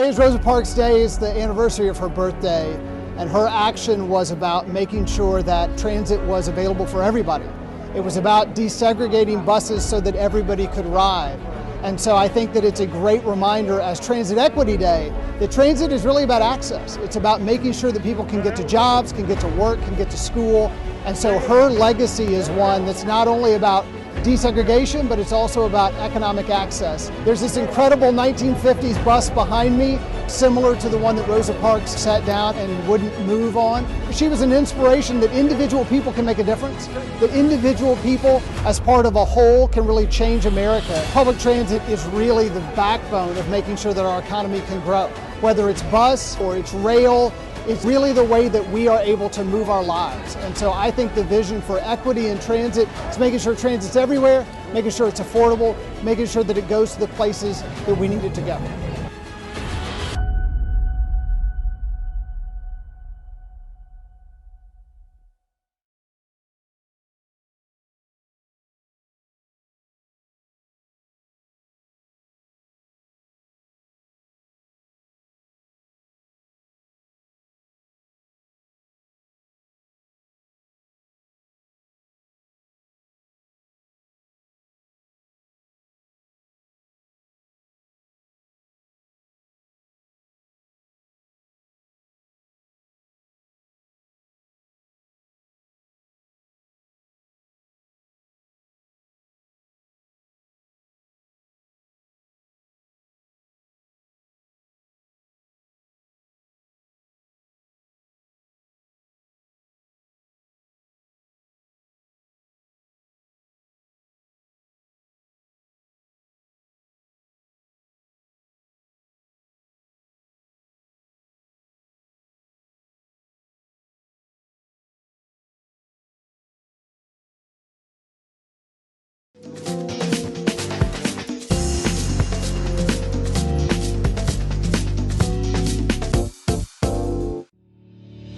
Today is Rosa Parks Day. It's the anniversary of her birthday, and her action was about making sure that transit was available for everybody. It was about desegregating buses so that everybody could ride. And so I think that it's a great reminder as Transit Equity Day that transit is really about access. It's about making sure that people can get to jobs, can get to work, can get to school. And so her legacy is one that's not only about desegregation, but it's also about economic access. There's this incredible 1950s bus behind me, similar to the one that Rosa Parks sat down and wouldn't move on. She was an inspiration that individual people can make a difference, that individual people as part of a whole can really change America. Public transit is really the backbone of making sure that our economy can grow. Whether it's bus or it's rail, it's really the way that we are able to move our lives. And so I think the vision for equity in transit is making sure transit's everywhere, making sure it's affordable, making sure that it goes to the places that we need it to go.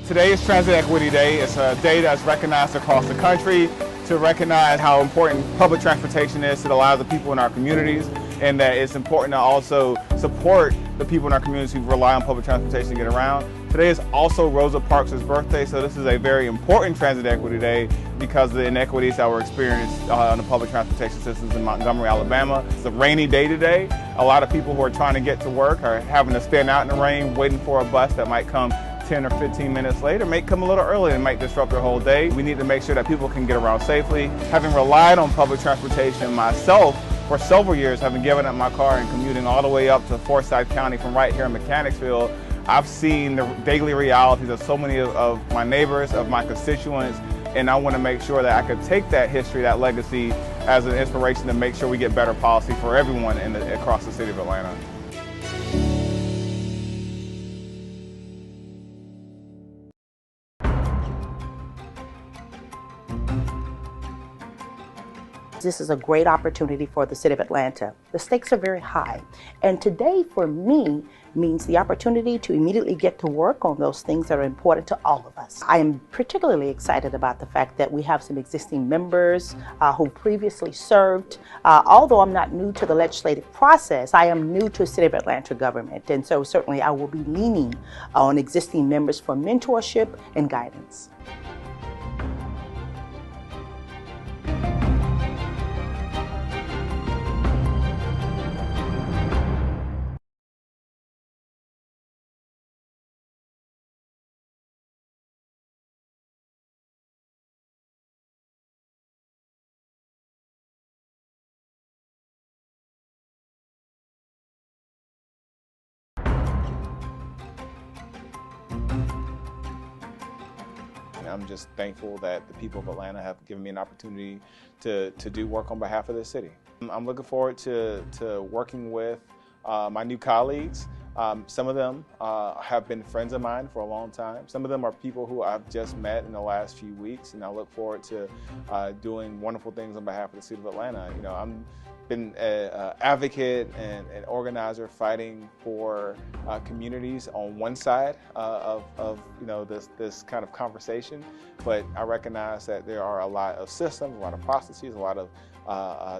Today is Transit Equity Day. It's a day that's recognized across the country to recognize how important public transportation is to the lives of people in our communities, and that it's important to also support the people in our communities who rely on public transportation to get around. Today is also Rosa Parks' birthday, so this is a very important Transit Equity Day because of the inequities that were experienced on the public transportation systems in Montgomery, Alabama. It's a rainy day today. A lot of people who are trying to get to work are having to stand out in the rain waiting for a bus that might come 10 or 15 minutes later, may come a little early and might disrupt their whole day. We need to make sure that people can get around safely. Having relied on public transportation myself for several years, having given up my car and commuting all the way up to Forsyth County from right here in Mechanicsville, I've seen the daily realities of so many of my neighbors, of my constituents, and I want to make sure that I could take that history, that legacy, as an inspiration to make sure we get better policy for everyone across the city of Atlanta. This is a great opportunity for the city of Atlanta. The stakes are very high. And today, for me, means the opportunity to immediately get to work on those things that are important to all of us. I am particularly excited about the fact that we have some existing members who previously served. Although I'm not new to the legislative process, I am new to City of Atlanta government. And so certainly I will be leaning on existing members for mentorship and guidance. I'm just thankful that the people of Atlanta have given me an opportunity to do work on behalf of the city. I'm looking forward to working with my new colleagues. Some of them have been friends of mine for a long time. Some of them are people who I've just met in the last few weeks, and I look forward to doing wonderful things on behalf of the city of Atlanta. You know, I'm been an advocate and an organizer fighting for communities on one side of this kind of conversation, but I recognize that there are a lot of systems, a lot of processes, a lot of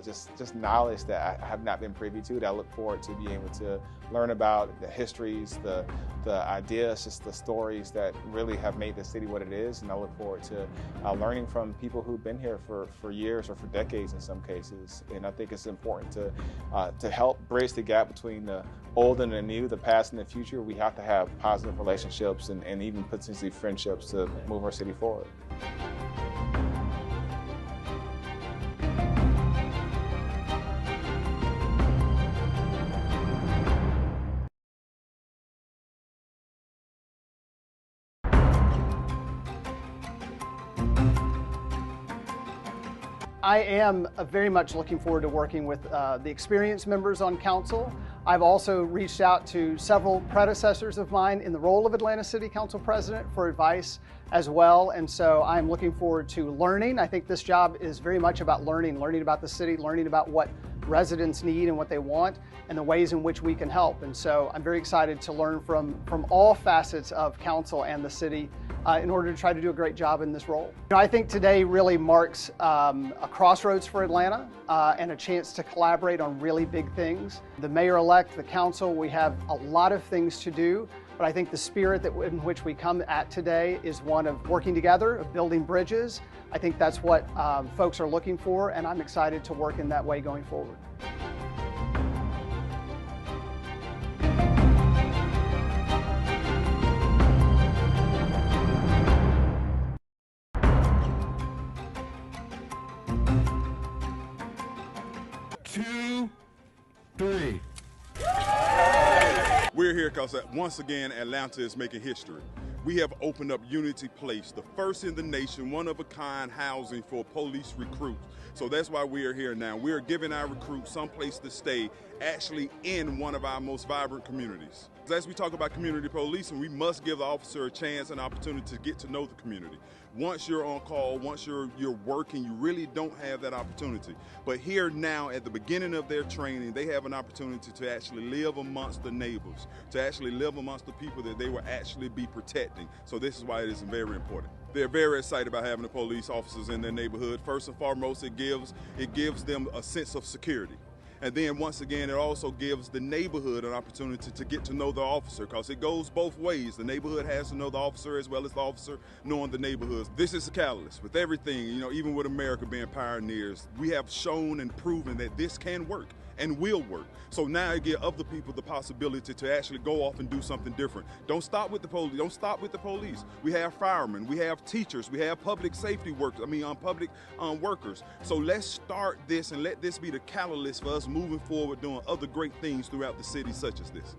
just knowledge that I have not been privy to, that I look forward to being able to learn about the histories, the ideas, just the stories that really have made the city what it is. And I look forward to learning from people who've been here for years or for decades in some cases. And I think it's important to help bridge the gap between the old and the new, the past and the future. We have to have positive relationships and even potentially friendships to move our city forward. I am very much looking forward to working with the experienced members on council. I've also reached out to several predecessors of mine in the role of Atlanta City Council President for advice as well, and so I'm looking forward to learning. I think this job is very much about learning about the city, learning about what residents need and what they want, and the ways in which we can help. And so I'm very excited to learn from all facets of council and the city in order to try to do a great job in this role. I think today really marks a crossroads for Atlanta and a chance to collaborate on really big things. The mayor-elect, the council, we have a lot of things to do, but I think the spirit in which we come at today is one of working together, of building bridges. I think that's what folks are looking for, and I'm excited to work in that way going forward. Two, three. We're here because once again, Atlanta is making history. We have opened up Unity Place, the first in the nation, one-of-a-kind housing for police recruits. So that's why we are here now. We are giving our recruits some place to stay, actually in one of our most vibrant communities. As we talk about community policing, we must give the officer a chance and opportunity to get to know the community. Once you're on call, once you're working, you really don't have that opportunity. But here now, at the beginning of their training, they have an opportunity to actually live amongst the neighbors, to actually live amongst the people that they will actually be protecting. So this is why it is very important. They're very excited about having the police officers in their neighborhood. First and foremost, it gives them a sense of security. And then once again, it also gives the neighborhood an opportunity to get to know the officer, because it goes both ways. The neighborhood has to know the officer as well as the officer knowing the neighborhoods. This is a catalyst. With everything, even with America being pioneers, we have shown and proven that this can work and will work. So now it gives other people the possibility to actually go off and do something different. Don't stop with the police. Don't stop with the police. We have firemen, we have teachers, we have public safety workers, public workers. So let's start this and let this be the catalyst for us moving forward, doing other great things throughout the city such as this.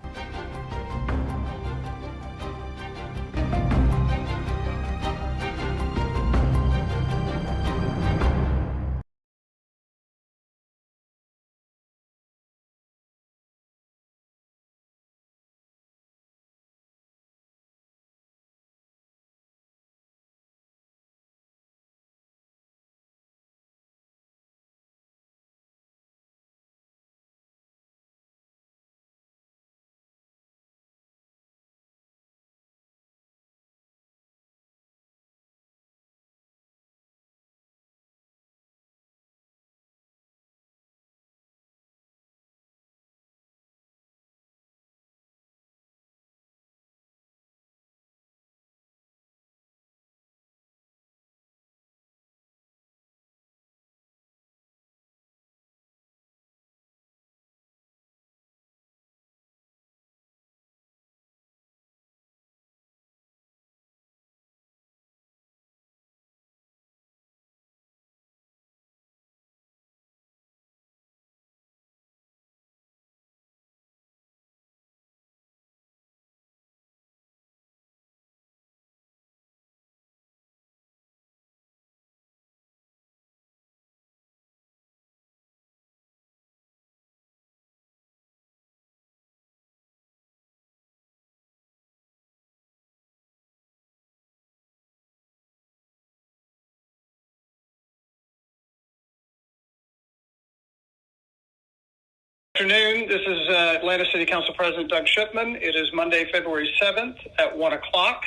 Good afternoon. This is Atlanta City Council President Doug Shipman. It is Monday, February 7th at 1 o'clock.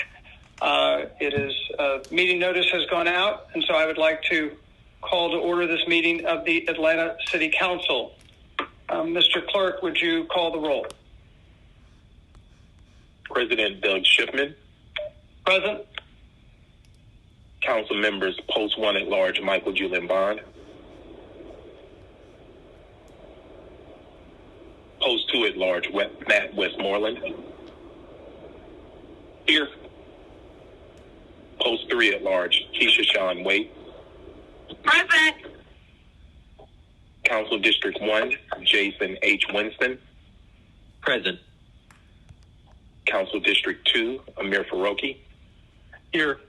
Meeting notice has gone out, and so I would like to call to order this meeting of the Atlanta City Council. Mr. Clerk, would you call the roll? President Doug Shipman. Present. Council members Post 1 at Large Michael Julian Bond. Post 2 at Large Matt Westmoreland. Here. Post 3 at Large Keisha Sean Waite. Present. Council District 1 Jason H. Winston. Present. Council District 2 Amir Faroki. Here.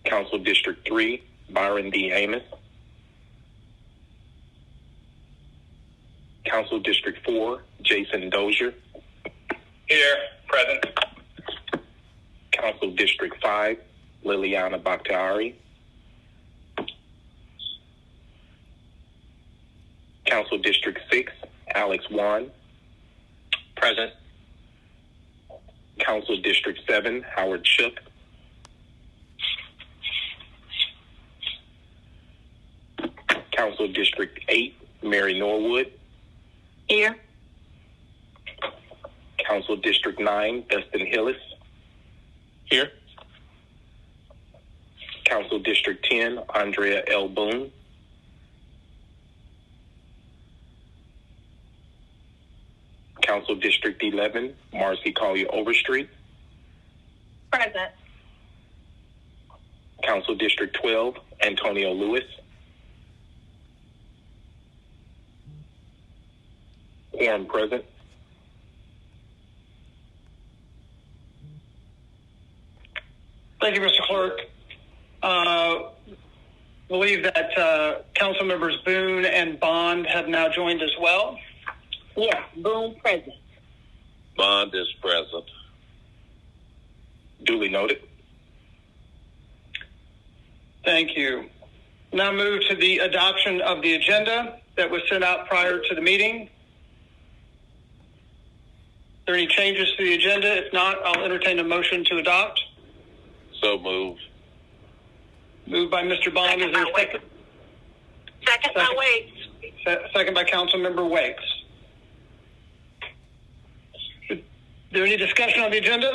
Council District 3 Byron D. Amos. Council District 4 Jason Dozier. Here. Present. Council District 5 Liliana Bakhtiari. Council District 6 Alex Wan. Present. Council District 7 Howard Shook. Council District 8 Mary Norwood. Here. Council District 9 Dustin Hillis. Here. Council District 10 Andrea L. Boone. Council District 11 Marcy Collier Overstreet. Present. Council District 12 Antonio Lewis. Quorum present. Thank you, Mr. Clerk. Believe that council members Boone and Bond have now joined as well. Yes, Boone present. Bond is present. Duly noted. Thank you. Now move to the adoption of the agenda that was sent out prior to the meeting. Are there any changes to the agenda? If not, I'll entertain a motion to adopt. So moved. Moved by Mr. Bond. Is there a second? Second by Waits. Second by Councilmember Wakes. Is there any discussion on the agenda?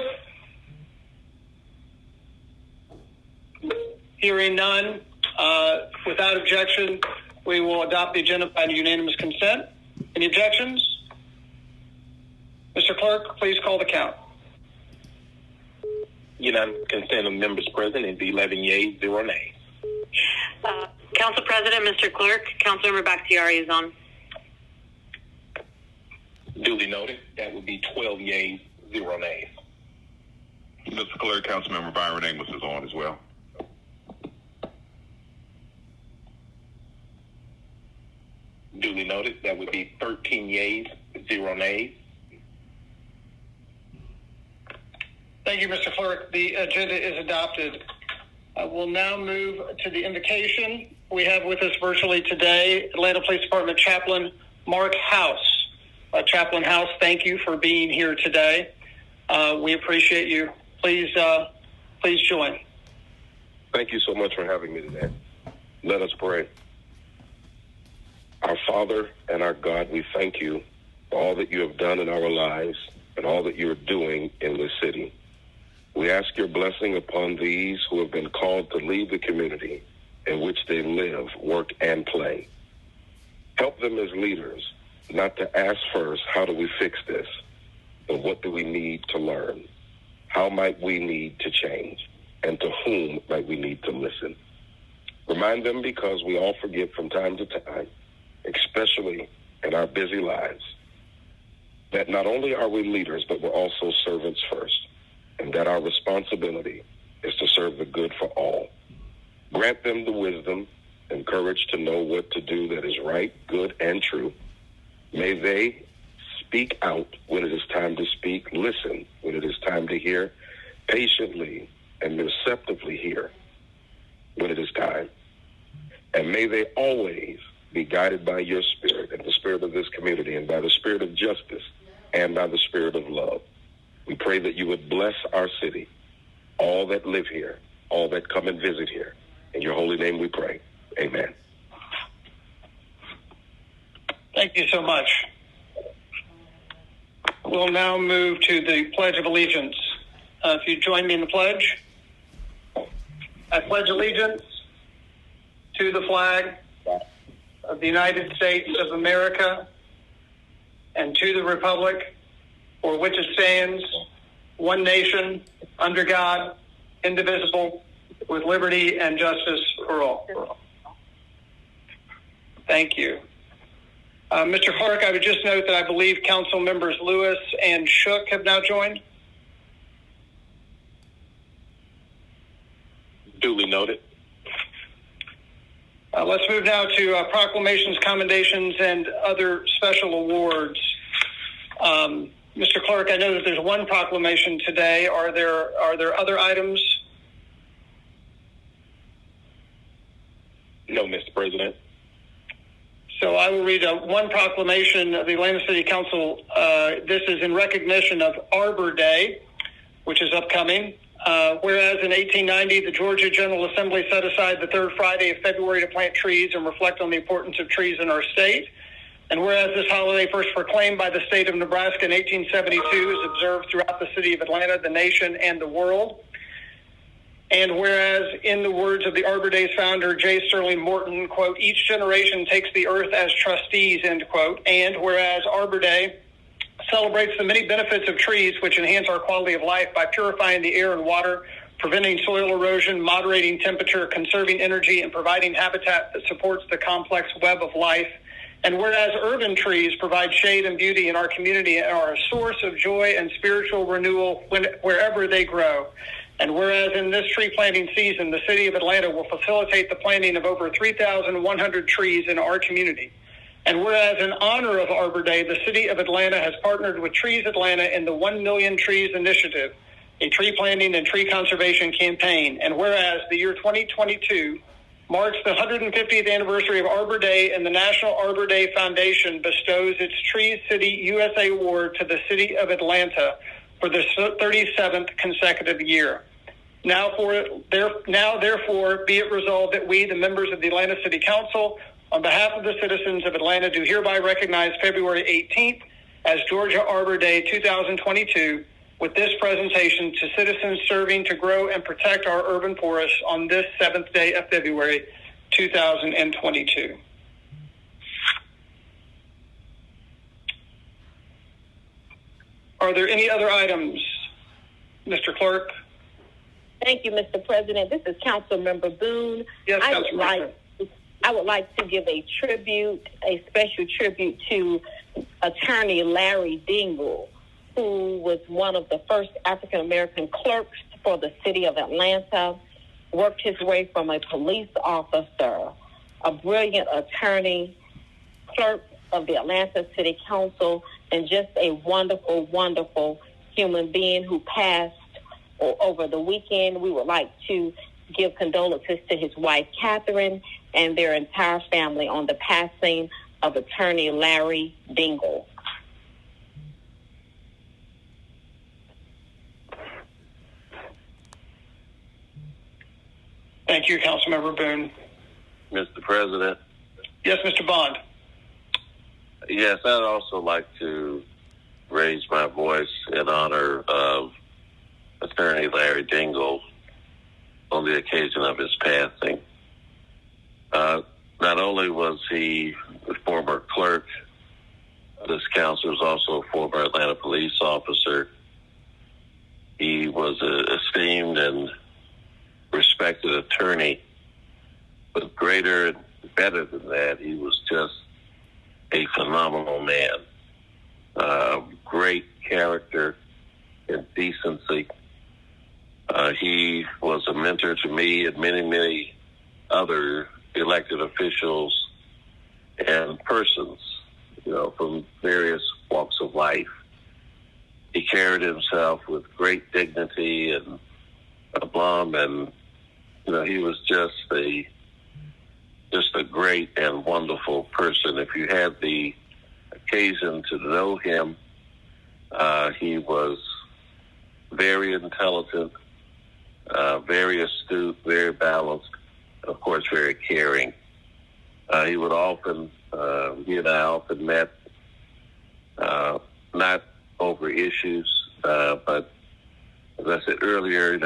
Hearing none, without objection, we will adopt the agenda by unanimous consent. Any objections? Mr. Clerk, please call the count. Unanimous consent of members present is 11 yeas, 0 nays. Council President, Mr. Clerk, Councilmember Bakhtiari is on. Duly noted. That would be 12 yeas, 0 nays. Mr. Clerk, Councilmember Byron Amos is on as well. Duly noted. That would be 13 yeas, 0 nays. Thank you, Mr. Clerk. The agenda is adopted. We'll now move to the invocation. We have with us virtually today Atlanta Police Department Chaplain Mark House. Chaplain House, thank you for being here today. We appreciate you. Please join. Thank you so much for having me today. Let us pray. Our Father and our God, we thank you for all that you have done in our lives and all that you are doing in this city. We ask your blessing upon these who have been called to lead the community in which they live, work, and play. Help them as leaders not to ask first, how do we fix this? But what do we need to learn? How might we need to change? And to whom might we need to listen? Remind them, because we all forget from time to time, especially in our busy lives, that not only are we leaders, but we're also servants first, and that our responsibility is to serve the good for all. Grant them the wisdom and courage to know what to do that is right, good, and true. May they speak out when it is time to speak, listen when it is time to hear, patiently and receptively hear when it is time. And may they always be guided by your spirit and the spirit of this community, and by the spirit of justice and by the spirit of love. We pray that you would bless our city, all that live here, all that come and visit here. In your holy name we pray. Amen. Thank you so much. We'll now move to the Pledge of Allegiance. If you join me in the pledge. I pledge allegiance to the flag of the United States of America and to the republic for which it stands, one nation, under God, indivisible, with liberty and justice for all. Thank you. Mr. Clerk, I would just note that I believe Council members Lewis and Shook have now joined. Duly noted. Let's move now to proclamations, commendations, and other special awards. Mr. Clerk, I know that there's one proclamation today. Are there other items? No, Mr. President. So I will read one proclamation of the Atlanta City Council. This is in recognition of Arbor Day, which is upcoming. Whereas in 1890, the Georgia General Assembly set aside the third Friday of February to plant trees and reflect on the importance of trees in our state. And whereas this holiday, first proclaimed by the state of Nebraska in 1872, is observed throughout the city of Atlanta, the nation, and the world. And whereas, in the words of the Arbor Day's founder, J. Sterling Morton, quote, each generation takes the earth as trustees, end quote. And whereas Arbor Day celebrates the many benefits of trees, which enhance our quality of life by purifying the air and water, preventing soil erosion, moderating temperature, conserving energy, and providing habitat that supports the complex web of life. And whereas urban trees provide shade and beauty in our community and are a source of joy and spiritual renewal wherever they grow. And whereas in this tree planting season, the city of Atlanta will facilitate the planting of over 3,100 trees in our community. And whereas in honor of Arbor Day, the city of Atlanta has partnered with Trees Atlanta in the 1 Million Trees Initiative, a tree planting and tree conservation campaign. And whereas the year 2022 marks the 150th anniversary of Arbor Day, and the National Arbor Day Foundation bestows its Tree City USA Award to the city of Atlanta for the 37th consecutive year. Now, therefore, be it resolved that we, the members of the Atlanta City Council, on behalf of the citizens of Atlanta, do hereby recognize February 18th as Georgia Arbor Day 2022 with this presentation to citizens serving to grow and protect our urban forests on this 7th day of February 2022. Are there any other items, Mr. Clerk? Thank you, Mr. President. This is Councilmember Boone. Yes, Councilmember. I would like to give a special tribute to Attorney Larry Dingle, who was one of the first African-American clerks for the city of Atlanta, worked his way from a police officer, a brilliant attorney, clerk of the Atlanta City Council, and just a wonderful, wonderful human being who passed over the weekend. We would like to give condolences to his wife, Catherine, and their entire family on the passing of Attorney Larry Dingle. Thank you, Councilmember Boone. Mr. President. Yes, Mr. Bond. Yes, I'd also like to raise my voice in honor of Attorney Larry Dingle on the occasion of his passing. Not only was he the former clerk of this council, he was also a former Atlanta police officer. He was an esteemed and respected attorney, but greater and better than that, he was just a phenomenal man. Great character and decency. He was a mentor to me and many, many other elected officials and persons, from various walks of life. He carried himself with great dignity and aplomb, and he was just a great and wonderful person. If you had the occasion to know him, he was very intelligent, very astute, very balanced, and of course very caring. He would often, he and I often met, not over issues, but as I said earlier,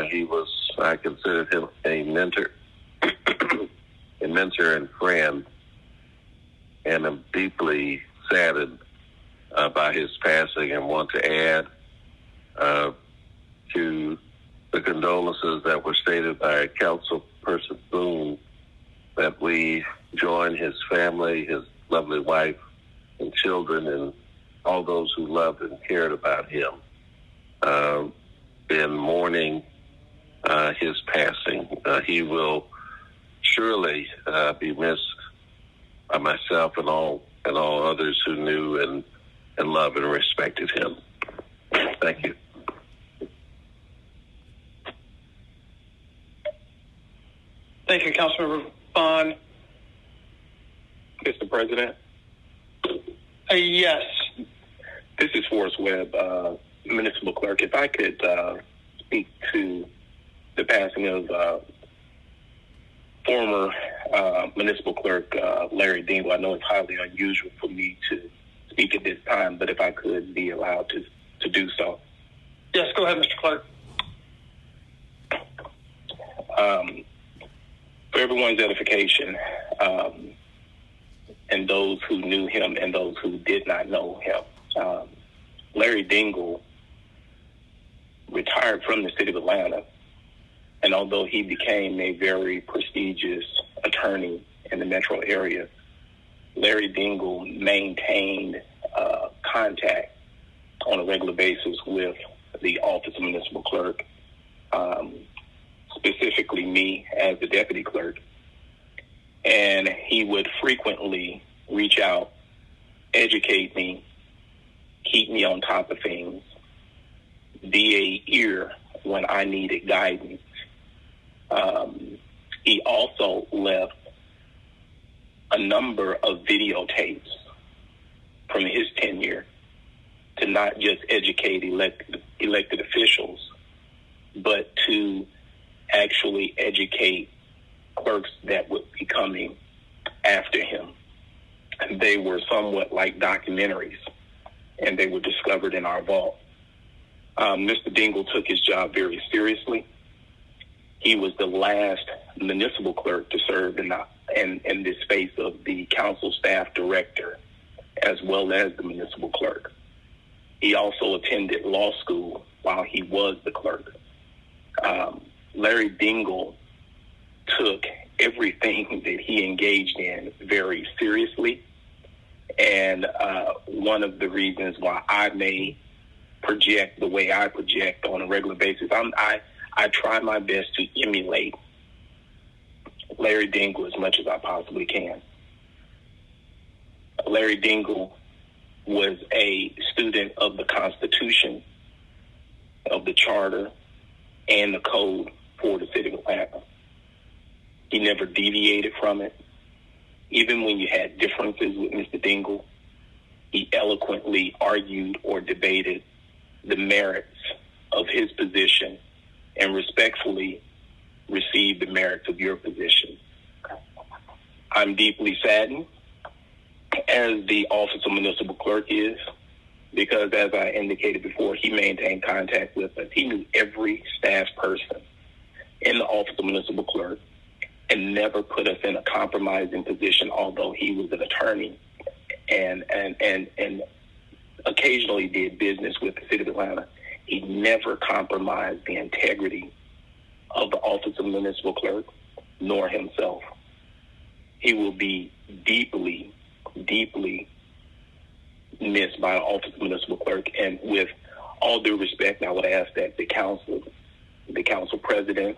I considered him a mentor, a mentor and friend, and I'm deeply saddened by his passing, and want to add to the condolences that were stated by Councilperson Boone, that we join his family, his lovely wife and children, and all those who loved and cared about him in mourning his passing. He will surely be missed by myself and all others who knew and loved and respected him. Thank you. Thank you, Councilmember Bond. Mr. President? Yes. This is Forrest Webb, Municipal Clerk. If I could speak to the passing of former Municipal Clerk Larry Dingle. I know it's highly unusual for me to speak at this time, but if I could be allowed to do so. Yes, go ahead, Mr. Clerk. For everyone's edification, and those who knew him and those who did not know him, Larry Dingle retired from the city of Atlanta, and although he became a very prestigious attorney in the metro area, Larry Dingle maintained contact on a regular basis with the Office of Municipal Clerk, specifically me as the deputy clerk. And he would frequently reach out, educate me, keep me on top of things, be a ear when I needed guidance. He also left a number of videotapes from his tenure to not just educate elected officials, but to actually educate clerks that would be coming after him. And they were somewhat like documentaries, and they were discovered in our vault. Mr. Dingle took his job very seriously. He was the last municipal clerk to serve in the space of the council staff director, as well as the municipal clerk. He also attended law school while he was the clerk. Larry Dingle took everything that he engaged in very seriously. And one of the reasons why I may project the way I project on a regular basis, I try my best to emulate Larry Dingle as much as I possibly can. Larry Dingle was a student of the Constitution, of the Charter, and the Code for the City of Atlanta. He never deviated from it. Even when you had differences with Mr. Dingle, he eloquently argued or debated the merits of his position and respectfully received the merits of your position. I'm deeply saddened, as the Office of Municipal Clerk is, because as I indicated before, he maintained contact with us. He knew every staff person in the Office of Municipal Clerk and never put us in a compromising position, although he was an attorney and occasionally did business with the City of Atlanta. He never compromised the integrity of the Office of Municipal Clerk, nor himself. He will be deeply, deeply missed by the Office of Municipal Clerk. And with all due respect, I would ask that the council president,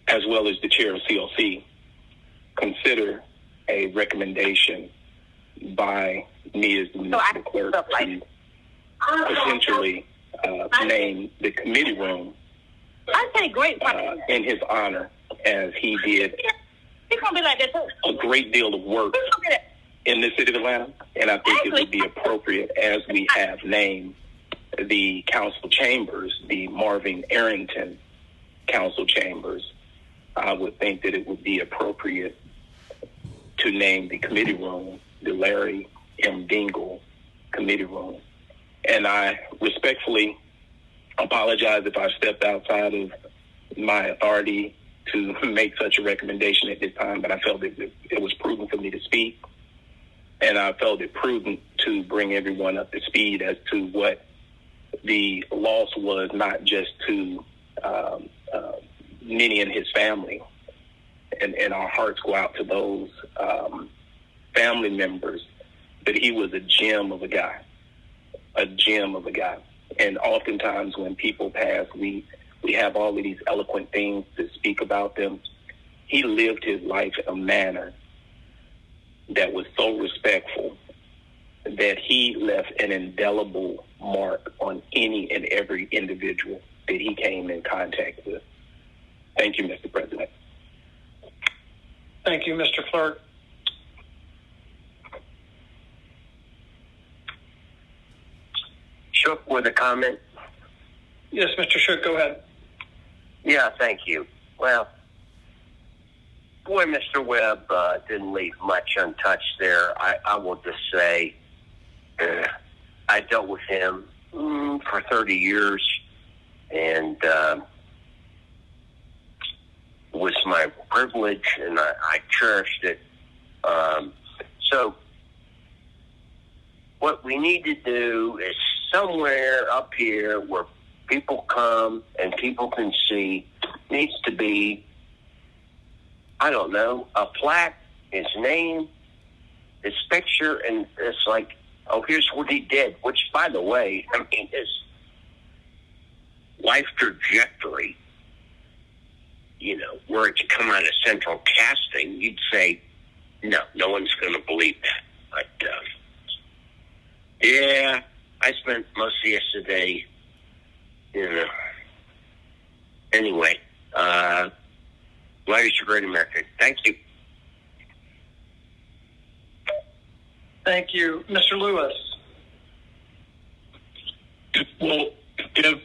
as well as the chair of CLC, consider a recommendation by me as the municipal clerk to potentially name the committee room in his honor, as he did a great deal of work in the City of Atlanta. And I think it would be appropriate, as we have named the council chambers, the Marvin Arrington council chambers, I would think that it would be appropriate to name the committee room the Larry M. Dingle Committee Room. And I respectfully apologize if I stepped outside of my authority to make such a recommendation at this time, but I felt it was prudent for me to speak, and I felt it prudent to bring everyone up to speed as to what the loss was, not just to Minnie and his family, and our hearts go out to those family members, but he was a gem of a guy. And oftentimes when people pass, we have all of these eloquent things to speak about them. He lived his life in a manner that was so respectful that he left an indelible mark on any and every individual that he came in contact with. Thank you, Mr. President. Thank you, Mr. Clerk. Shook with a comment. Yes, Mr. Shook, go ahead. Yeah, thank you. Well, boy, Mr. Webb didn't leave much untouched there. I will just say I dealt with him for 30 years, and it was my privilege, and I cherished it. So what we need to do is somewhere up here where people come and people can see needs to be, I don't know, a plaque, his name, his picture, and it's like, oh, here's what he did, which, by the way, I mean, his life trajectory, you know, were it to come out of central casting, you'd say, no one's going to believe that. But, yeah, I spent most of yesterday, you know. Anyway, Larry's a great American. Thank you. Thank you. Mr. Lewis. Well, if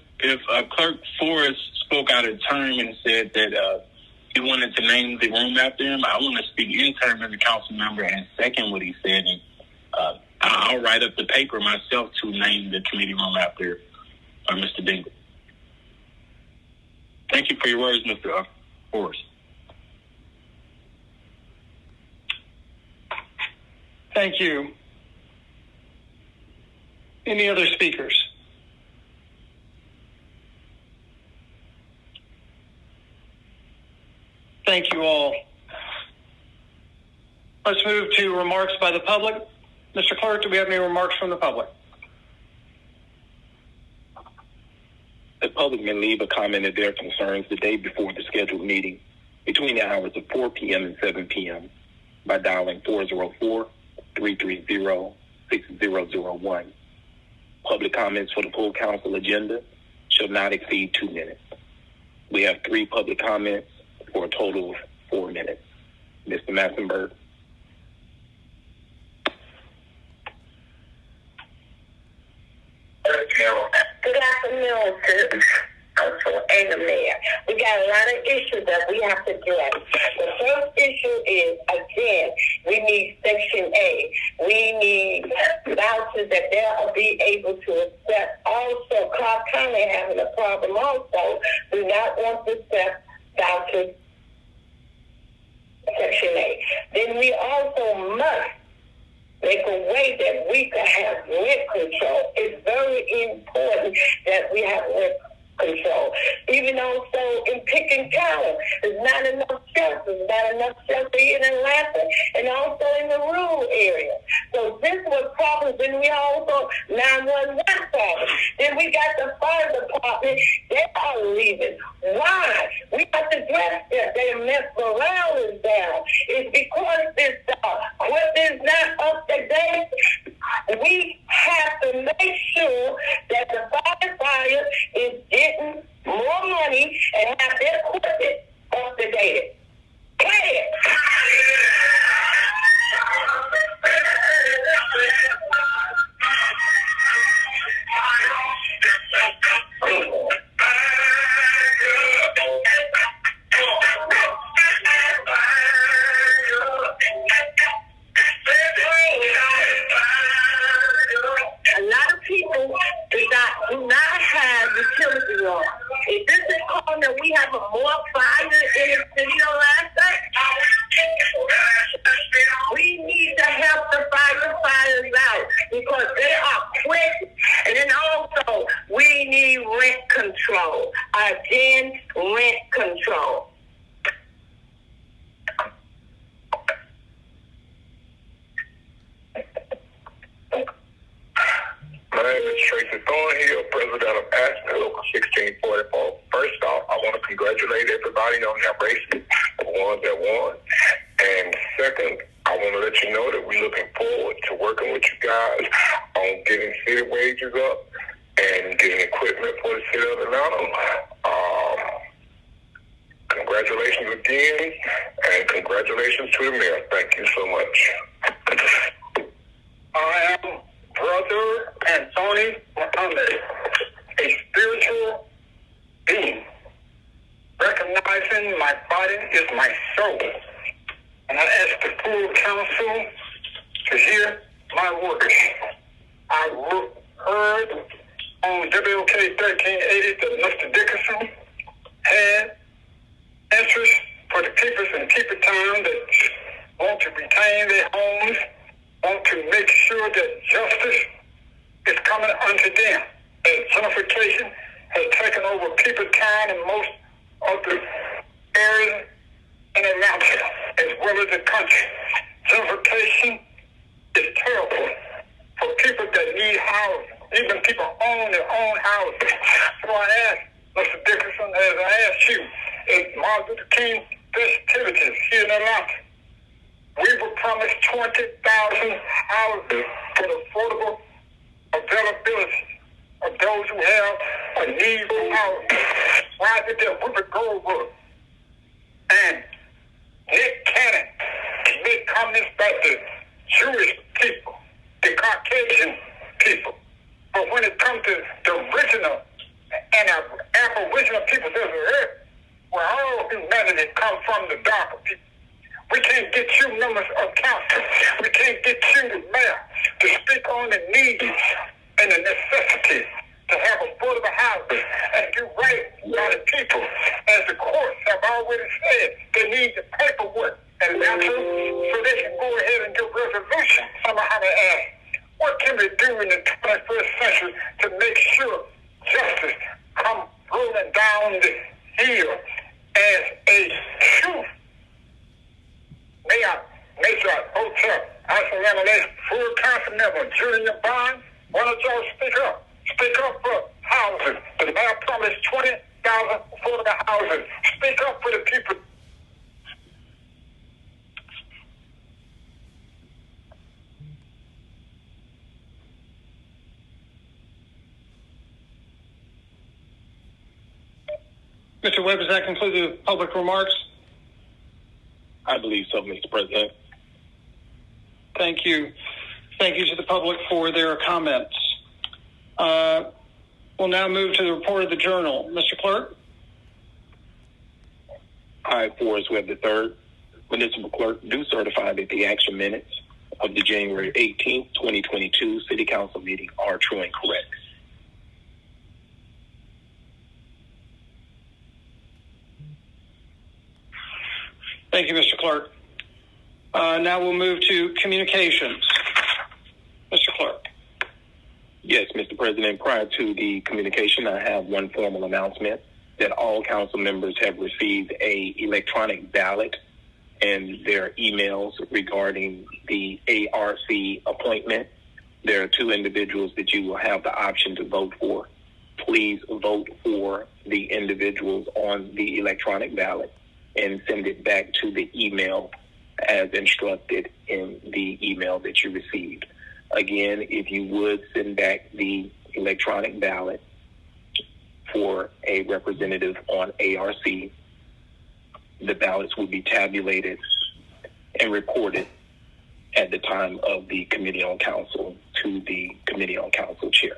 Clerk Forrest spoke out of turn and said that he wanted to name the room after him, I want to speak in terms as a council member and second what he said. And I'll write up the paper myself to name the committee room after Mr. Dingle. Thank you for your words, Mr. Forrest. Thank you. Any other speakers? Thank you all. Let's move to remarks by the public. Mr. Clerk, do we have any remarks from the public? The public may leave a comment of their concerns the day before the scheduled meeting between the hours of 4 p.m. and 7 p.m. by dialing 404-330-6001. Public comments for the full council agenda shall not exceed 2 minutes. We have 3 public comments for a total of 4 minutes. Mr. Massenberg. Good afternoon to Council and the Mayor. We got a lot of issues that we have to address. The first issue is, again, we need Section A. We need vouchers that they'll be able to accept. Also, Clark County having a problem also. Do not want to accept vouchers. Section A. Then we also must make a way that we can have rent control. It's very important that we have rent control. Even also in Pickens County, there's not enough shelters, not enough shelter here in Atlanta, and also in the rural area. So this was problems. Then we also 911 problems. Then we got the fire department. They are leaving. Why? We have to address that. Their morale is down. It's because this equipment is not up to date. We have to make sure that the firefighter is getting more money and have their equipment up to date. control. Again, rent control. My name is Tracy Thornhill, president of Ashton Local 1644. First off, I want to congratulate everybody on their race, the ones that won. And second, I want to let you know that we're looking forward to working with you guys on getting city wages up and getting equipment for the city of Atlanta. Congratulations again, and congratulations to the mayor. Thank you so much. I am Brother Anthony Muhammad, a spiritual being, recognizing my body is my soul. And I ask the full council to hear my words. I heard on WOK 1380 that Mr. Dickerson had interest for the peoples in Keeper Town that want to retain their homes, want to make sure that justice is coming unto them. That gentrification has taken over Keeper Town and most of the areas in Atlanta, as well as the country. Gentrification is terrible for people that need housing. Even people own their own houses. So I asked Mr. Dickerson, as I asked you, at Martin Luther King festivities here in Atlanta, we were promised 20,000 houses for the affordable availability of those who have a need for housing. Why did that Whoopi Goldberg and Nick Cannon make comments about the Jewish people, the Caucasian people? But when it comes to the original and aboriginal people of this earth, where all humanity comes from, the darker people, we can't get you members of council. We can't get you, the mayor, to speak on the needs and the necessities to have affordable housing and do right by the people. As the courts have already said, they need the paperwork and answers so they can go ahead and get resolution. Somehow they ask, what can we do in the 21st century to make sure justice come rolling down the hill as a truth? Mayor Hotel, Hassan full council member, Junior Bond, why don't y'all speak up? Speak up for housing. The mayor promised 20,000 affordable housing. Speak up for the people. Mr. Webb, does that conclude the public remarks? I believe so, Mr. President. Thank you. Thank you to the public for their comments. We'll now move to the report of the journal. Mr. Clerk? I, Forrest Webb III, Municipal Clerk, do certify that the action minutes of the January 18th, 2022 City Council meeting are true and correct. Thank you, Mr. Clerk. Now we'll move to communications. Mr. Clerk. Yes, Mr. President, prior to the communication, I have one formal announcement that all council members have received a electronic ballot in their emails regarding the ARC appointment. There are two individuals that you will have the option to vote for. Please vote for the individuals on the electronic ballot and send it back to the email as instructed in the email that you received. Again, if you would send back the electronic ballot for a representative on ARC, the ballots will be tabulated and reported at the time of the Committee on Council to the Committee on Council chair.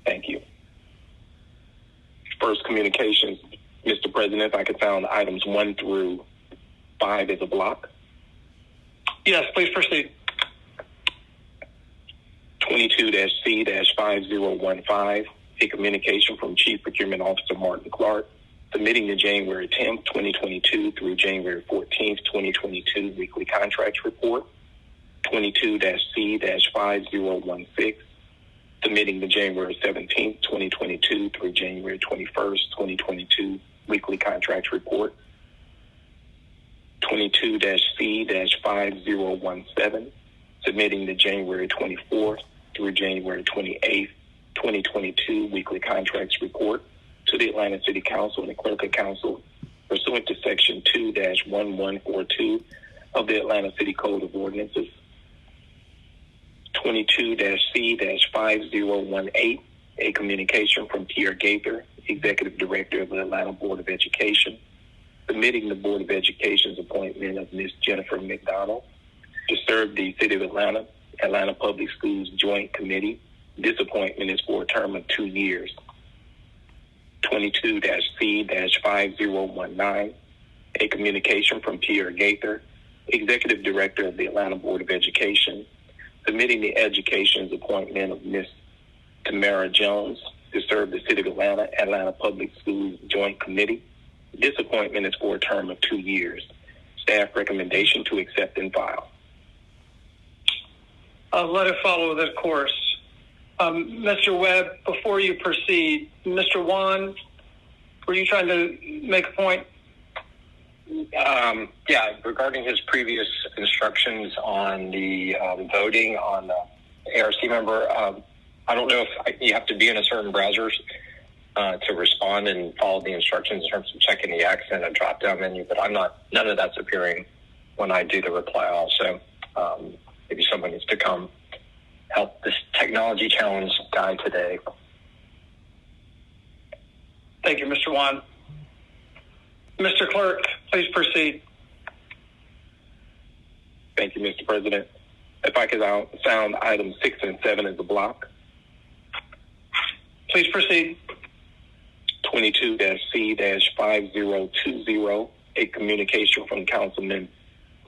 Thank you. First, communications. Mr. President, if I could sound items 1 through 5 as a block. Yes, please proceed. 22-C-5015, a communication from Chief Procurement Officer Martin Clark, submitting the January 10th, 2022 through January 14th, 2022 weekly contracts report. 22-C-5016, submitting the January 17th, 2022 through January 21st, 2022 weekly contract report. 22-C-5017, submitting the January 24th through January 28th, 2022 weekly contracts report to the Atlanta City Council and the Clerk of Council pursuant to Section 2-1142 of the Atlanta City Code of Ordinances. 22-C-5018, a communication from Pierre Gaither, Executive Director of the Atlanta Board of Education, submitting the Board of Education's appointment of Ms. Jennifer McDonald to serve the City of Atlanta, Atlanta Public Schools Joint Committee. This appointment is for a term of 2 years. 22-C-5019, a communication from Pierre Gaither, Executive Director of the Atlanta Board of Education, submitting the Education's appointment of Ms. Tamara Jones to serve the City of Atlanta, Atlanta Public Schools Joint Committee. This appointment is for a term of 2 years. Staff recommendation to accept and file. Let it follow this course. Mr. Webb, before you proceed, Mr. Wan, were you trying to make a point? Yeah, regarding his previous instructions on the voting on the ARC member, I don't know if you have to be in a certain browser to respond and follow the instructions in terms of checking the accent and drop-down menu, but none of that's appearing when I do the reply also. Maybe someone needs to come help this technology challenge guy today. Thank you, Mr. Wan. Mr. Clerk, please proceed. Thank you, Mr. President. If I could sound items 6 and 7 as a block. Please proceed. 22-C-5020, a communication from Councilman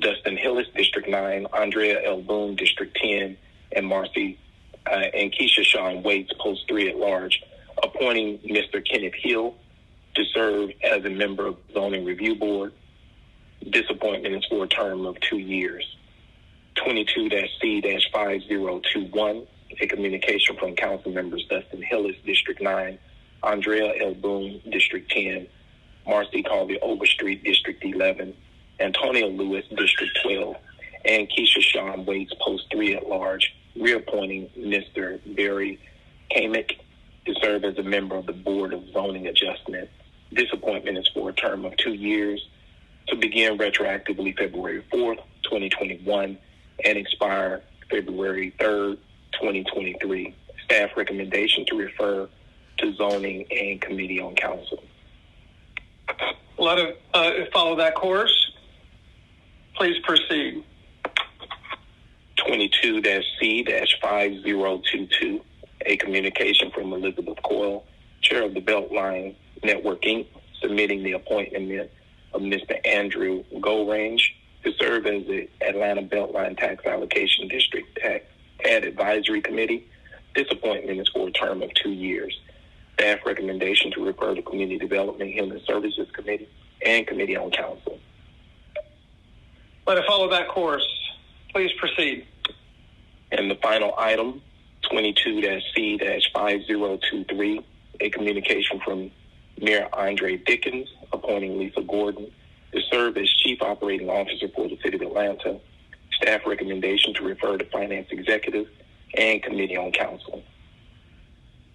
Dustin Hillis, District 9, Andrea L. Boone, District 10, and Marcy and Keisha Shawn Waits, Post 3 at large, appointing Mr. Kenneth Hill to serve as a member of the Zoning Review Board. This appointment is for a term of 2 years. 22-C-5021, a communication from Council Members Dustin Hillis, District 9, Andrea L. Boone, District 10, Marcy Colby Overstreet, District 11, Antonio Lewis, District 12, and Keisha Shawn Waits, Post 3 at large, reappointing Mr. Barry Kamick to serve as a member of the Board of Zoning Adjustment. This appointment is for a term of 2 years to begin retroactively February 4th, 2021, and expire February 3rd, 2023. Staff recommendation to refer to Zoning and Committee on Council. Let it follow that course. Please proceed. 22-C-5022, a communication from Elizabeth Coyle, Chair of the Beltline Network, Inc., submitting the appointment of Mr. Andrew Gorange to serve as the Atlanta Beltline Tax Allocation District Tax Advisory Committee. This appointment is for a term of 2 years. Staff recommendation to refer to Community Development, Human Services Committee, and Committee on Council. Let it follow that course. Please proceed. And the final item, 22-C-5023, a communication from Mayor Andre Dickens, appointing Lisa Gordon to serve as Chief Operating Officer for the City of Atlanta. Staff recommendation to refer to Finance Executive and Committee on Council.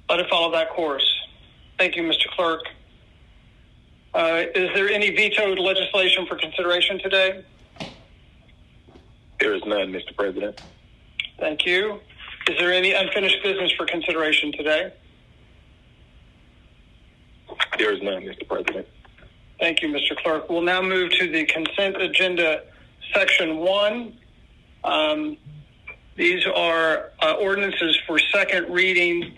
Let it follow that course. Thank you, Mr. Clerk. Is there any vetoed legislation for consideration today? There is none, Mr. President. Thank you. Is there any unfinished business for consideration today? There is none, Mr. President. Thank you, Mr. Clerk. We'll now move to the consent agenda, Section 1. These are ordinances for second reading.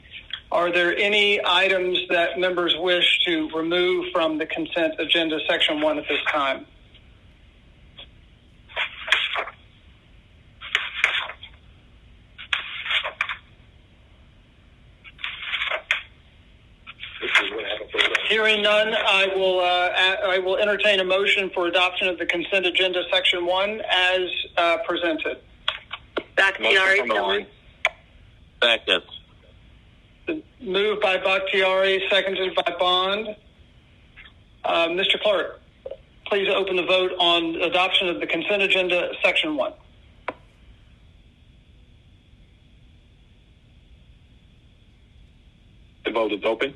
Are there any items that members wish to remove from the consent agenda, Section 1 at this time? Hearing none, I will entertain a motion for adoption of the consent agenda, Section 1, as presented. Bakhtiari. Second. Moved by Bakhtiari, seconded by Bond. Mr. Clerk, please open the vote on adoption of the consent agenda, Section 1. The vote is open.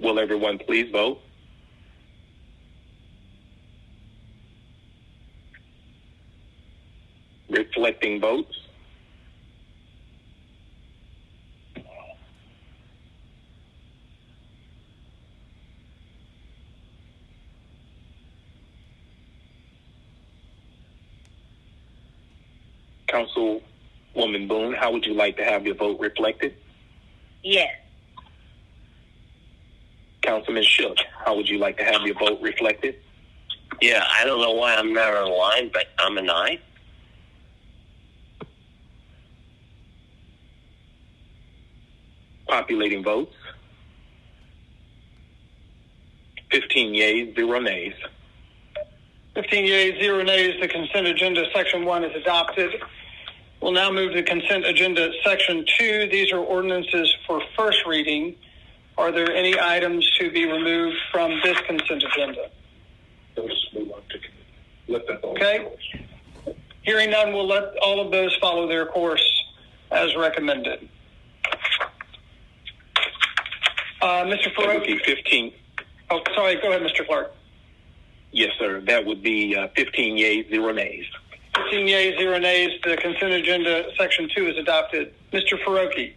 Will everyone please vote? Reflecting votes. Councilwoman Boone, how would you like to have your vote reflected? Yes. Councilman Shook, how would you like to have your vote reflected? Yeah, I don't know why I'm not online, but I'm an aye. Populating votes. 15 yeas, 0 nays. 15 yeas, 0 nays. The consent agenda, Section 1, is adopted. We'll now move to consent agenda, Section 2. These are ordinances for first reading. Are there any items to be removed from this consent agenda? Okay. Hearing none, we'll let all of those follow their course as recommended. Mr. Farouk. That would be 15. Oh, sorry. Go ahead, Mr. Clark. Yes, sir. That would be 15 yeas, 0 nays. 15 yeas, 0 nays. The consent agenda, Section 2, is adopted. Mr. Farouk.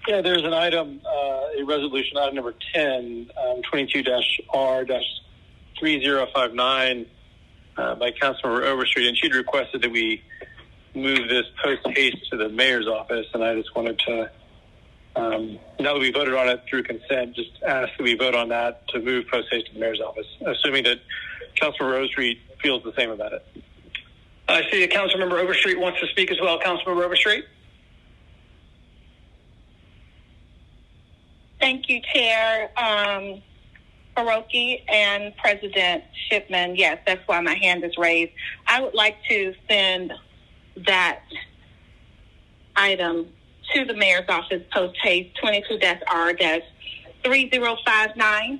Yeah, there's an item, a resolution, item number 10, 22-R-3059 by Councilmember Overstreet, and she'd requested that we move this post haste to the mayor's office, and I just wanted to, now that we voted on it through consent, just ask that we vote on that to move post haste to the mayor's office, assuming that Councilmember Overstreet feels the same about it. I see that Councilmember Overstreet wants to speak as well. Councilmember Overstreet. Thank you, Chair Faroki and President Shipman. Yes, that's why my hand is raised. I would like to send that item to the mayor's office, post haste 22-R-3059.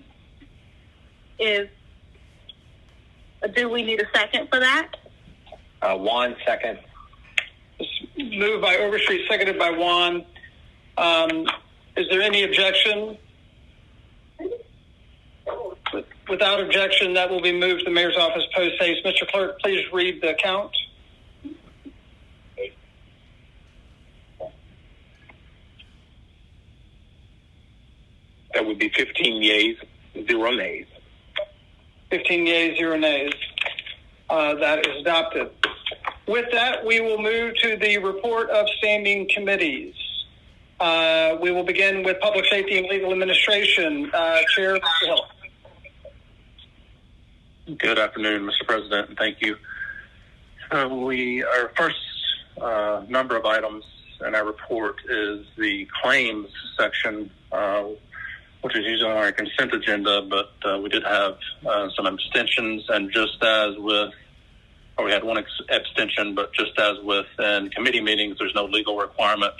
Do we need a second for that? Juan, second. Moved by Overstreet, seconded by Juan. Is there any objection? Without objection, that will be moved to the mayor's office post haste. Mr. Clerk, please read the count. That would be 15 yeas, 0 nays. 15 yeas, 0 nays. That is adopted. With that, we will move to the report of standing committees. We will begin with Public Safety and Legal Administration. Chair Hill. Good afternoon, Mr. President, and thank you. Our first number of items in our report is the claims section, which is usually on our consent agenda, but we did have some abstentions, and just as with, or we had one abstention, but just as with in committee meetings, there's no legal requirement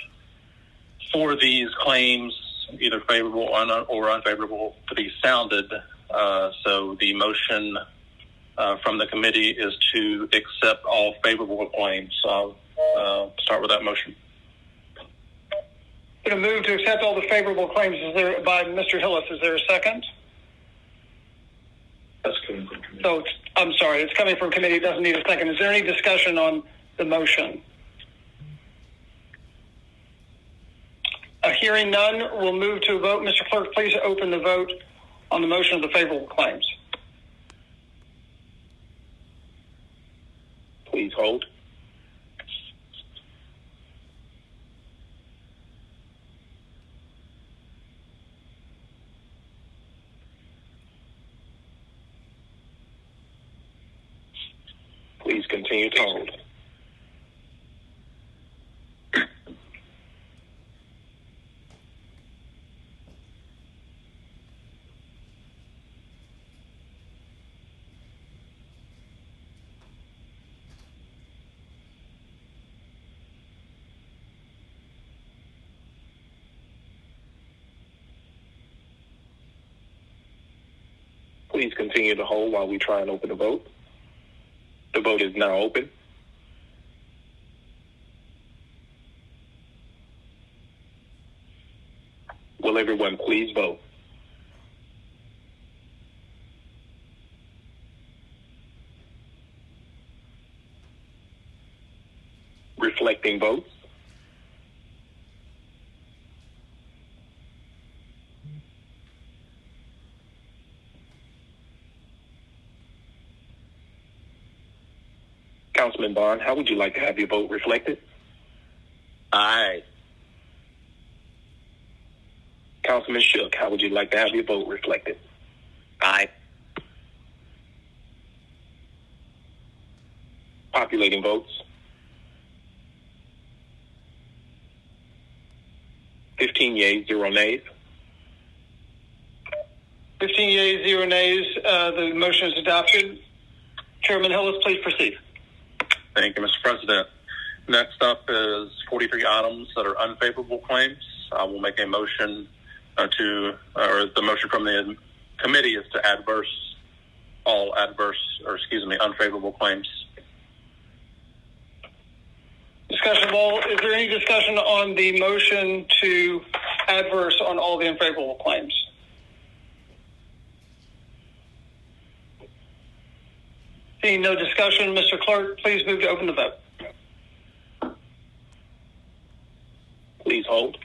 for these claims, either favorable or unfavorable, to be sounded. So the motion from the committee is to accept all favorable claims. So I'll start with that motion. Going to move to accept all the favorable claims. Is there by Mr. Hillis? Is there a second? That's coming from committee. So I'm sorry, it's coming from committee. It doesn't need a second. Is there any discussion on the motion? Hearing none, we'll move to a vote. Mr. Clerk, please open the vote on the motion of the favorable claims. Please hold. Please continue to hold. please continue to hold while we try and open the vote. The vote is now open. Will everyone please vote? Reflecting votes. Councilman Bond, how would you like to have your vote reflected? Aye. Councilman Shook, how would you like to have your vote reflected? Aye. Populating votes. 15 yeas, 0 nays. 15 yeas, 0 nays. The motion is adopted. Chairman Hillis, please proceed. Thank you, Mr. President. Next up is 43 items that are unfavorable claims. I will make a motion the motion from the committee is to unfavorable claims. Discussion of all. Is there any discussion on the motion to adverse on all the unfavorable claims? Seeing no discussion, Mr. Clerk, please move to open the vote. Please hold.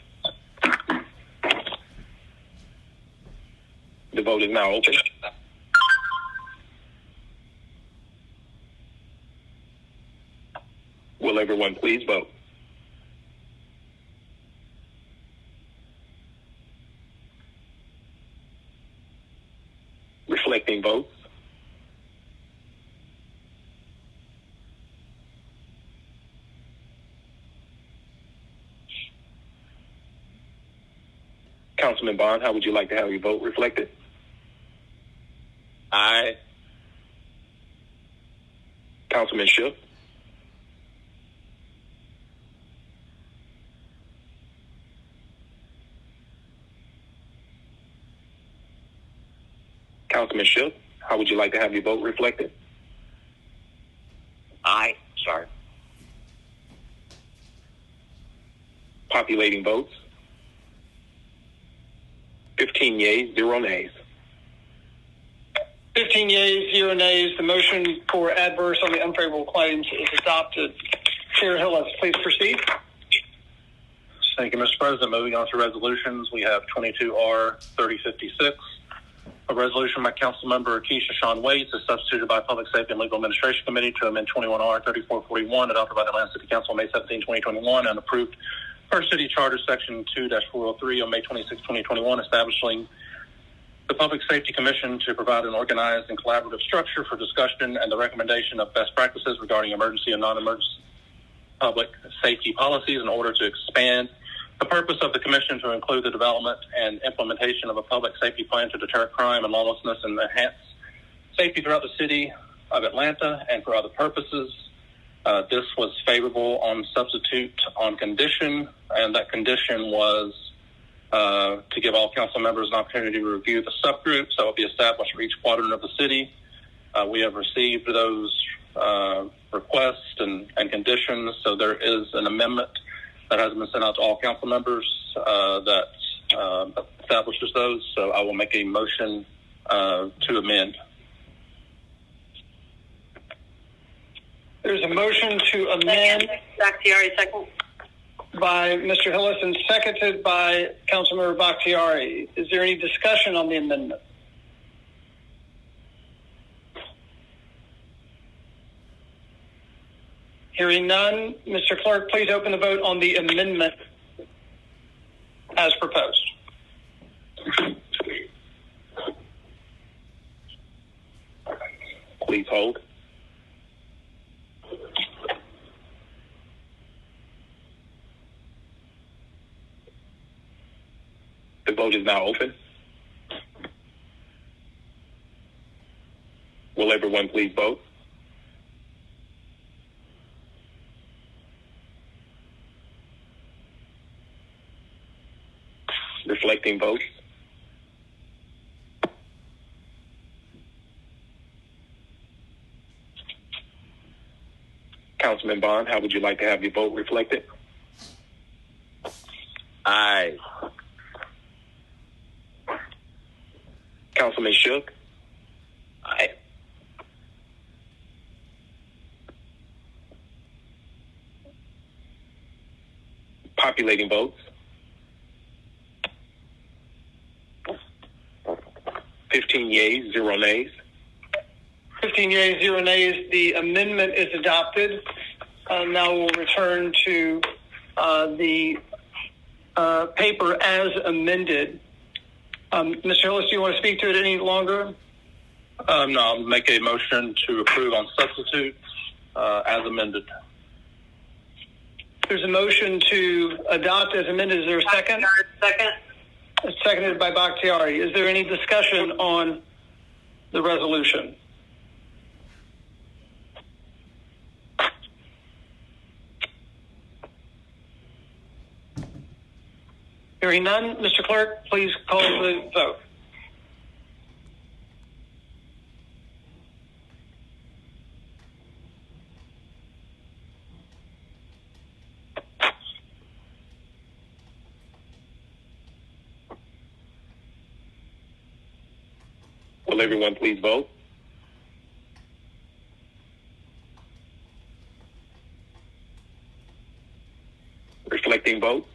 The vote is now open. Will everyone please vote? Reflecting votes. Councilman Bond, how would you like to have your vote reflected? Aye. Councilman Shook? Councilman Shook, how would you like to have your vote reflected? Aye. Sorry. Populating votes. 15 yeas, 0 nays. 15 yeas, 0 nays. The motion for adverse on the unfavorable claims is adopted. Chair Hillis, please proceed. Thank you, Mr. President. Moving on to resolutions, we have 22R 3056. A resolution by Councilmember Keisha Shawn Waits is substituted by Public Safety and Legal Administration Committee to amend 21R 3441, adopted by the Atlanta City Council on May 17, 2021, and approved per City Charter Section 2-403 on May 26, 2021, establishing the Public Safety Commission to provide an organized and collaborative structure for discussion and the recommendation of best practices regarding emergency and non-emergency public safety policies in order to expand the purpose of the Commission to include the development and implementation of a public safety plan to deter crime and lawlessness and enhance safety throughout the city of Atlanta and for other purposes. This was favorable on substitute on condition, and that condition was to give all council members an opportunity to review the subgroups that will be established for each quadrant of the city. We have received those requests and conditions, so there is an amendment that has been sent out to all council members that establishes those. So I will make a motion to amend. There's a motion to amend. Bakhtiari, second. By Mr. Hillis and seconded by Councilmember Bakhtiari. Is there any discussion on the amendment? Hearing none, Mr. Clerk, please open the vote on the amendment as proposed. Please hold. The vote is now open. Will everyone please vote? Reflecting votes. Councilman Bond, how would you like to have your vote reflected? Aye. Councilman Shook? Aye. Populating votes? 15 yeas, 0 nays. 15 yeas, 0 nays. The amendment is adopted. Now we'll return to the paper as amended. Mr. Hillis, do you want to speak to it any longer? No, I'll make a motion to approve on substitutes as amended. There's a motion to adopt as amended. Is there a second? Second. It's seconded by Bakhtiari. Is there any discussion on the resolution? Hearing none, Mr. Clerk, please call the vote. Will everyone please vote? Reflecting votes?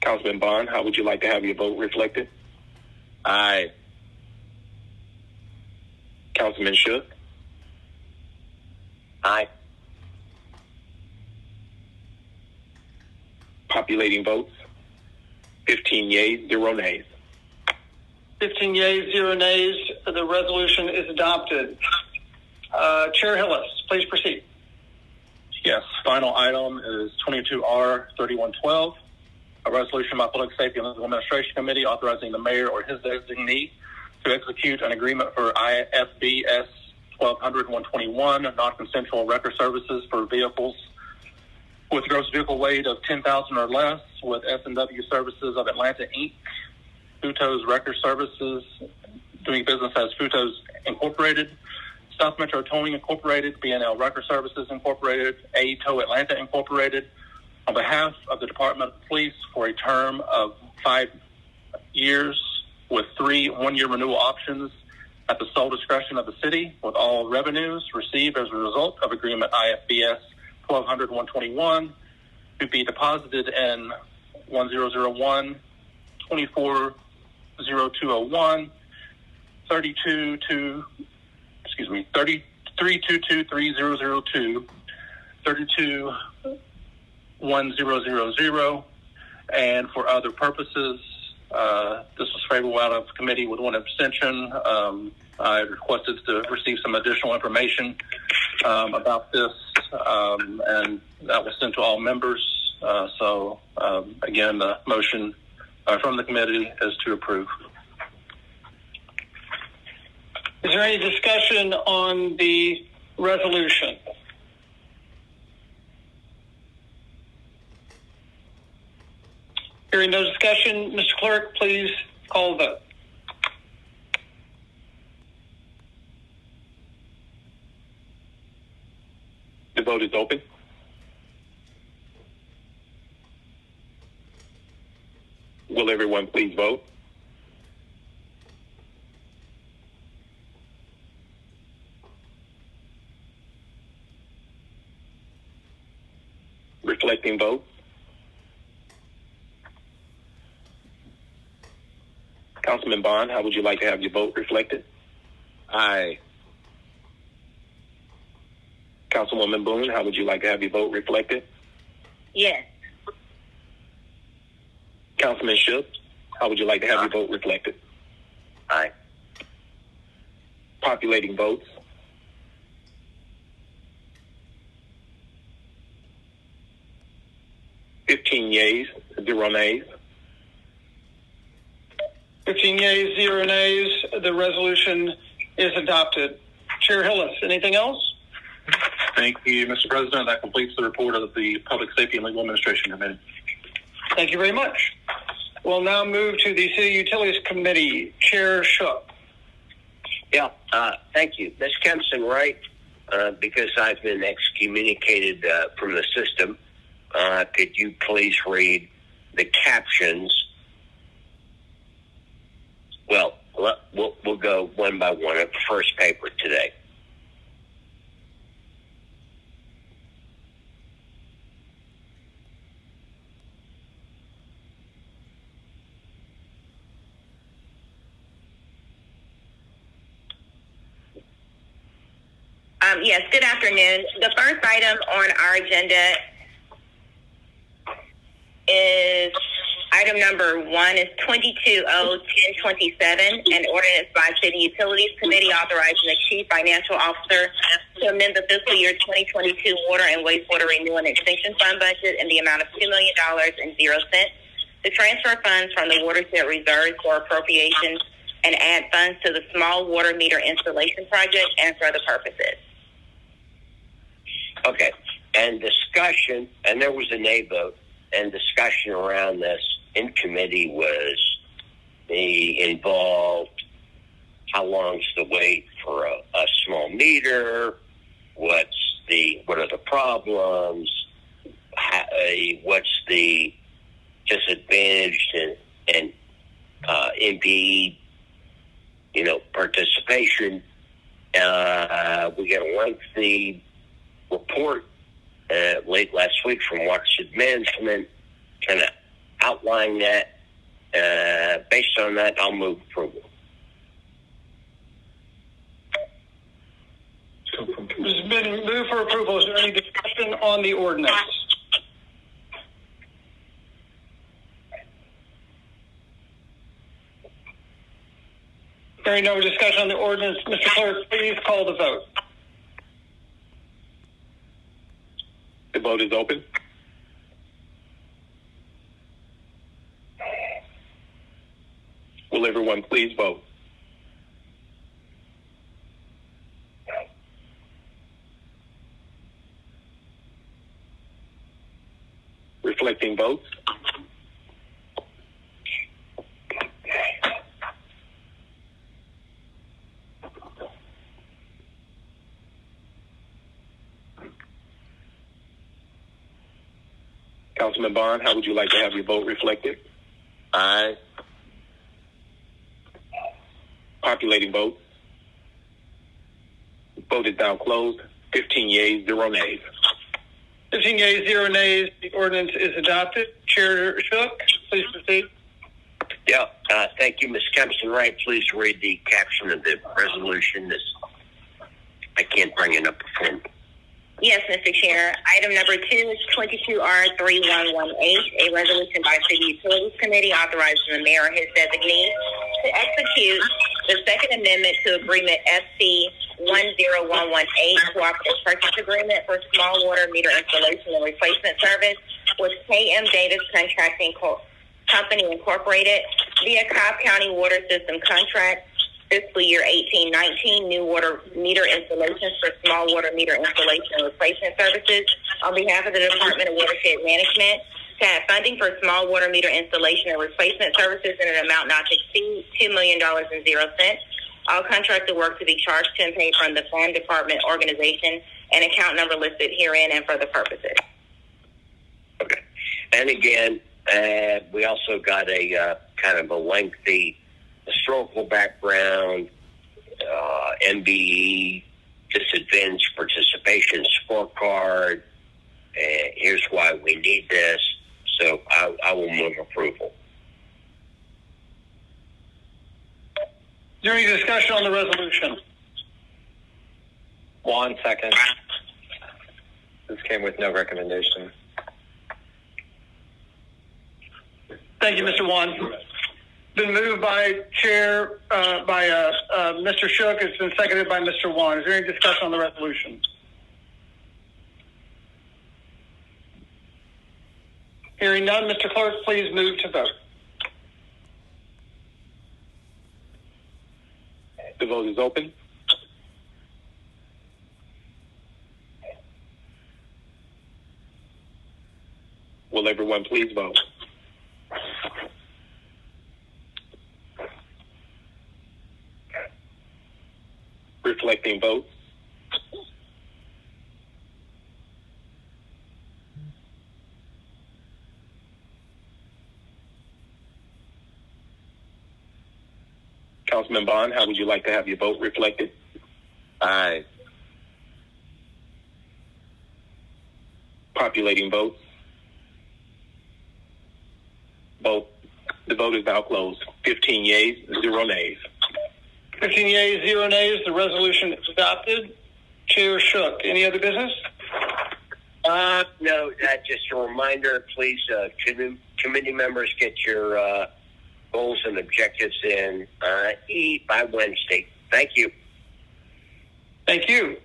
Councilman Bond, how would you like to have your vote reflected? Aye. Councilman Shook? Aye. Populating votes? 15 yeas, 0 nays. 15 yeas, 0 nays. The resolution is adopted. Chair Hillis, please proceed. Yes, final item is 22R3112, a resolution by Public Safety and Legal Administration Committee authorizing the mayor or his designee to execute an agreement for IFBS 1200-121 non-consensual record services for vehicles with gross vehicle weight of 10,000 or less with S&W Services of Atlanta, Inc., Futos Record Services, doing business as Futos Incorporated, South Metro Towing Incorporated, B&L Record Services Incorporated, A-Tow Atlanta Incorporated, on behalf of the Department of Police for a term of 5 years with 3 one-year renewal options at the sole discretion of the city, with all revenues received as a result of agreement IFBS 1200-121 to be deposited in 1001 240201 33223002 321000 and for other purposes. This was favorable out of committee with 1 abstention. I requested to receive some additional information about this, and that was sent to all members. Again, the motion from the committee is to approve. Is there any discussion on the resolution? Hearing no discussion, Mr. Clerk, please call the vote. The vote is open. Will everyone please vote? Reflecting votes? Councilman Bond, how would you like to have your vote reflected? Aye. Councilwoman Boone, how would you like to have your vote reflected? Yes. Councilman Shook, how would you like to have your vote reflected? Aye. Populating votes? (15 yeas, 0 nays). 15 yeas, 0 nays. The resolution is adopted. Chair Hillis, anything else? Thank you, Mr. President. That completes the report of the Public Safety and Legal Administration Committee. Thank you very much. We'll now move to the City Utilities Committee. Chair Shook. Yeah, thank you. Ms. Kempson, right? Because I've been excommunicated from the system, could you please read the captions? Well, we'll go one by one at the first paper today. Yes, good afternoon. The first item on our agenda is item number 1 is 22-1027, an ordinance by City Utilities Committee authorizing the Chief Financial Officer to amend the fiscal year 2022 Water and Wastewater Renewal and Extinction Fund budget in the amount of $2,000,000 to transfer funds from the watershed reserves for appropriations and add funds to the small water meter installation project and for other purposes. Okay, and discussion, and there was a nay vote, and discussion around this in committee was involved how long's the wait for a small meter, what are the problems, what's the disadvantage and impede, participation. We got a lengthy report late last week from Watershed Management, kind of outlining that. Based on that, I'll move approval. There's been moved for approval. Is there any discussion on the ordinance? Hearing no discussion on the ordinance, Mr. Clerk, please call the vote. The vote is open. Will everyone please vote? Reflecting votes. Councilman Bond, how would you like to have your vote reflected? Aye. Populating votes. Vote is now closed. 15 yeas, 0 nays. 15 yeas, 0 nays. The ordinance is adopted. Chair Shook, please proceed. Yeah, thank you, Ms. Kempson. Right, please read the caption of the resolution. I can't bring it up before. Yes, Mr. Chair. Item number 2 is 22R3118, a resolution by City Utilities Committee authorizing the mayor or his designee to execute the Second Amendment to Agreement FC 10118, Cooperative Purchase Agreement for Small Water Meter Installation and Replacement Service with KM Davis Contracting Company Incorporated via Cobb County Water System Contract, fiscal year 18-19, new water meter installations for small water meter installation and replacement services on behalf of the Department of Watershed Management to have funding for small water meter installation and replacement services in an amount not to exceed $2,000,000. All contracted work to be charged to and paid from the Fund Department organization and account number listed herein and for the purposes. Okay. And again, we also got a kind of a lengthy historical background, MBE, disadvantaged participation scorecard. Here's why we need this. So I will move approval. Is there any discussion on the resolution? 1 second. This came with no recommendation. Thank you, Mr. Wan. Been moved by Mr. Shook. It's been seconded by Mr. Wan. Is there any discussion on the resolution? Hearing none, Mr. Clerk, please move to vote. The vote is open. Will everyone please vote? Reflecting votes. Councilman Bond, how would you like to have your vote reflected? Aye. Populating votes. Vote. The vote is now closed. 15 yeas, 0 nays. 15 yeas, 0 nays. The resolution is adopted. Chair Shook. Any other business? No, just a reminder, please, committee members, get your goals and objectives in by Wednesday. Thank you. Thank you.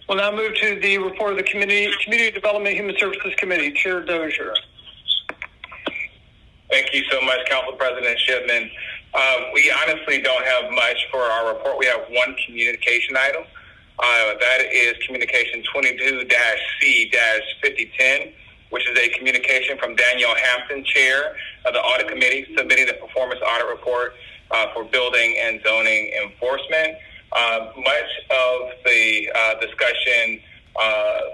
We'll now move to the report of the Community Development and Human Services Committee. Chair Dozier. Thank you so much, Council President Shipman. We honestly don't have much for our report. We have one communication item. That is Communication 22-C-5010, which is a communication from Danielle Hampton, Chair of the Audit Committee, submitting the performance audit report for building and zoning enforcement. Much of the discussion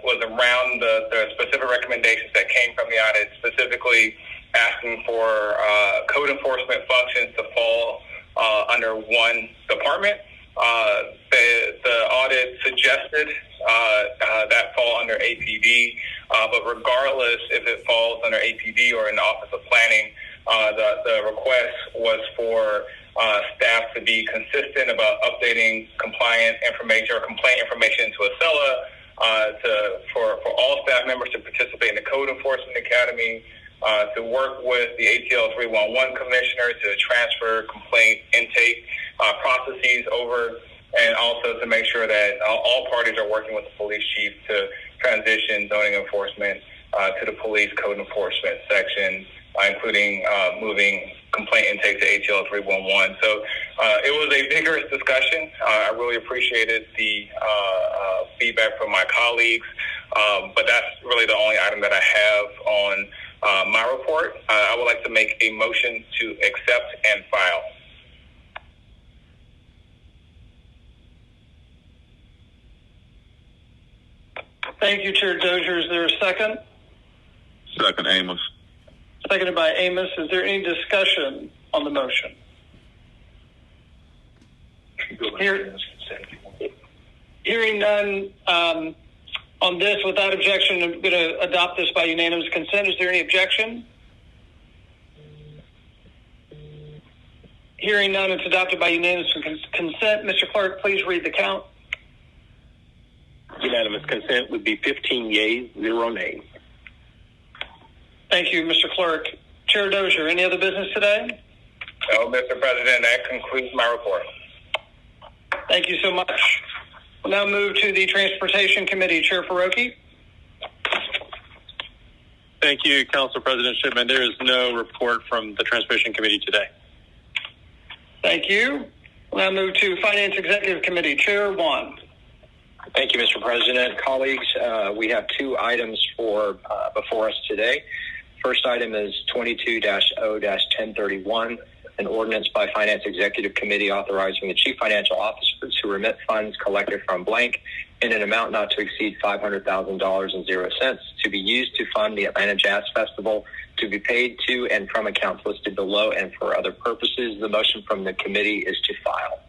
was around the specific recommendations that came from the audit, specifically asking for code enforcement functions to fall under one department. The audit suggested that fall under APD, but regardless if it falls under APD or in the Office of Planning, the request was for staff to be consistent about updating compliant information or complaint information into Acela, for all staff members to participate in the Code Enforcement Academy, to work with the ATL 311 commissioner to transfer complaint intake processes over, and also to make sure that all parties are working with the police chief to transition zoning enforcement to the police code enforcement section, including moving complaint intake to ATL 311. So it was a vigorous discussion. I really appreciated the feedback from my colleagues, but that's really the only item that I have on my report. I would like to make a motion to accept and file. Thank you, Chair Dozier. Is there a second? Second, Amos. Seconded by Amos. Is there any discussion on the motion? Hearing none on this, without objection, I'm going to adopt this by unanimous consent. Is there any objection? Hearing none, it's adopted by unanimous consent. Mr. Clerk, please read the count. Unanimous consent would be 15 yeas, 0 nays. Thank you, Mr. Clerk. Chair Dozier, any other business today? No, Mr. President, that concludes my report. Thank you so much. We'll now move to the Transportation Committee. Chair Faroki. Thank you, Council President Shipman. There is no report from the Transportation Committee today. Thank you. We'll now move to Finance Executive Committee. Chair Wan. Thank you, Mr. President. Colleagues, we have 2 items before us today. First item is 22-0-1031, an ordinance by Finance Executive Committee authorizing the Chief Financial Officer to remit funds collected from blank in an amount not to exceed $500,000.00 to be used to fund the Atlanta Jazz Festival, to be paid to and from accounts listed below and for other purposes. The motion from the committee is to file.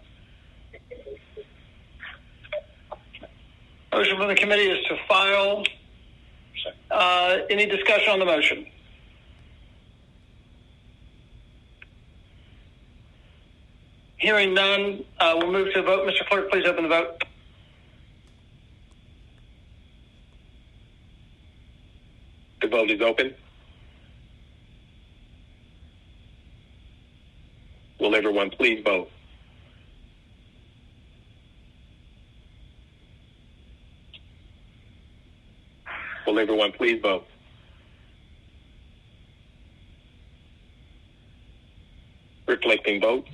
Motion from the committee is to file. Any discussion on the motion? Hearing none, we'll move to a vote. Mr. Clerk, please open the vote. The vote is open. Will everyone please vote? Will everyone please vote? Reflecting votes.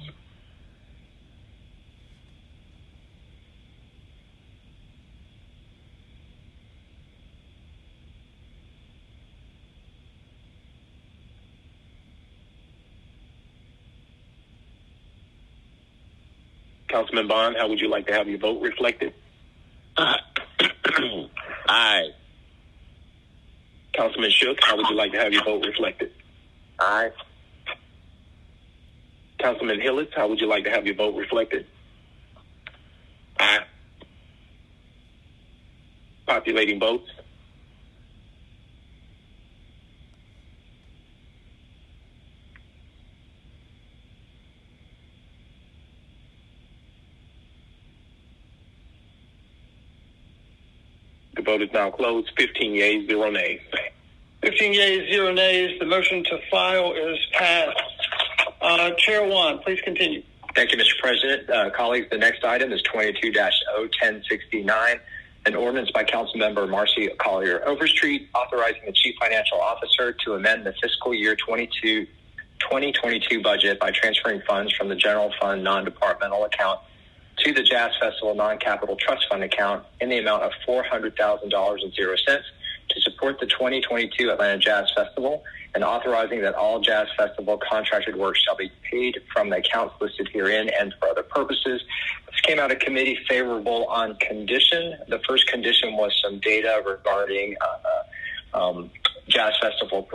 Councilman Bond, how would you like to have your vote reflected? Aye. Councilman Shook, how would you like to have your vote reflected? Aye. Councilman Hillis, how would you like to have your vote reflected? Aye. Populating votes. The vote is now closed. 15 yeas, 0 nays. 15 yeas, 0 nays. The motion to file is passed. Chair Wan, please continue. Thank you, Mr. President. Colleagues, the next item is 22-01069, an ordinance by Councilmember Marcy Collier Overstreet authorizing the Chief Financial Officer to amend the fiscal year 2022 budget by transferring funds from the General Fund non-departmental account to the Jazz Festival non-capital trust fund account in the amount of $400,000.00 to support the 2022 Atlanta Jazz Festival, and authorizing that all Jazz Festival contracted work shall be paid from the accounts listed herein and for other purposes. This came out of committee favorable on condition. The first condition was some data regarding Jazz Festival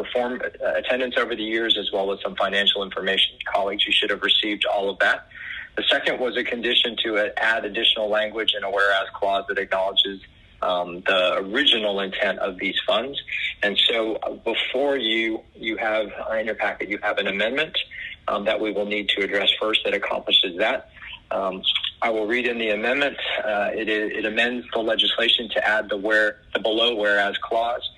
attendance over the years, as well as some financial information. Colleagues, you should have received all of that. The second was a condition to add additional language in a whereas clause that acknowledges the original intent of these funds. And so before you have in your packet, you have an amendment that we will need to address first that accomplishes that. I will read in the amendment. It amends the legislation to add the below whereas clause.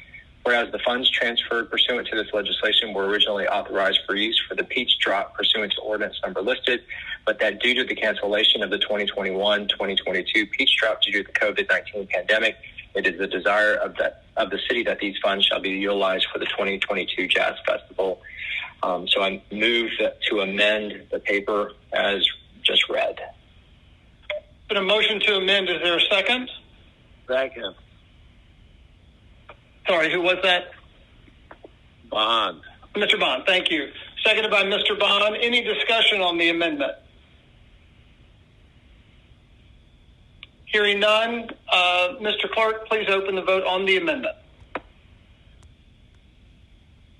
Whereas the funds transferred pursuant to this legislation were originally authorized for use for the Peach Drop pursuant to ordinance number listed, but that due to the cancellation of the 2021-2022 Peach Drop due to the COVID-19 pandemic, it is the desire of the city that these funds shall be utilized for the 2022 Jazz Festival. So I move to amend the paper as just read. Been a motion to amend. Is there a second? Second. Sorry, who was that? Bond. Mr. Bond, thank you. Seconded by Mr. Bond. Any discussion on the amendment? Hearing none, Mr. Clerk, please open the vote on the amendment.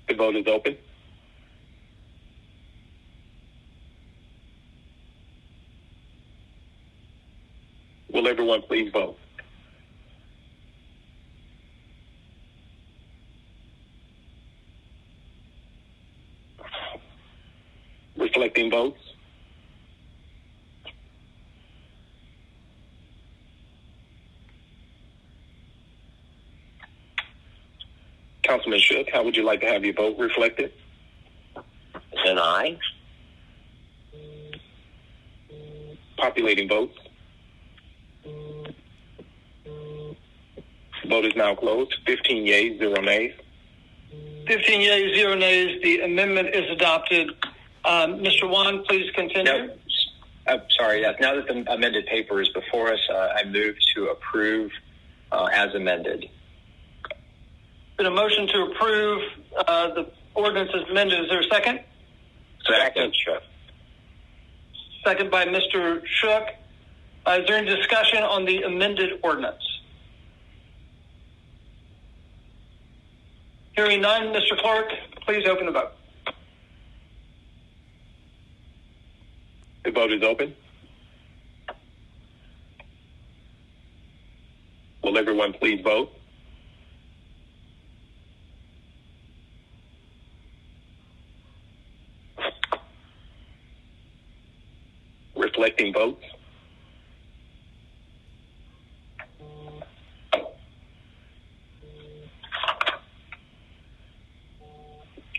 The vote is open. Will everyone please vote? Reflecting votes. Councilman Shook, how would you like to have your vote reflected? An aye. Populating votes. Vote is now closed. 15 yeas, 0 nays. 15 yeas, 0 nays. The amendment is adopted. Mr. Wan, please continue. No, sorry. Yes. Now that the amended paper is before us, I move to approve as amended. Been a motion to approve the ordinance as amended. Is there a second? Second. Shook. Second by Mr. Shook. Is there any discussion on the amended ordinance? Hearing none, Mr. Clerk, please open the vote. The vote is open. Will everyone please vote? Reflecting votes.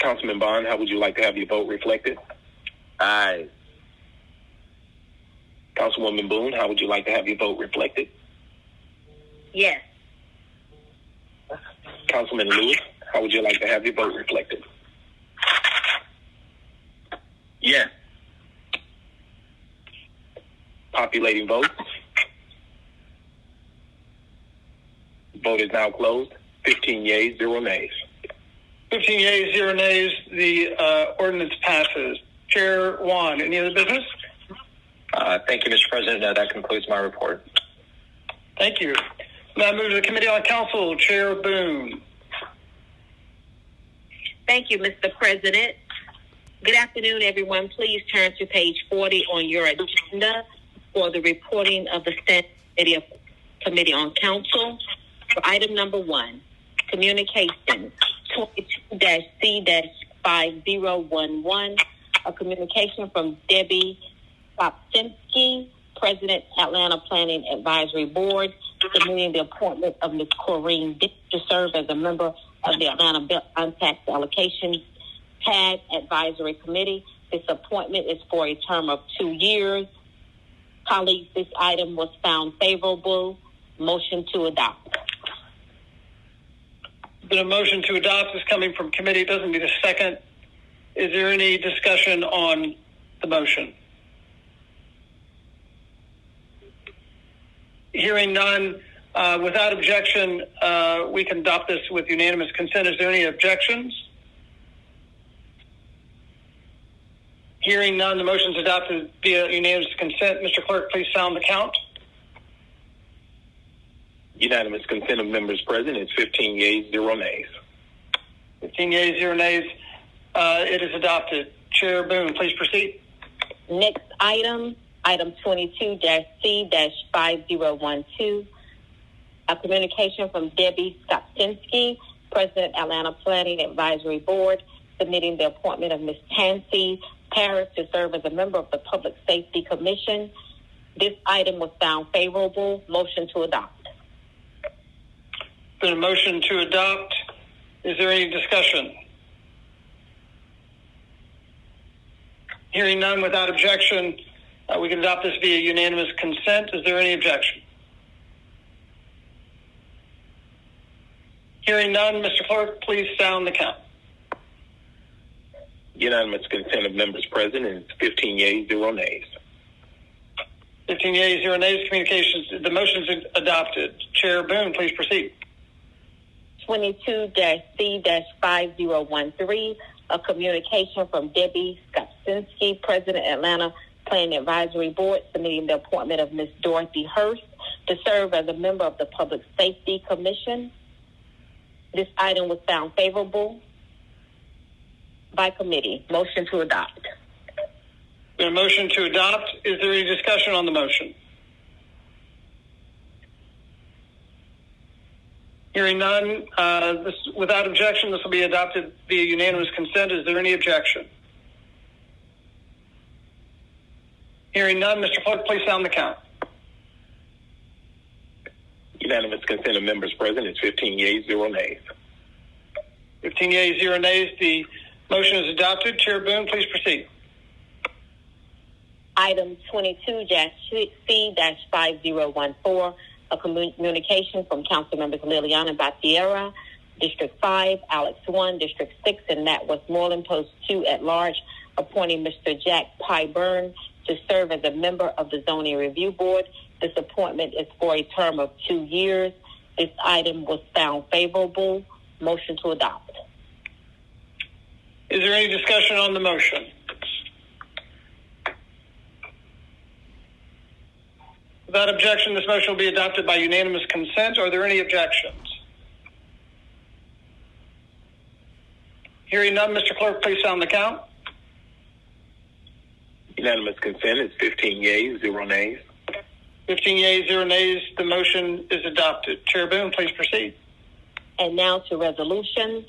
Councilman Bond, how would you like to have your vote reflected? Aye. Councilwoman Boone, how would you like to have your vote reflected? Yes. Councilman Lewis, how would you like to have your vote reflected? Yes. Populating votes. Vote is now closed. 15 yeas, 0 nays. 15 yeas, 0 nays. The ordinance passes. Chair Wan, any other business? Thank you, Mr. President. That concludes my report. Thank you. Now move to the Committee on Council. Chair Boone. Thank you, Mr. President. Good afternoon, everyone. Please turn to page 40 on your agenda for the reporting of the Standing Committee on Council. For item number 1, Communications 22-C-5011, a communication from Debbie Kopczynski, President, Atlanta Planning Advisory Board, submitting the appointment of Ms. Corrine Dick to serve as a member of the Atlanta Bill Tax Allocation TAG Advisory Committee. This appointment is for a term of 2 years. Colleagues, this item was found favorable. Motion to adopt. The motion to adopt is coming from committee. It doesn't need a second. Is there any discussion on the motion? Hearing none, without objection, we can adopt this with unanimous consent. Is there any objections? Hearing none, the motion is adopted via unanimous consent. Mr. Clerk, please sound the count. Unanimous consent of members present is 15 yeas, 0 nays. 15 yeas, 0 nays. It is adopted. Chair Boone, please proceed. Next item 22-C-5012, a communication from Debbie Kopczynski, President, Atlanta Planning Advisory Board, submitting the appointment of Ms. Tansy Paris to serve as a member of the Public Safety Commission. This item was found favorable. Motion to adopt. Been a motion to adopt. Is there any discussion? Hearing none, without objection, we can adopt this via unanimous consent. Is there any objection? Hearing none, Mr. Clerk, please sound the count. Unanimous consent of members present is 15 yeas, 0 nays. 15 yeas, 0 nays. Communications. The motion is adopted. Chair Boone, please proceed. 22-C-5013, a communication from Debbie Kopczynski, President, Atlanta Planning Advisory Board, submitting the appointment of Ms. Dorothy Hurst to serve as a member of the Public Safety Commission. This item was found favorable by committee. Motion to adopt. A motion to adopt. Is there any discussion on the motion? Hearing none, without objection, this will be adopted via unanimous consent. Is there any objection? Hearing none, Mr. Clerk, please sound the count. Unanimous consent of members present is 15 yeas, 0 nays. 15 yeas, 0 nays. The motion is adopted. Chair Boone, please proceed. Item 22-C-5014, a communication from Council Members Liliana Battiera, District 5, Alex 1, District 6, and Matt Westmoreland, Post 2 at large, appointing Mr. Jack Pyburn to serve as a member of the Zoning Review Board. This appointment is for a term of 2 years. This item was found favorable. Motion to adopt. Is there any discussion on the motion? Without objection, this motion will be adopted by unanimous consent. Are there any objections? Hearing none, Mr. Clerk, please sound the count. Unanimous consent is 15 yeas, 0 nays. 15 yeas, 0 nays. The motion is adopted. Chair Boone, please proceed. And now to resolutions.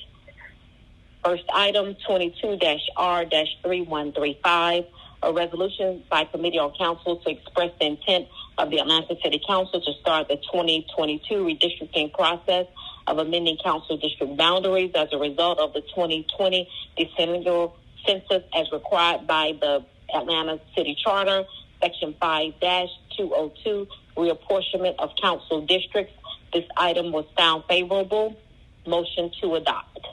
First item, 22-R-3135, a resolution by Committee on Council to express the intent of the Atlanta City Council to start the 2022 redistricting process of amending council district boundaries as a result of the 2020 decennial census as required by the Atlanta City Charter, Section 5-202, reapportionment of council districts. This item was found favorable. Motion to adopt.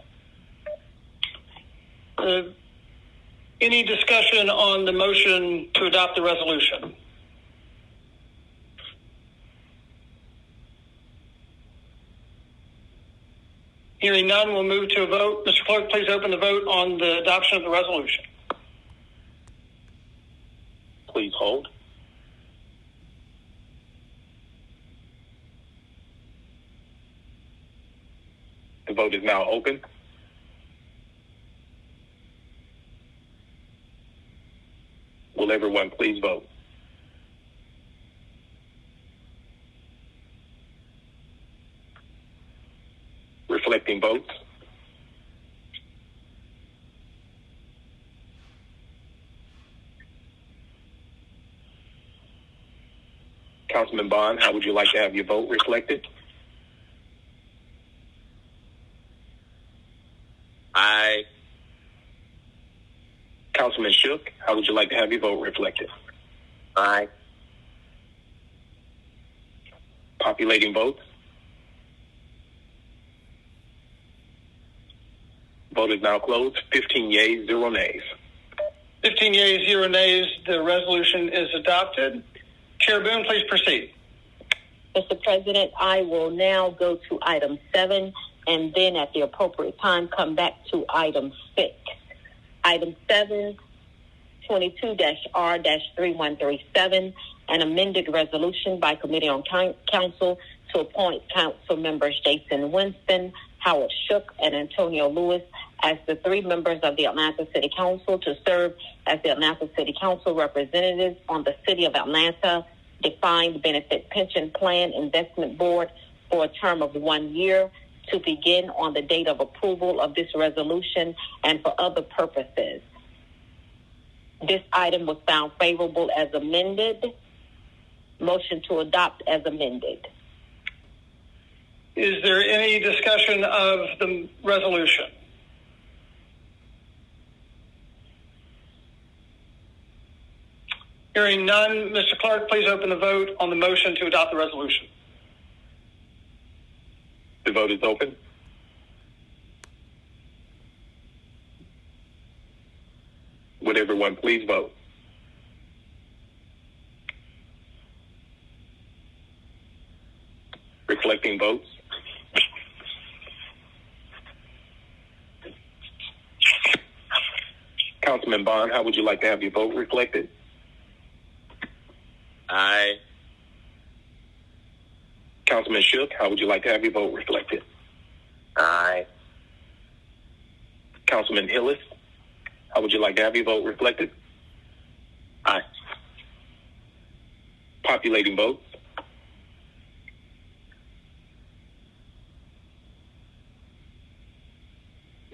Any discussion on the motion to adopt the resolution? Hearing none, we'll move to a vote. Mr. Clerk, please open the vote on the adoption of the resolution. Please hold. The vote is now open. Will everyone please vote? Reflecting votes. Councilman Bond, how would you like to have your vote reflected? Aye. Councilman Shook, how would you like to have your vote reflected? Aye. Populating votes. Vote is now closed. 15 yeas, 0 nays. 15 yeas, 0 nays. The resolution is adopted. Chair Boone, please proceed. Mr. President, I will now go to item 7 and then at the appropriate time come back to item 6. Item 7, 22-R-3137, an amended resolution by Committee on Council to appoint council members Jason Winston, Howard Shook, and Antonio Lewis as the 3 members of the Atlanta City Council to serve as the Atlanta City Council representatives on the City of Atlanta Defined Benefit Pension Plan Investment Board for a term of 1 year to begin on the date of approval of this resolution and for other purposes. This item was found favorable as amended. Motion to adopt as amended. Is there any discussion of the resolution? Hearing none, Mr. Clerk, please open the vote on the motion to adopt the resolution. The vote is open. Would everyone please vote? Reflecting votes. Councilman Bond, how would you like to have your vote reflected? Aye. Councilman Shook, how would you like to have your vote reflected? Aye. Councilman Hillis, how would you like to have your vote reflected? Aye. Populating votes.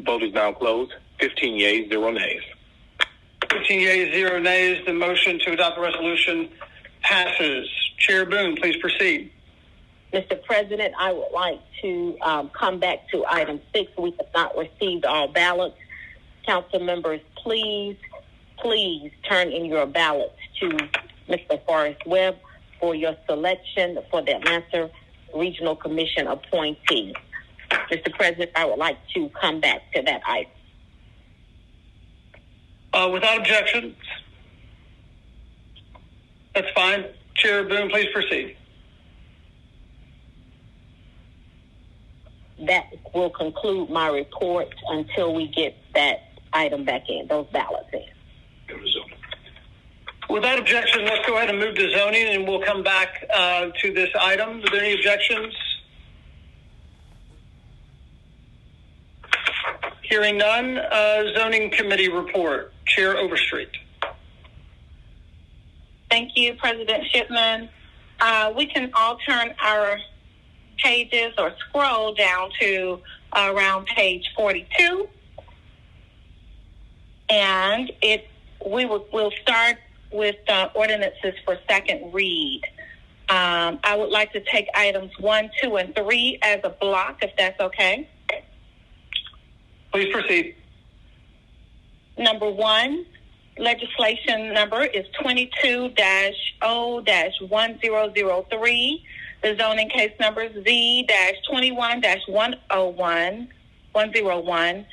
Vote is now closed. 15 yeas, 0 nays. 15 yeas, 0 nays. The motion to adopt the resolution passes. Chair Boone, please proceed. Mr. President, I would like to come back to item 6. We have not received all ballots. Council members, please turn in your ballots to Mr. Forrest Webb for your selection for the Atlanta Regional Commission appointee. Mr. President, I would like to come back to that item. Without objections. That's fine. Chair Boone, please proceed. That will conclude my report until we get that item back in, those ballots in. Without objection, let's go ahead and move to zoning, and we'll come back to this item. Are there any objections? Hearing none, zoning committee report. Chair Overstreet. Thank you, President Shipman. We can all turn our pages or scroll down to around page 42. And we'll start with ordinances for second read. I would like to take items 1, 2, and 3 as a block, if that's okay. Please proceed. Number 1, legislation number is 22-0-1003. The zoning case number is Z-21-101.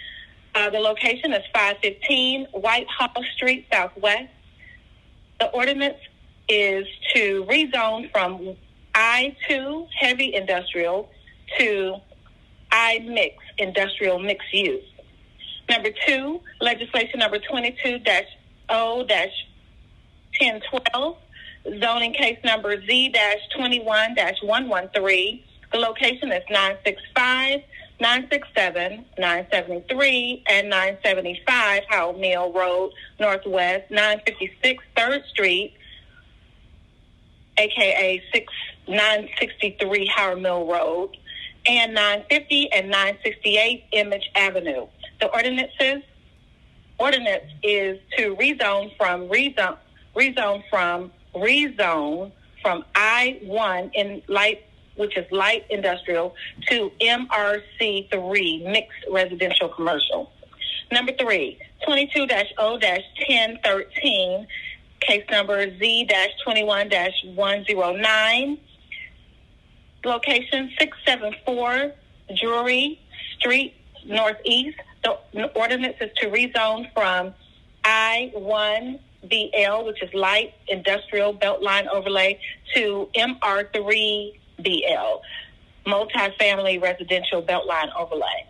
The location is 515 Whitehall Street, Southwest. The ordinance is to rezone from I-2 heavy industrial to I-mix industrial mixed use. Number 2, legislation number 22-0-1012, zoning case number Z-21-113. The location is 965 967, 973, and 975 Howard Mill Road Northwest, 956 3rd Street, aka 963 Howard Mill Road, and 950 and 968 Image Avenue. The ordinance is to rezone from I-1 in light, which is light industrial, to MRC3 mixed residential commercial. Number 3, 22-0-1013, case number Z-21-109, location 674 Drury Street Northeast. The ordinance is to rezone from I-1BL, which is light industrial beltline overlay, to MR3BL, multifamily residential beltline overlay.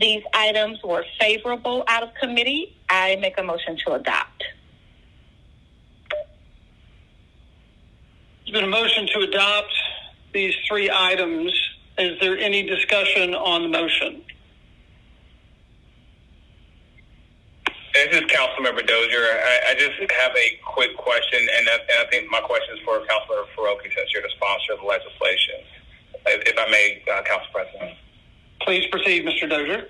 These items were favorable out of committee. I make a motion to adopt. There's been a motion to adopt these 3 items. Is there any discussion on the motion? This is Councilmember Dozier. I just have a quick question, and I think my question is for Councilmember Faroki, since you're the sponsor of the legislation. If I may, Council President. Please proceed, Mr. Dozier.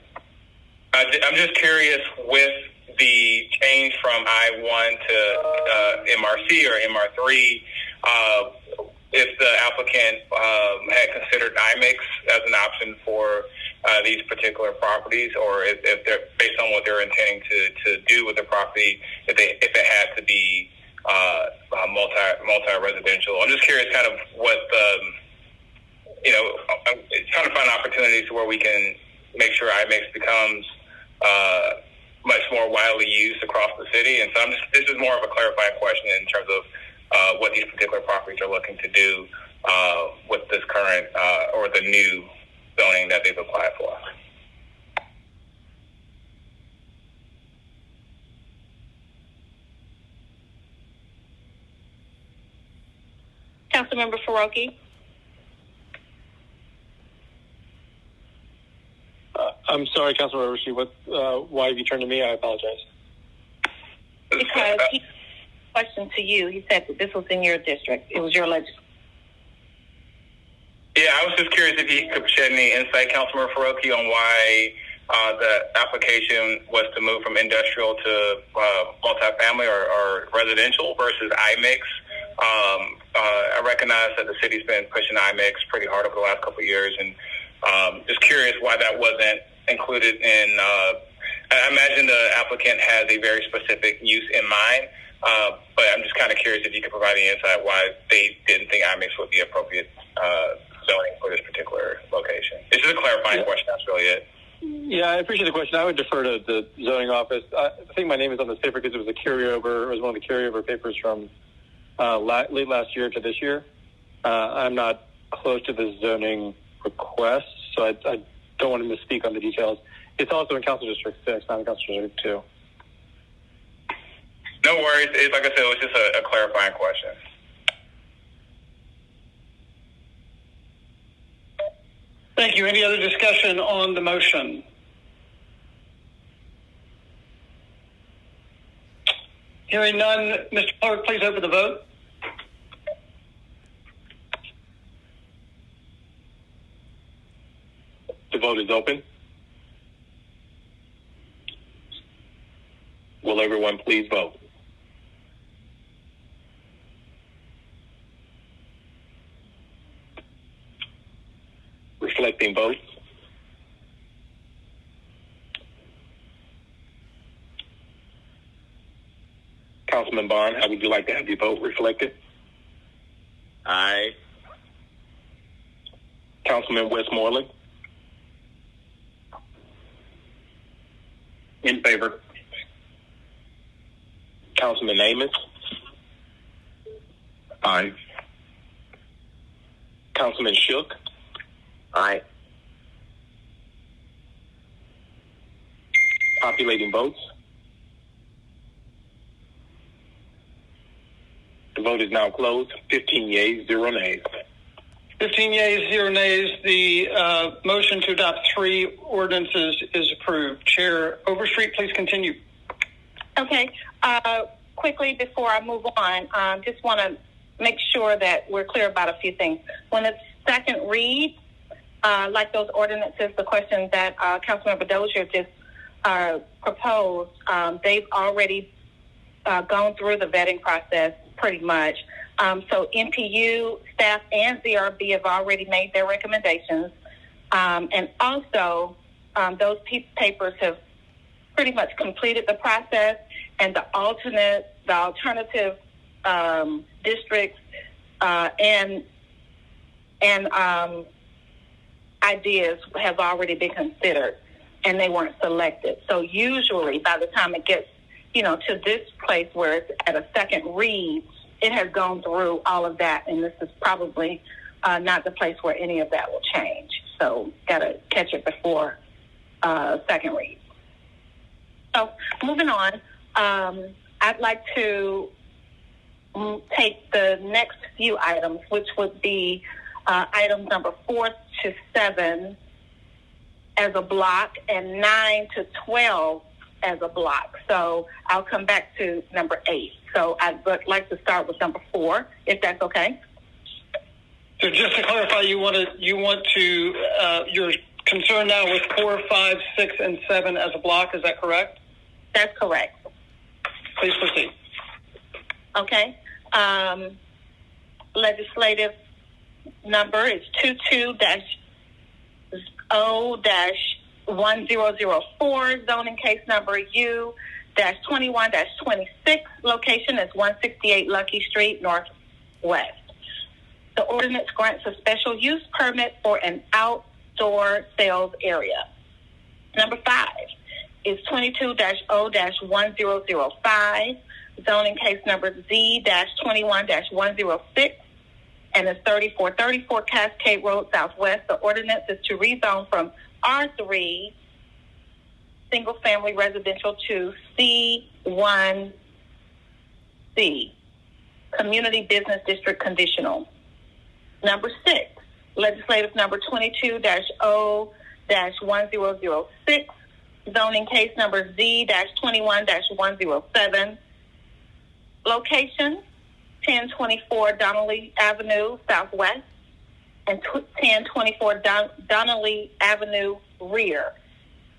I'm just curious, with the change from I-1 to MRC or MR3, if the applicant had considered IMIX as an option for these particular properties, or if they're based on what they're intending to do with the property, if it had to be multi-residential. I'm just curious, kind of what I'm trying to find opportunities where we can make sure IMIX becomes much more widely used across the city. And so this is more of a clarifying question in terms of what these particular properties are looking to do with this current or the new zoning that they've applied for. Councilmember Faroki. I'm sorry, Councilmember Rishi. Why have you turned to me? I apologize. Because he question to you. He said that this was in your district. It was your legislature. Yeah, I was just curious if you could shed any insight, Councilmember Faroki, on why the application was to move from industrial to multifamily or residential versus IMIX. I recognize that the city's been pushing IMIX pretty hard over the last couple of years, and just curious why that wasn't included in. I imagine the applicant has a very specific use in mind, but I'm just kind of curious if you could provide any insight why they didn't think IMIX would be appropriate zoning for this particular location. It's just a clarifying question. That's really it. Yeah, I appreciate the question. I would defer to the zoning office. I think my name is on this paper because it was a carryover. It was one of the carryover papers from late last year to this year. I'm not close to the zoning request, so I don't want to misspeak on the details. It's also in Council District 6, not in Council District 2. No worries. Like I said, it was just a clarifying question. Thank you. Any other discussion on the motion? Hearing none, Mr. Clerk, please open the vote. The vote is open. Will everyone please vote? Reflecting votes. Councilman Bond, how would you like to have your vote reflected? Aye. Councilman Westmoreland? In favor. Councilman Amos? Aye. Councilman Shook? Aye. Populating votes. The vote is now closed. 15 yeas, 0 nays. 15 yeas, 0 nays. The motion to adopt 3 ordinances is approved. Chair Overstreet, please continue. Okay. Quickly, before I move on, just want to make sure that we're clear about a few things. When it's second read, like those ordinances, the question that Councilmember Dozier just proposed, they've already gone through the vetting process pretty much. So NPU, staff, and ZRB have already made their recommendations. And also, those papers have pretty much completed the process, and the alternative districts and ideas have already been considered, and they weren't selected. So usually, by the time it gets, to this place where it's at a second read, it has gone through all of that, and this is probably not the place where any of that will change. So got to catch it before second read. So moving on, I'd like to take the next few items, which would be items number 4 to 7 as a block and 9 to 12 as a block. So I'll come back to number 8. So I'd like to start with number 4, if that's okay. So just to clarify, you're concerned now with 4, 5, 6, and 7 as a block. Is that correct? That's correct. Please proceed. Okay. Legislative number is 22-0-1004, zoning case number U-21-26, location is 168 Lucky Street, Northwest. The ordinance grants a special use permit for an outdoor sales area. Number 5 is 22-0-1005, zoning case number Z-21-106, and it's 3434 Cascade Road, Southwest. The ordinance is to rezone from R3, single-family residential, to C1C, community business district conditional. Number 6, legislative number 22-0-1006, zoning case number Z-21-107, location 1024 Donnelly Avenue, Southwest, and 1024 Donnelly Avenue, rear,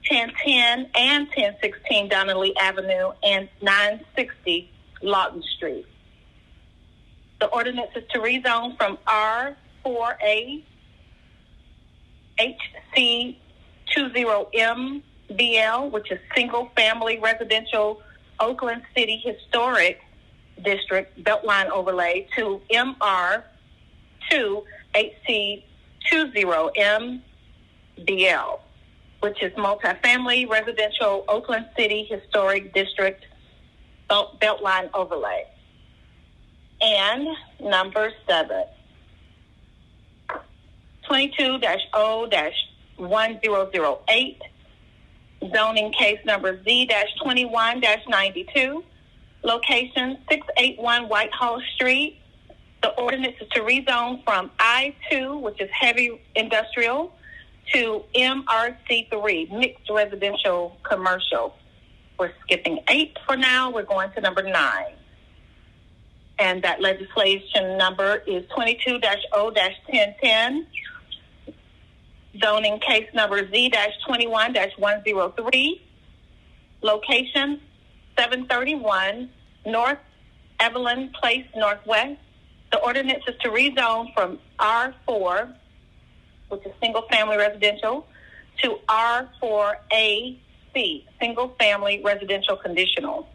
1010 and 1016 Donnelly Avenue, and 960 Lawton Street. The ordinance is to rezone from R4A HC20MBL, which is single family residential Oakland City Historic District Beltline overlay, to MR2 HC20MBL, which is multifamily residential Oakland City Historic District Beltline overlay. And number 7, 22-0-1008, zoning case number Z-21-92, location 681 Whitehall Street. The ordinance is to rezone from I-2, which is heavy industrial, to MRC3, mixed residential commercial. We're skipping 8 for now. We're going to number 9. And that legislation number is 22-0-1010, zoning case number Z-21-103, location 731 North Evelyn Place, Northwest. The ordinance is to rezone from R4, which is single-family residential, to R4AC, single-family residential conditional.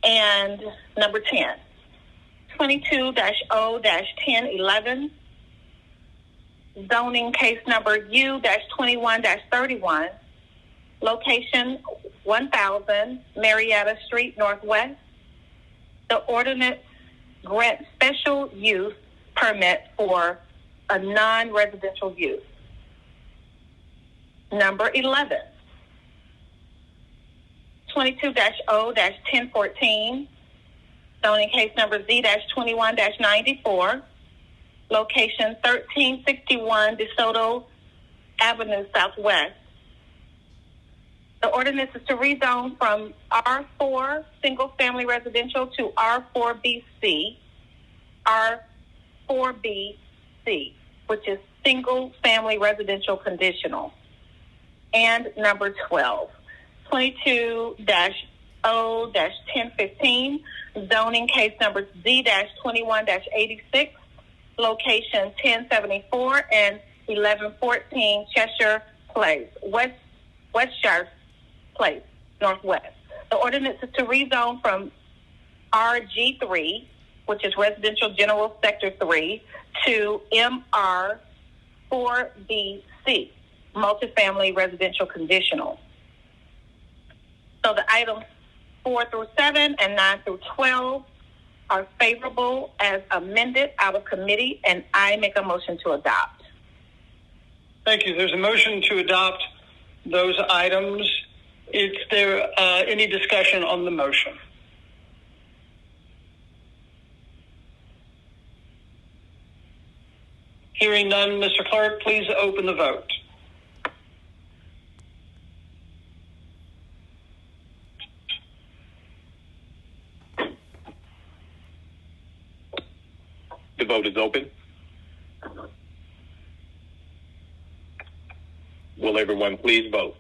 And number 10, 22-0-1011, zoning case number U-21-31, location 1000 Marietta Street, Northwest. The ordinance grants special use permit for a non-residential use. Number 11, 22-0-1014, zoning case number Z-21-94, location 1361 DeSoto Avenue Southwest. The ordinance is to rezone from R4 single-family residential to R4BC, R4BC, which is single-family residential conditional. And number 12, 22-0-1015, zoning case number Z-21-86, location 1074 and 1114 Cheshire Place, Westshire Place, Northwest. The ordinance is to rezone from RG3, which is Residential General Sector 3, to MR4BC, Multifamily Residential Conditional. So the items 4 through 7 and 9 through 12 are favorable as amended out of committee, and I make a motion to adopt. Thank you. There's a motion to adopt those items. Is there any discussion on the motion? Hearing none, Mr. Clerk, please open the vote. The vote is open. Will everyone please vote?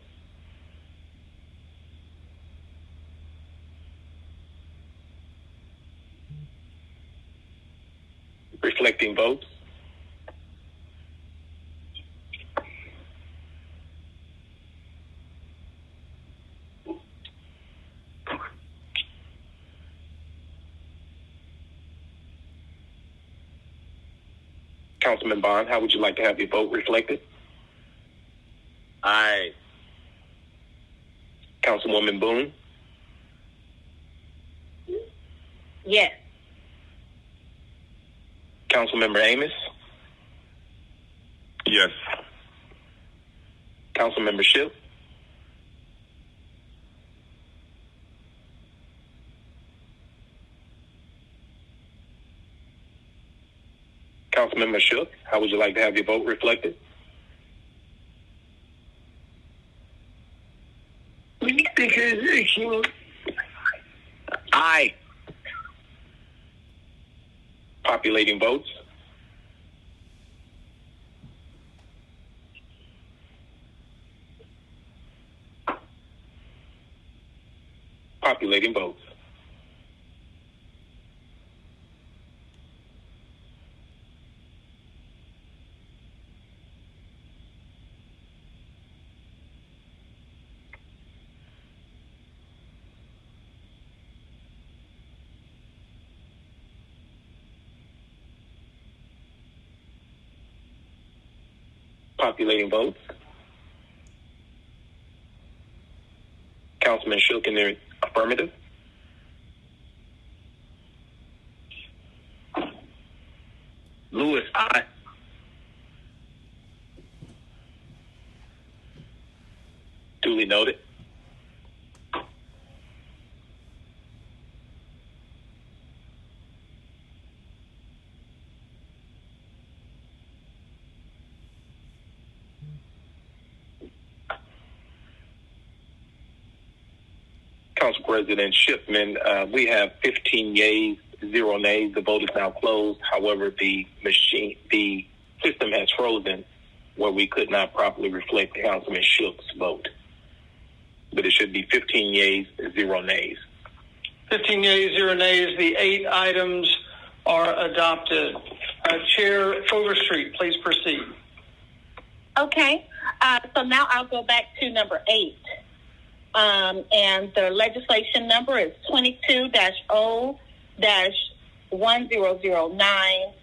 Reflecting votes. Councilman Bond, how would you like to have your vote reflected? Aye. Councilwoman Boone? Yes. Councilmember Amos? Yes. Councilmember Shipp? Councilmember Shook, how would you like to have your vote reflected? Aye. Populating votes. Populating votes. Populating votes. Councilman Shook in the affirmative. Lewis, aye. Duly noted. Council President Shipman, we have 15 yeas, 0 nays. The vote is now closed. However, the system has frozen where we could not properly reflect Councilman Shook's vote. But it should be 15 yeas, 0 nays. 15 yeas, 0 nays. The 8 items are adopted. Chair Overstreet, please proceed. Okay. So now I'll go back to number 8. And the legislation number is 22-0-1009,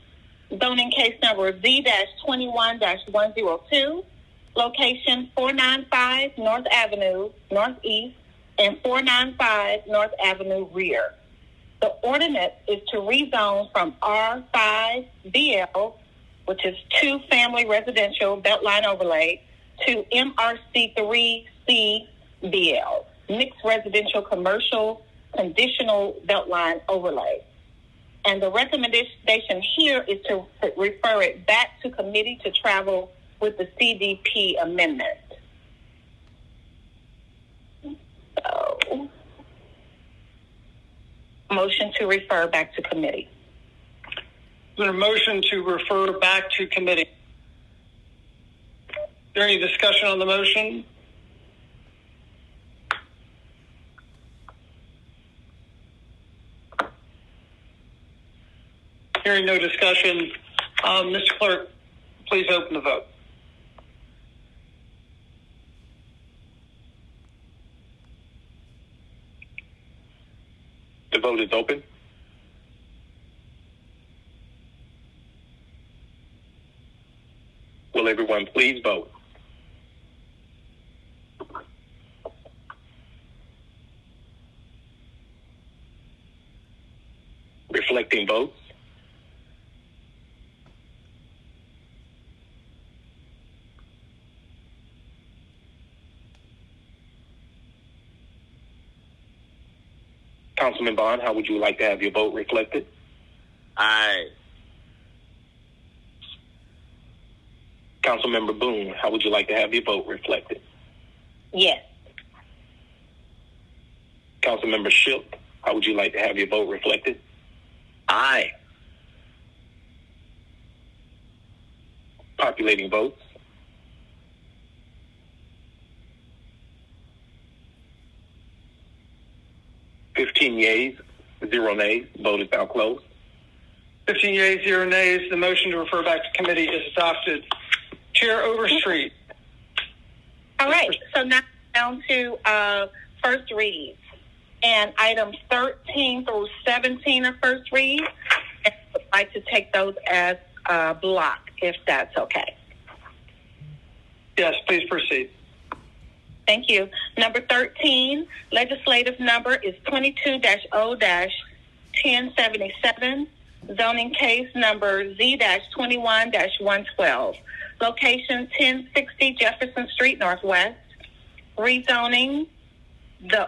zoning case number Z-21-102, location 495 North Avenue, Northeast, and 495 North Avenue, Rear. The ordinance is to rezone from R5BL, which is 2-family residential beltline overlay, to MRC3CBL, mixed residential commercial conditional beltline overlay. And the recommendation here is to refer it back to committee to travel with the CDP amendment. So, motion to refer back to committee. Is there a motion to refer back to committee? Is there any discussion on the motion? Hearing no discussion, Mr. Clerk, please open the vote. The vote is open. Will everyone please vote? Reflecting votes. Councilman Bond, how would you like to have your vote reflected? Aye. Councilmember Boone, how would you like to have your vote reflected? Yes. Councilmember Shook, how would you like to have your vote reflected? Aye. Populating votes. Yeas, 0 nays. Vote is now closed. 15 yeas, 0 nays. The motion to refer back to committee is adopted. Chair Overstreet. All right. So now down to first reads. And items 13 through 17 are first reads. And I would like to take those as a block, if that's okay. Yes, please proceed. Thank you. Number 13, legislative number is 22-0-1077, zoning case number Z-21-112, location 1060 Jefferson Street Northwest, rezoning. The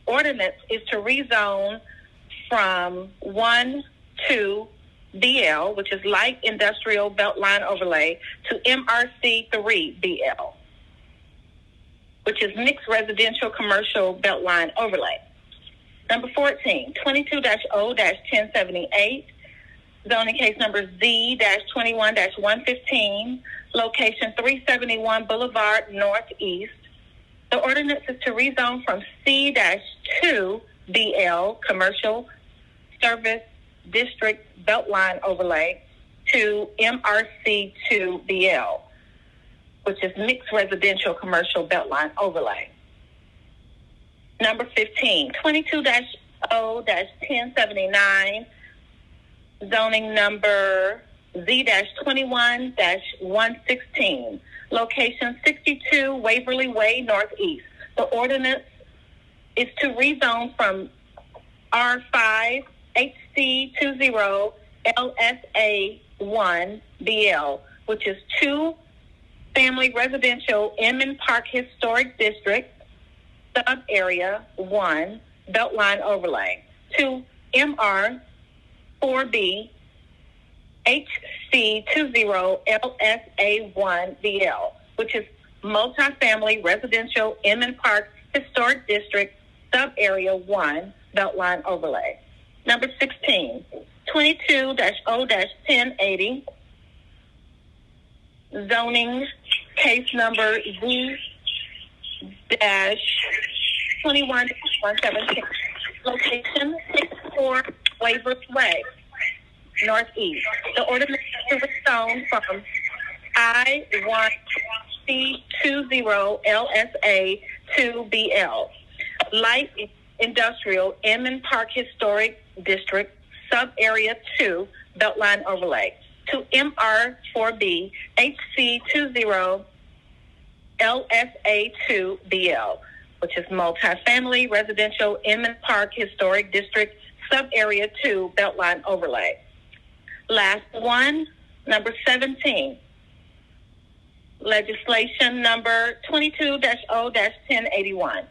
ordinance is to rezone from 1 to BL, which is light industrial beltline overlay, to MRC 3 BL, which is mixed residential commercial beltline overlay. Number 14, 22-0-1078, zoning case number Z-21-115, location 371 Boulevard Northeast. The ordinance is to rezone from C-2 BL, commercial service district beltline overlay, to MRC 2 BL, which is mixed residential commercial beltline overlay. Number 15, 22-0-1079, zoning number Z-21-116, location 62 Waverly Way Northeast. The ordinance is to rezone from R5 HC20 LSA1 BL, which is 2 Family Residential Emmons Park Historic District, Sub Area 1, Beltline Overlay, to MR 4B HC20 LSA1 BL, which is Multifamily Residential Emmons Park Historic District, Sub Area 1, Beltline Overlay. Number 16, 22-0-1080, zoning case number Z-21-117, location 64 Waverly Way, Northeast. The ordinance is to rezone from I-1C20 LSA to BL, light industrial Emmons Park Historic District, Sub Area 2, Beltline Overlay, to MR4B HC20 LSA2 BL, which is Multifamily Residential Emmons Park Historic District, Sub Area 2, Beltline Overlay. Last one, number 17, legislation number 22-0-1081,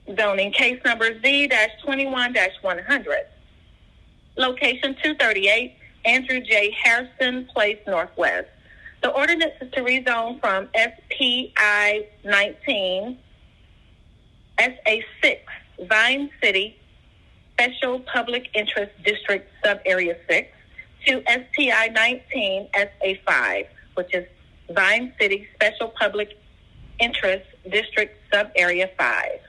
Zoning case number Z-21-100. Location 238 Andrew J. Harrison Place Northwest. The ordinance is to rezone from SPI 19 SA6 Vine City Special Public Interest District Sub-Area 6 to SPI 19 SA5, which is Vine City Special Public Interest District Sub-Area 5.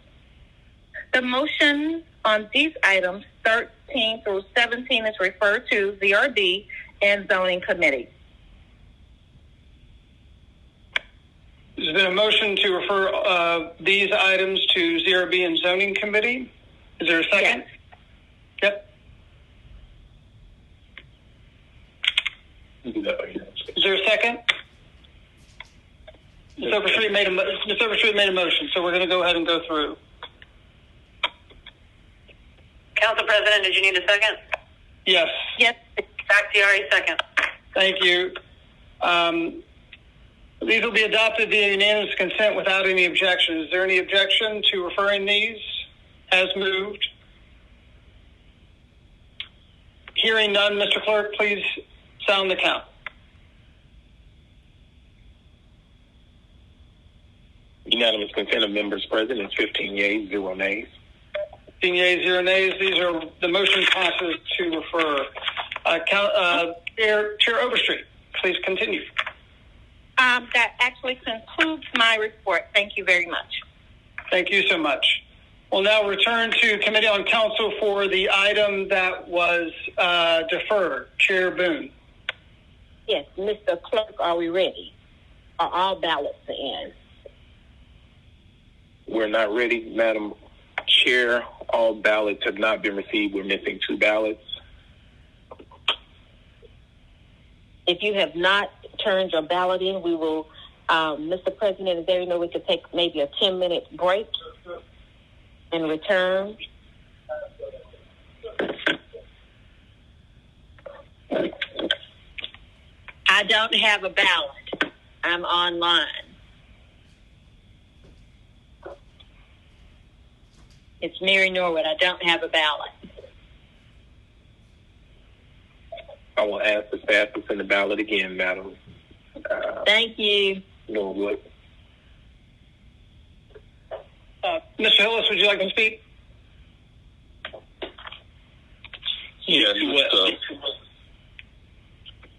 The motion on these items 13 through 17 is referred to ZRB and Zoning Committee. There's been a motion to refer these items to ZRB and Zoning Committee. Is there a second? Yes. Yep. Is there a second? Ms. Overstreet made a motion, so we're going to go ahead and go through. Council President, did you need a second? Yes. Yes. Bakhtiari, second. Thank you. These will be adopted via unanimous consent without any objection. Is there any objection to referring these as moved? Hearing none, Mr. Clerk, please sound the count. Unanimous consent of members present is 15 yeas, 0 nays. 15 yeas, 0 nays. These are the motion passes to refer. Chair Overstreet, please continue. That actually concludes my report. Thank you very much. Thank you so much. We'll now return to Committee on Council for the item that was deferred. Chair Boone. Yes, Mr. Clerk, are we ready? Are all ballots in? We're not ready, Madam Chair. All ballots have not been received. We're missing 2 ballots. If you have not turned your ballot in, we will, Mr. President, is there any way we could take maybe a 10-minute break and return? I don't have a ballot. I'm online. It's Mary Norwood. I don't have a ballot. I will ask the staff to send the ballot again, Madam. Thank you. Norwood. Mr. Hillis, would you like to speak? Yeah,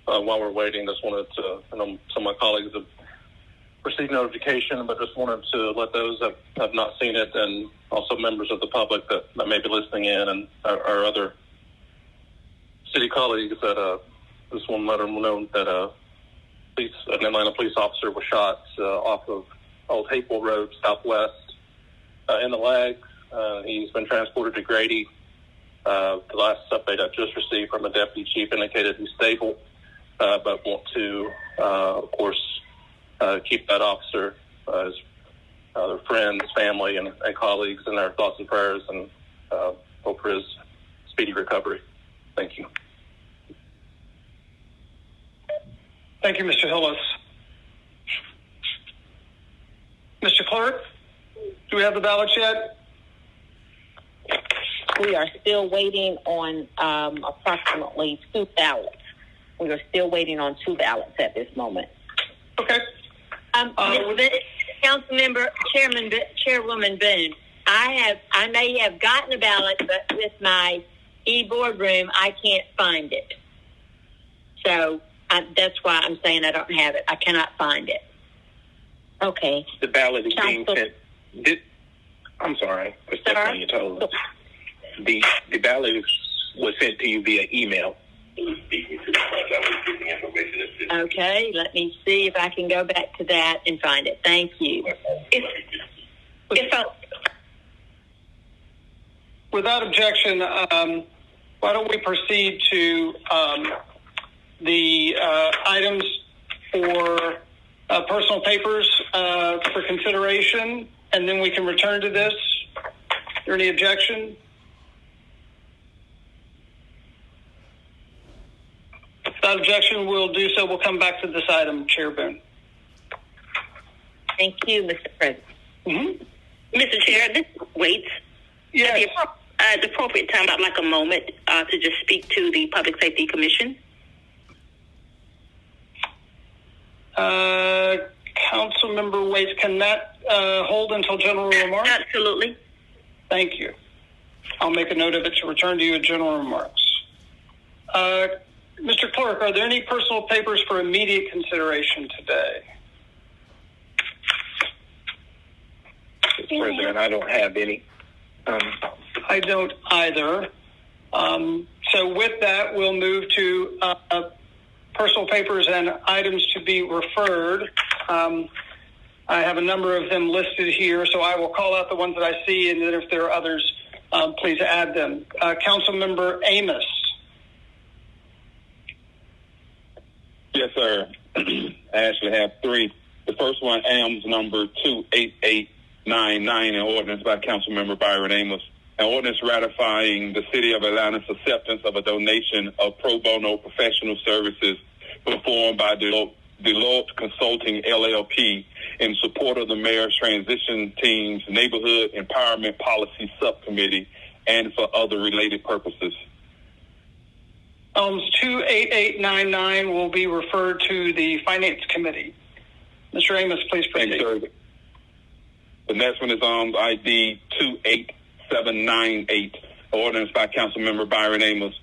while we're waiting, just wanted to, I know some of my colleagues have received notification, but just wanted to let those that have not seen it and also members of the public that may be listening in and our other city colleagues that just want to let them know that an Atlanta police officer was shot off of Old Hapeville Road, southwest, in the leg. He's been transported to Grady. The last update I just received from a deputy chief indicated he's stable, but want to, of course, keep that officer, his their friends, family, and colleagues in their thoughts and prayers, and hope for his speedy recovery. Thank you. Thank you, Mr. Hillis. Mr. Clerk, do we have the ballots yet? We are still waiting on approximately 2 ballots. We are still waiting on 2 ballots at this moment. Okay. Councilmember, Chairwoman Boone, I may have gotten a ballot, but with my e-boardroom, I can't find it. So that's why I'm saying I don't have it. I cannot find it. Okay. The ballot is being sent. I'm sorry for stepping on your toes. The ballot was sent to you via email. Okay, let me see if I can go back to that and find it. Thank you. Without objection, why don't we proceed to the items for personal papers for consideration, and then we can return to this. Is there any objection? Without objection, we'll do so. We'll come back to this item, Chair Boone. Thank you, Mr. President. Mm-hmm. Mr. Chair, this waits. Yes. At the appropriate time, I'd like a moment to just speak to the Public Safety Commission. Councilmember Waits, can that hold until general remarks? Absolutely. Thank you. I'll make a note of it to return to you at general remarks. Mr. Clerk, are there any personal papers for immediate consideration today? Mr. President, I don't have any. I don't either. So with that, we'll move to personal papers and items to be referred. I have a number of them listed here, so I will call out the ones that I see, and then if there are others, please add them. Councilmember Amos. Yes, sir. I actually have three. The first one, AMS number 28899, an ordinance by Councilmember Byron Amos. An ordinance ratifying the City of Atlanta's acceptance of a donation of pro bono professional services performed by Deloitte Consulting LLP in support of the Mayor's Transition Team's Neighborhood Empowerment Policy Subcommittee and for other related purposes. 28899 will be referred to the Finance Committee. Mr. Amos, please proceed. Thank you, sir. The next one is ID 28798, ordinance by Councilmember Byron Amos.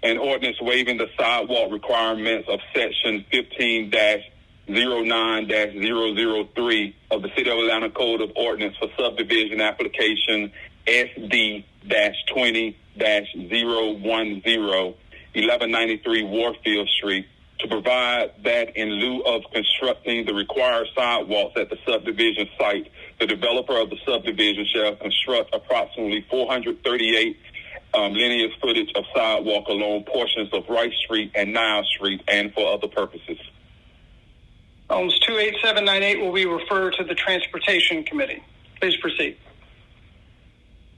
An ordinance waiving the sidewalk requirements of Section 15-09-003 of the City of Atlanta Code of Ordinance for subdivision application SD-20-010, 1193 Warfield Street, to provide that in lieu of constructing the required sidewalks at the subdivision site, the developer of the subdivision shall construct approximately 438 linear footage of sidewalk along portions of Rice Street and Niles Street and for other purposes. 28798 will be referred to the Transportation Committee. Please proceed.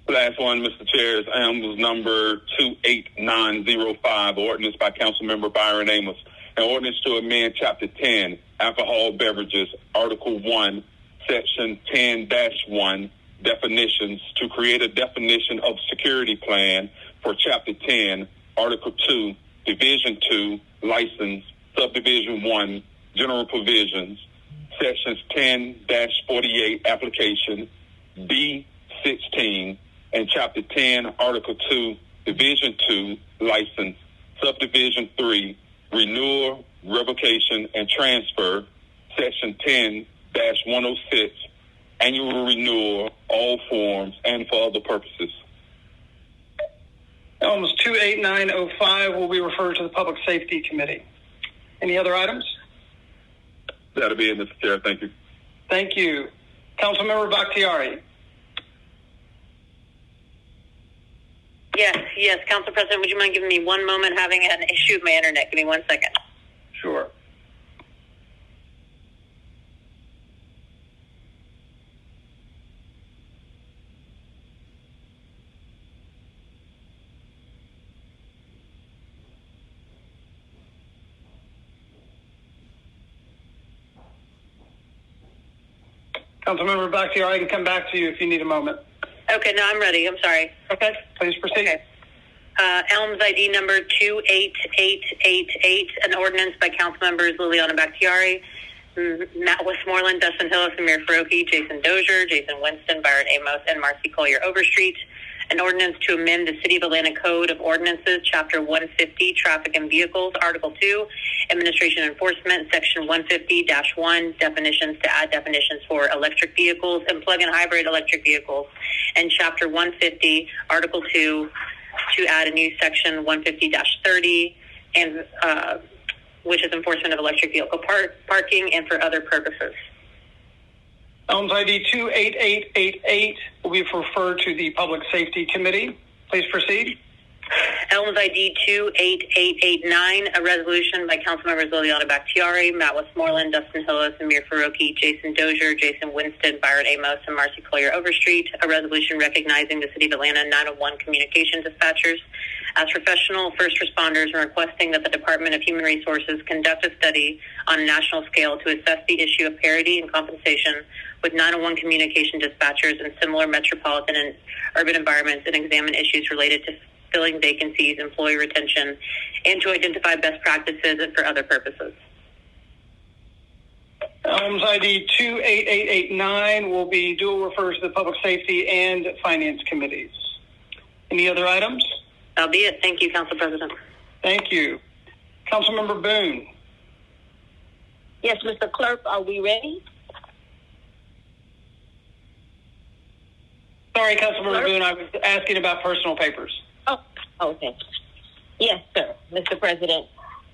Last one, Mr. Chair, is AMS number 28905, ordinance by Councilmember Byron Amos. An ordinance to amend Chapter 10, Alcohol Beverages, Article 1, Section 10-1, Definitions, to create a definition of security plan for Chapter 10, Article 2, Division 2, License, Subdivision 1, General Provisions, Sections 10-48, Application, B-16, and Chapter 10, Article 2, Division 2, License, Subdivision 3, Renewal, Revocation, and Transfer, Section 10-106, Annual Renewal, all forms, and for other purposes. 28905 will be referred to the Public Safety Committee. Any other items? That'll be it, Mr. Chair. Thank you. Thank you. Councilmember Bakhtiari. Yes, Council President, would you mind giving me one moment? Having an issue with my internet. Give me 1 second. Sure. Councilmember Bakhtiari, I can come back to you if you need a moment. Okay, no, I'm ready. I'm sorry. Okay, please proceed. Okay. Elms ID number 28888, an ordinance by council members Liliana Bakhtiari, Matt Westmoreland, Dustin Hillis, Amir Faroki, Jason Dozier, Jason Winston, Byron Amos, and Marcy Collier Overstreet. An ordinance to amend the City of Atlanta Code of Ordinances, Chapter 150, Traffic and Vehicles, Article 2, Administration Enforcement, Section 150-1, Definitions, to add definitions for electric vehicles and plug-in hybrid electric vehicles, and Chapter 150, Article 2, to add a new Section 150-30, and which is enforcement of electric vehicle parking and for other purposes. Elms ID 28888 will be referred to the Public Safety Committee. Please proceed. Elms ID 28889, a resolution by council members Liliana Bakhtiari, Matt Westmoreland, Dustin Hillis, Amir Faroki, Jason Dozier, Jason Winston, Byron Amos, and Marcy Collier Overstreet. A resolution recognizing the City of Atlanta 901 communication dispatchers As professional first responders, we're requesting that the Department of Human Resources conduct a study on a national scale to assess the issue of parity and compensation with 901 communication dispatchers in similar metropolitan and urban environments and examine issues related to filling vacancies, employee retention, and to identify best practices and for other purposes. ELMS ID 28889 will be dual referred to the Public Safety and Finance Committees. Any other items? That'll be it. Thank you, Council President. Thank you. Councilmember Boone. Yes, Mr. Clerk, are we ready? Sorry, Councilmember Boone, I was asking about personal papers. Oh, okay. Yes, sir, Mr. President.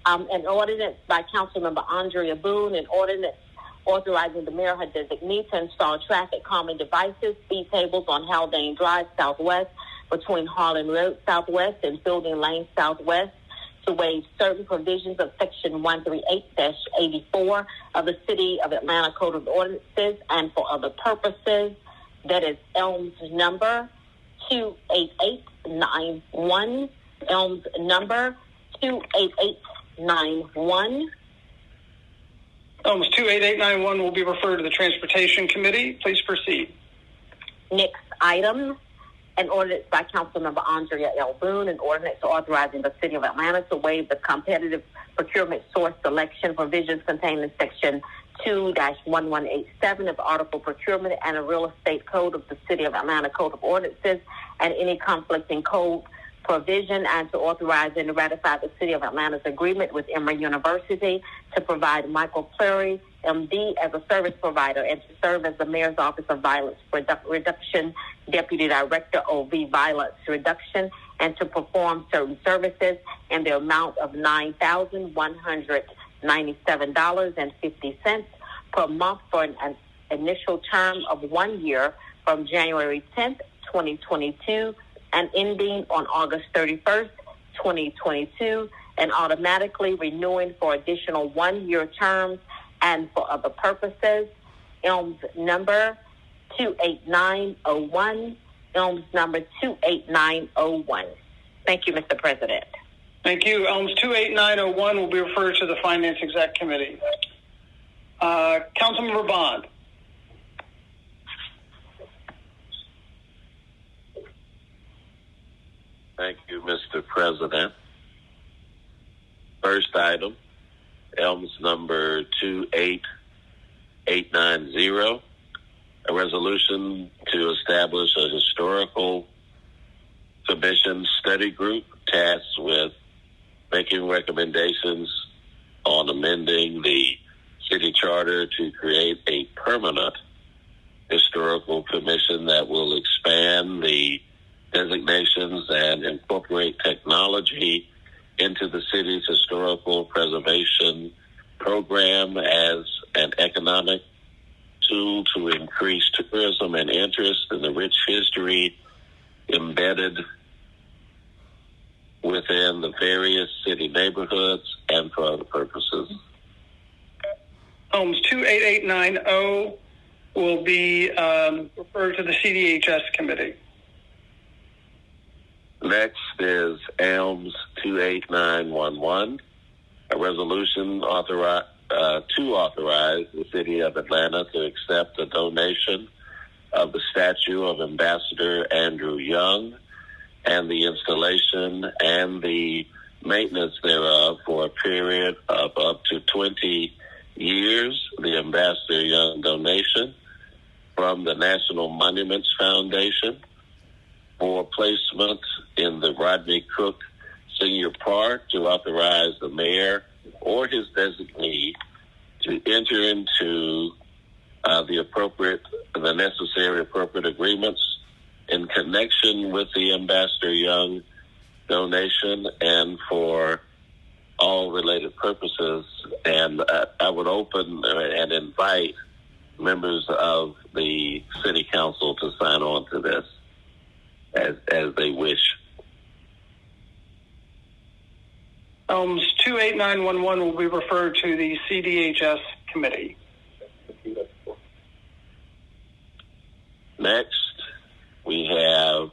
An ordinance by Councilmember Andrea Boone, an ordinance authorizing the mayor, her designee, to install traffic calming devices, speed tables on Haldane Drive Southwest between Harlan Road Southwest and Fielding Lane Southwest to waive certain provisions of Section 138-84 of the City of Atlanta Code of Ordinances and for other purposes. That is ELMS number 28891. ELMS number 28891. ELMS 28891 will be referred to the Transportation Committee. Please proceed. Next item, an ordinance by Councilmember Andrea L. Boone, an ordinance authorizing the City of Atlanta to waive the competitive procurement source selection provisions contained in Section 2-1187 of Article Procurement and a Real Estate Code of the City of Atlanta Code of Ordinances and any conflicting code provision, and to authorize and ratify the City of Atlanta's agreement with Emory University to provide Michael Clary, MD, as a service provider and to serve as the Mayor's Office of Violence Reduction Deputy Director, OV Violence Reduction, and to perform certain services in the amount of $9,197.50 per month for an initial term of 1 year from January 10th, 2022, and ending on August 31st, 2022, and automatically renewing for additional 1 year terms and for other purposes. ELMS number 28901. ELMS number 28901. Thank you, Mr. President. Thank you. ELMS 28901 will be referred to the Finance Exec Committee. Councilmember Bond. Thank you, Mr. President. First item, ELMS number 28890, a resolution to establish a historical commission study group tasked with making recommendations on amending the city charter to create a permanent historical commission that will expand the designations and incorporate technology into the city's historical preservation program as an economic tool to increase tourism and interest in the rich history embedded within the various city neighborhoods and for other purposes. ELMS 28890 will be referred to the CDHS Committee. Next is ELMS 28911, a resolution to authorize the City of Atlanta to accept a donation of the statue of Ambassador Andrew Young and the installation and the maintenance thereof for a period of up to 20 years, the Ambassador Young donation from the National Monuments Foundation for placement in the Rodney Cook Senior Park, to authorize the mayor or his designee to enter into the necessary appropriate agreements in connection with the Ambassador Young donation and for all related purposes. And I would open and invite members of the City Council to sign on to this as they wish. ELMS 28911 will be referred to the CDHS Committee. Next, we have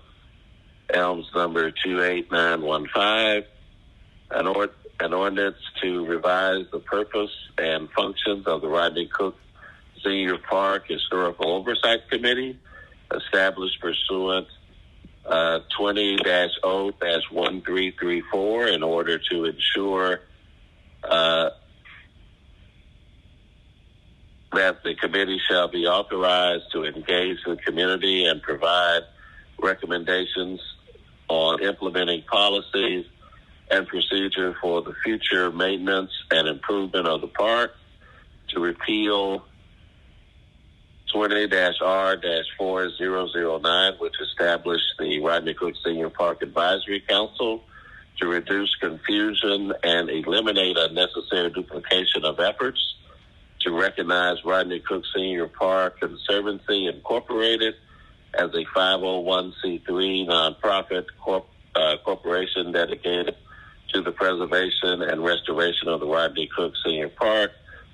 Elms number 28915, an ordinance to revise the purpose and functions of the Rodney Cook Senior Park Historical Oversight Committee, established pursuant 20-0-1334 in order to ensure that the committee shall be authorized to engage the community and provide recommendations on implementing policies and procedure for the future maintenance and improvement of the park, to repeal 20-R-4009, which established the Rodney Cook Senior Park Advisory Council, to reduce confusion and eliminate unnecessary duplication of efforts, to recognize Rodney Cook Senior Park Conservancy Incorporated as a 501c3 nonprofit corporation dedicated to the preservation and restoration of the Rodney Cook Senior Park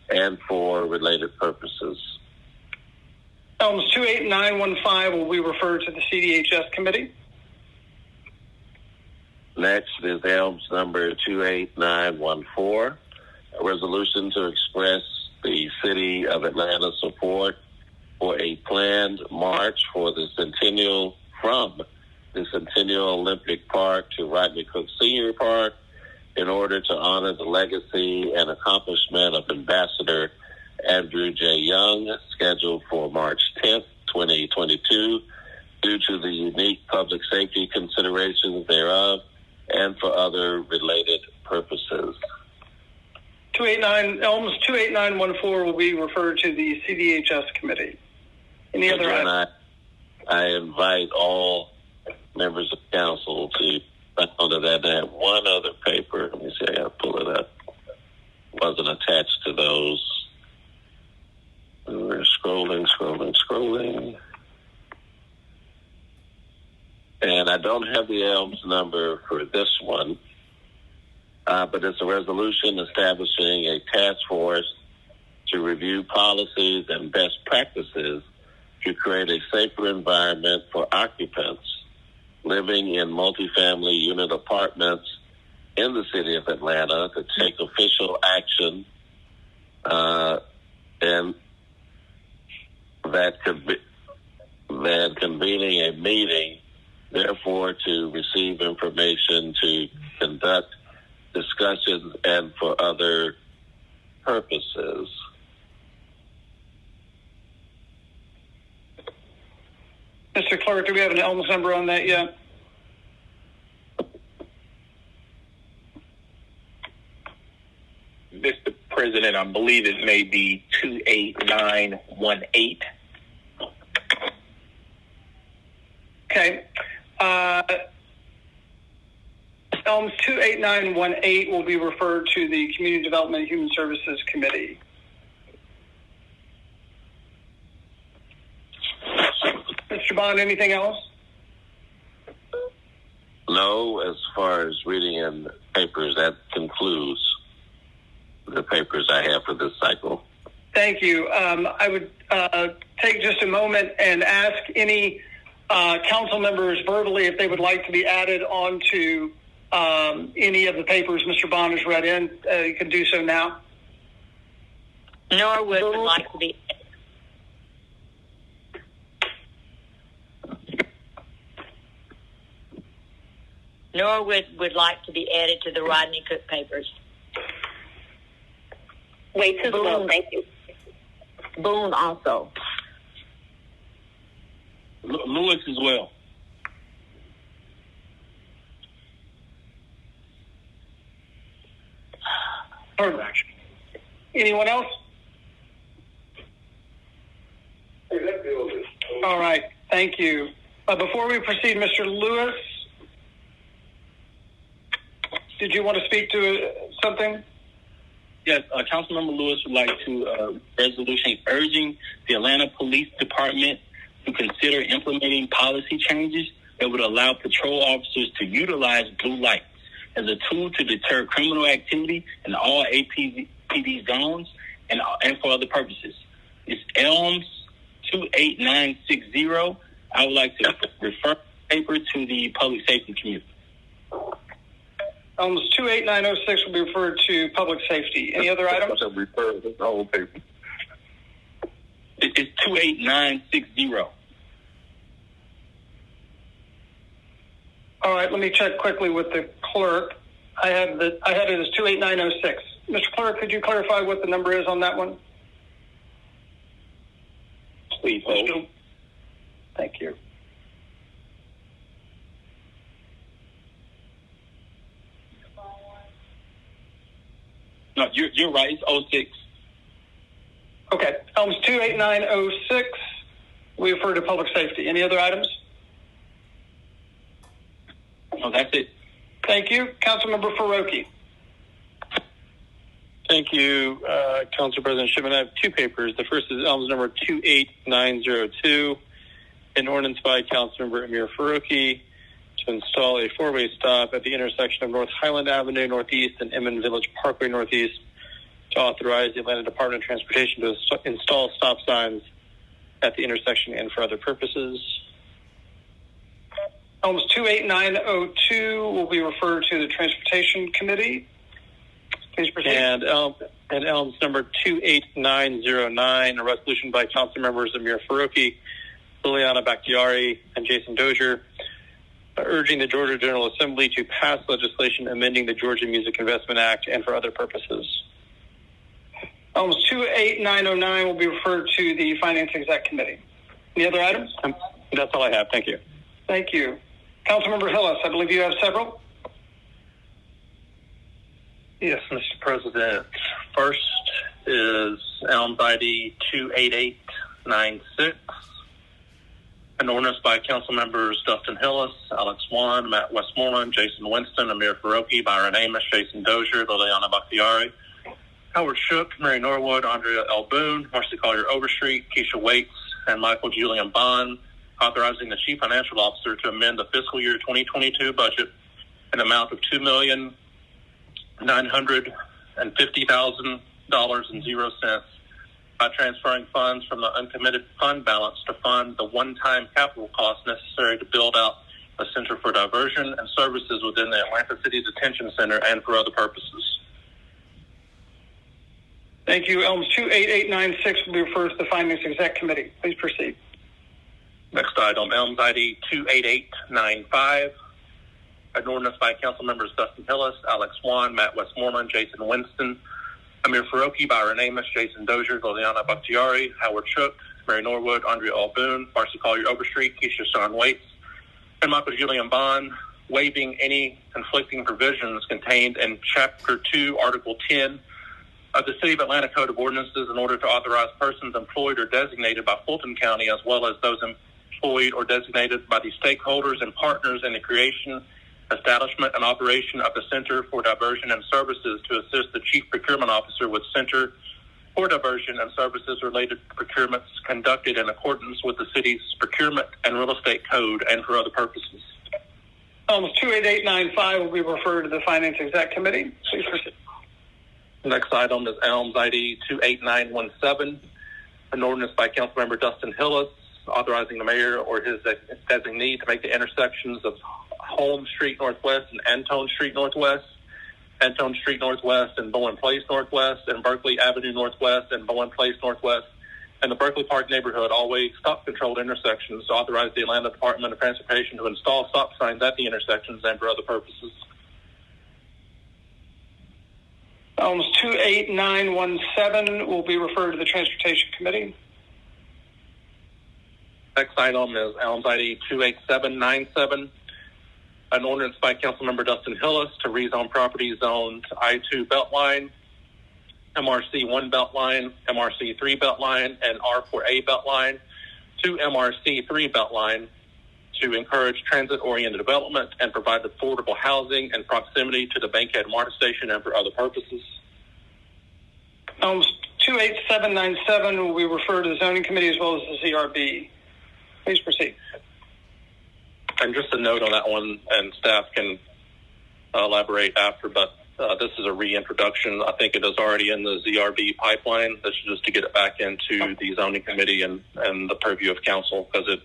and for related purposes. Elms 28915 will be referred to the CDHS committee. Next is Elms number 28914, a resolution to express the City of Atlanta support for a planned march for the Centennial Olympic Park to Rodney Cook Senior Park in order to honor the legacy and accomplishment of Ambassador Andrew J. Young, scheduled for March 10th, 2022, due to the unique public safety considerations thereof and for other related purposes. Elms 28914 will be referred to the CDHS committee. Any other items? I invite all members of council to under that. I have one other paper. Let me see. I got to pull it up. Wasn't attached to those. We're scrolling. And I don't have the Elms number for this one, but it's a resolution establishing a task force to review policies and best practices to create a safer environment for occupants living in multifamily unit apartments in the city of Atlanta to take official action and that convening a meeting, therefore to receive information, to conduct discussions, and for other purposes. Mr. Clerk, do we have an Elms number on that yet? Mr. President, I believe it may be 28918. Okay. Elms 28918 will be referred to the Community Development and Human Services Committee. Mr. Bond, anything else? No, as far as reading in papers, that concludes the papers I have for this cycle. Thank you. I would take just a moment and ask any council members verbally if they would like to be added onto any of the papers Mr. Bond has read in. You can do so now. Norwood would like to be. Norwood would like to be added to the Rodney Cook papers. Wait as well. Thank you. Boone also. Lewis as well. Anyone else? All right. Thank you. Before we proceed, Mr. Lewis, did you want to speak to something? Yes, Councilmember Lewis would like to resolution urging the Atlanta Police Department to consider implementing policy changes that would allow patrol officers to utilize blue lights as a tool to deter criminal activity in all APD zones and for other purposes. It's Elms 28960. I would like to refer paper to the public safety committee. Items 28906 will be referred to public safety. Any other items? The whole paper. It's 28960. All right, let me check quickly with the clerk. I had it as 28906. Mr. Clerk, could you clarify what the number is on that one? Please hold. Thank you. No, you're right. It's 06. Okay. Items 28906. We refer to public safety. Any other items? No, that's it. Thank you. Councilmember Faroki. Thank you, Council President Shipman. I have two papers. The first is items number 28902, an ordinance by Councilmember Amir Faroki to install a four-way stop at the intersection of North Highland Avenue Northeast and Emmon Village Parkway Northeast, to authorize the Atlanta Department of Transportation to install stop signs at the intersection and for other purposes. Items 28902 will be referred to the Transportation Committee. Please proceed. And items number 28909, a resolution by Council members Amir Faroki, Liliana Bakhtiari, and Jason Dozier, urging the Georgia General Assembly to pass legislation amending the Georgia Music Investment Act and for other purposes. Items 28909 will be referred to the Finance Exec Committee. Any other items? That's all I have. Thank you. Thank you. Councilmember Hillis, I believe you have several. Yes, Mr. President. First is Elms ID 28896, an ordinance by Council members Dustin Hillis, Alex Wan, Matt Westmoreland, Jason Winston, Amir Faroki, Byron Amos, Jason Dozier, Liliana Bakhtiari, Howard Shook, Mary Norwood, Andrea L. Boone, Marcy Collier Overstreet, Keisha Waits, and Michael Julian Bond, authorizing the Chief Financial Officer to amend the fiscal year 2022 budget an amount of $2,950,000.00 by transferring funds from the uncommitted fund balance to fund the one-time capital costs necessary to build out a Center for Diversion and Services within the Atlanta City Detention Center and for other purposes. Thank you. Elms 28896 will be referred to the Finance Exec Committee. Please proceed. Next item, Elms ID 28895, an ordinance by Council members Dustin Hillis, Alex Wan, Matt Westmoreland, Jason Winston, Amir Faroki, Byron Amos, Jason Dozier, Liliana Bakhtiari, Howard Shook, Mary Norwood, Andrea L. Boone, Marcy Collier Overstreet, Keisha Sean Waits, and Michael Julian Bond, waiving any conflicting provisions contained in Chapter 2, Article 10 of the City of Atlanta Code of Ordinances in order to authorize persons employed or designated by Fulton County, as well as those employed or designated by the stakeholders and partners in the creation, establishment, and operation of the Center for Diversion and Services to assist the Chief Procurement Officer with Center for Diversion and Services related procurements conducted in accordance with the city's procurement and real estate code and for other purposes. Elms 28895 will be referred to the Finance Exec Committee. Please proceed. Next item is Elms ID 28917, an ordinance by Councilmember Dustin Hillis, authorizing the mayor or his designee to make the intersections of Holmes Street Northwest and Antone Street Northwest, Antone Street Northwest and Bowen Place Northwest, and Berkeley Avenue Northwest and Bowen Place Northwest, and the Berkeley Park neighborhood all-way stop-controlled intersections to authorize the Atlanta Department of Transportation to install stop signs at the intersections and for other purposes. Elms 28917 will be referred to the Transportation Committee. Next item is Elms ID 28797, an ordinance by Councilmember Dustin Hillis to rezone property zoned I-2 Beltline, MRC-1 Beltline, MRC-3 Beltline, and R4A Beltline to MRC-3 Beltline to encourage transit-oriented development and provide affordable housing and proximity to the Bankhead MARTA station and for other purposes. Elms 28797 will be referred to the Zoning Committee as well as the ZRB. Please proceed. And just a note on that one, and staff can elaborate after, but this is a reintroduction. I think it is already in the ZRB pipeline. This is just to get it back into the Zoning Committee and the purview of council, because it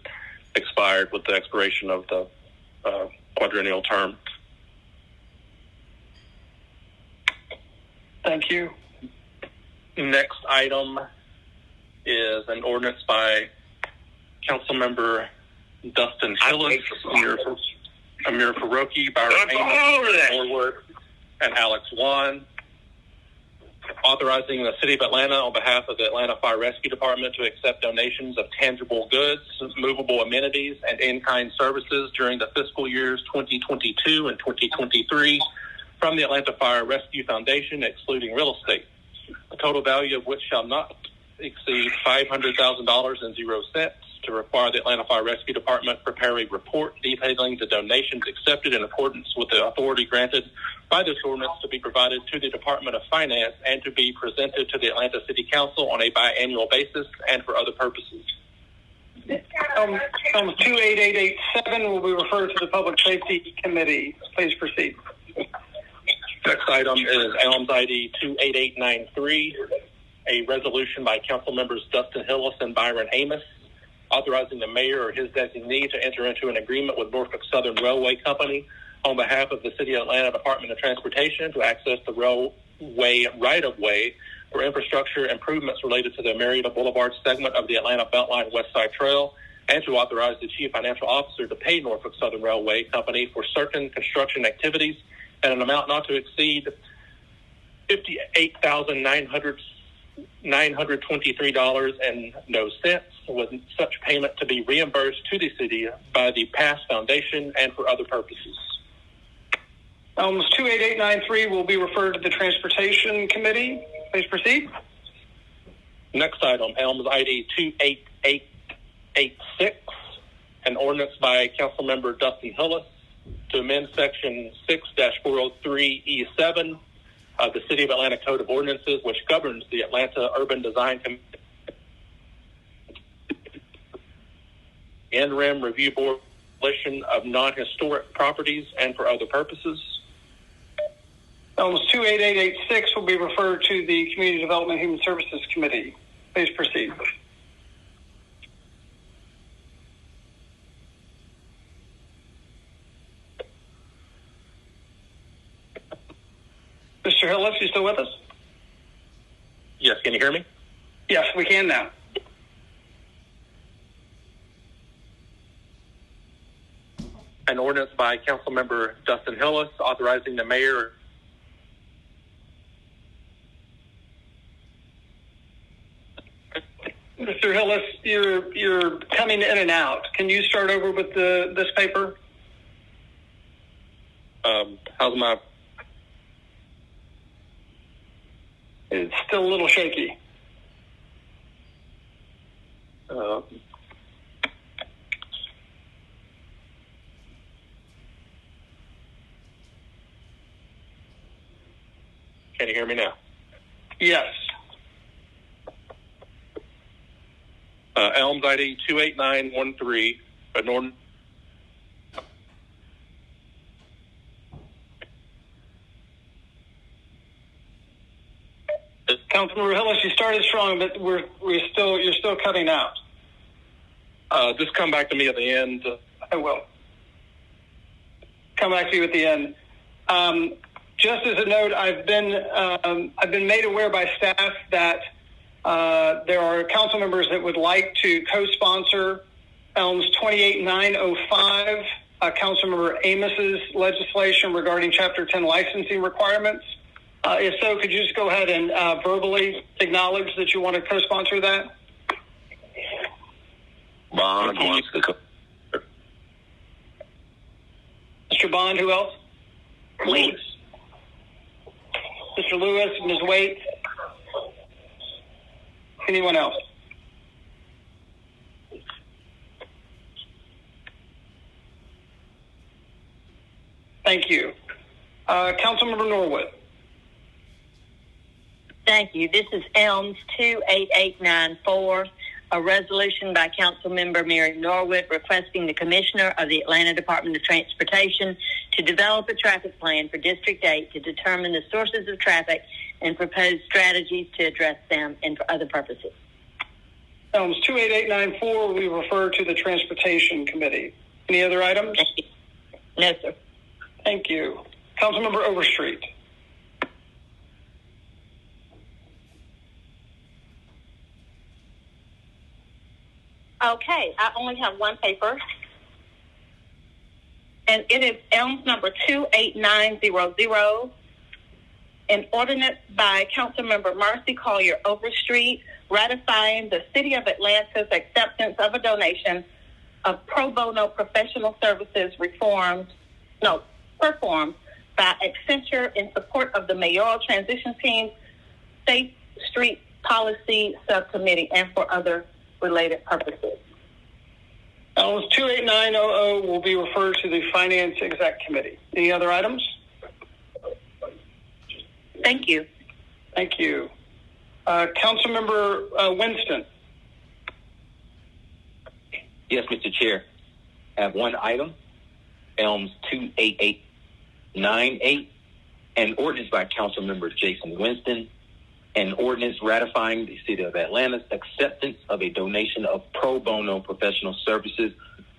expired with the expiration of the quadrennial term. Thank you. Next item is an ordinance by Councilmember Dustin Hillis, Amir Faroki, Byron Amos, Norwood, and Alex Wan, authorizing the City of Atlanta on behalf of the Atlanta Fire Rescue Department to accept donations of tangible goods, movable amenities, and in-kind services during the fiscal years 2022 and 2023 from the Atlanta Fire Rescue Foundation, excluding real estate, the total value of which shall not exceed $500,000.00, to require the Atlanta Fire Rescue Department prepare a report detailing the donations accepted in accordance with the authority granted by this ordinance to be provided to the Department of Finance and to be presented to the Atlanta City Council on a biannual basis and for other purposes. 28887 will be referred to the Public Safety Committee. Please proceed. Next item is Elms ID 28893, a resolution by Council members Dustin Hillis and Byron Amos, authorizing the mayor or his designee to enter into an agreement with Norfolk Southern Railway Company on behalf of the City of Atlanta Department of Transportation to access the railway right-of-way for infrastructure improvements related to the Marietta Boulevard segment of the Atlanta Beltline West Side Trail, and to authorize the Chief Financial Officer to pay Norfolk Southern Railway Company for certain construction activities at an amount not to exceed $58,923.00, with such payment to be reimbursed to the city by the past foundation and for other purposes. Elms 28893 will be referred to the Transportation Committee. Please proceed. Next item, Elms ID 28886, an ordinance by Councilmember Dustin Hillis to amend Section 6-403E7 of the City of Atlanta Code of Ordinances, which governs the Atlanta Urban Design Committee and NREM Review Board of non-historic properties and for other purposes. Elms 28886 will be referred to the Community Development and Human Services Committee. Please proceed. Mr. Hillis, you still with us? Yes, can you hear me? Yes, we can now. An ordinance by Councilmember Dustin Hillis authorizing the mayor. Mr. Hillis, you're coming in and out. Can you start over with this paper? How's my? It's still a little shaky. Can you hear me now? Yes. Elms ID 28913, an ordinance. Councilmember Hillis, you started strong, but you're still cutting out. Just come back to me at the end. I will. Come back to you at the end. Just as a note, I've been made aware by staff that there are council members that would like to co-sponsor Elms 28905, Councilmember Amos's legislation regarding Chapter 10 licensing requirements. If so, could you just go ahead and verbally acknowledge that you want to co-sponsor that? Bond wants to co. Mr. Bond, who else? Wait. Mr. Lewis, Ms. Waite. Anyone else? Thank you. Councilmember Norwood. Thank you. This is Elms 28894, a resolution by Councilmember Mary Norwood requesting the Commissioner of the Atlanta Department of Transportation to develop a traffic plan for District 8 to determine the sources of traffic and propose strategies to address them and for other purposes. Elms 28894 will be referred to the Transportation Committee. Any other items? No, sir. Thank you. Councilmember Overstreet. Okay, I only have one paper, and it is Elms number 28900, an ordinance by Councilmember Marcy Collier Overstreet ratifying the City of Atlanta's acceptance of a donation of pro bono professional services performed by Accenture in support of the mayoral transition team, Safe Street Policy Subcommittee, and for other related purposes. Elms 28900 will be referred to the Finance Exec Committee. Any other items? Thank you. Thank you. Councilmember Winston. Yes, Mr. Chair. I have one item, Elms 28898, an ordinance by Councilmember Jason Winston, an ordinance ratifying the City of Atlanta's acceptance of a donation of pro bono professional services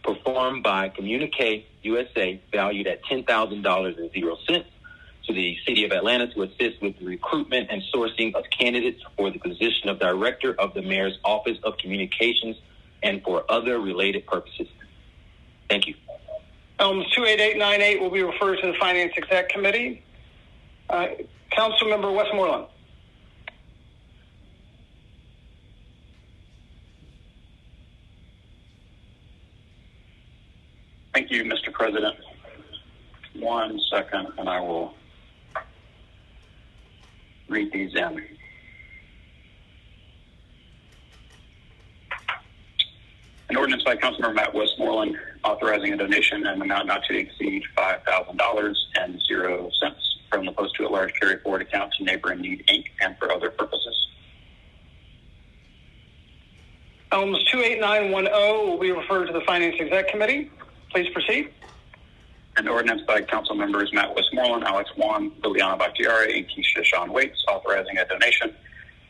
performed by Communique USA, valued at $10,000.00 to the City of Atlanta to assist with the recruitment and sourcing of candidates for the position of Director of the Mayor's Office of Communications and for other related purposes. Thank you. Elms 28898 will be referred to the Finance Exec Committee. Councilmember Westmoreland. Thank you, Mr. President. 1 second, and I will read these in. An ordinance by Councilmember Matt Westmoreland authorizing a donation in an amount not to exceed $5,000.00 from the Post to at Large Carry Forward account to Neighbor in Need, Inc., and for other purposes. Elms 28910 will be referred to the Finance Exec Committee. Please proceed. An ordinance by Council members Matt Westmoreland, Alex Juan, Liliana Bakhtiari, and Keisha Sean Waits authorizing a donation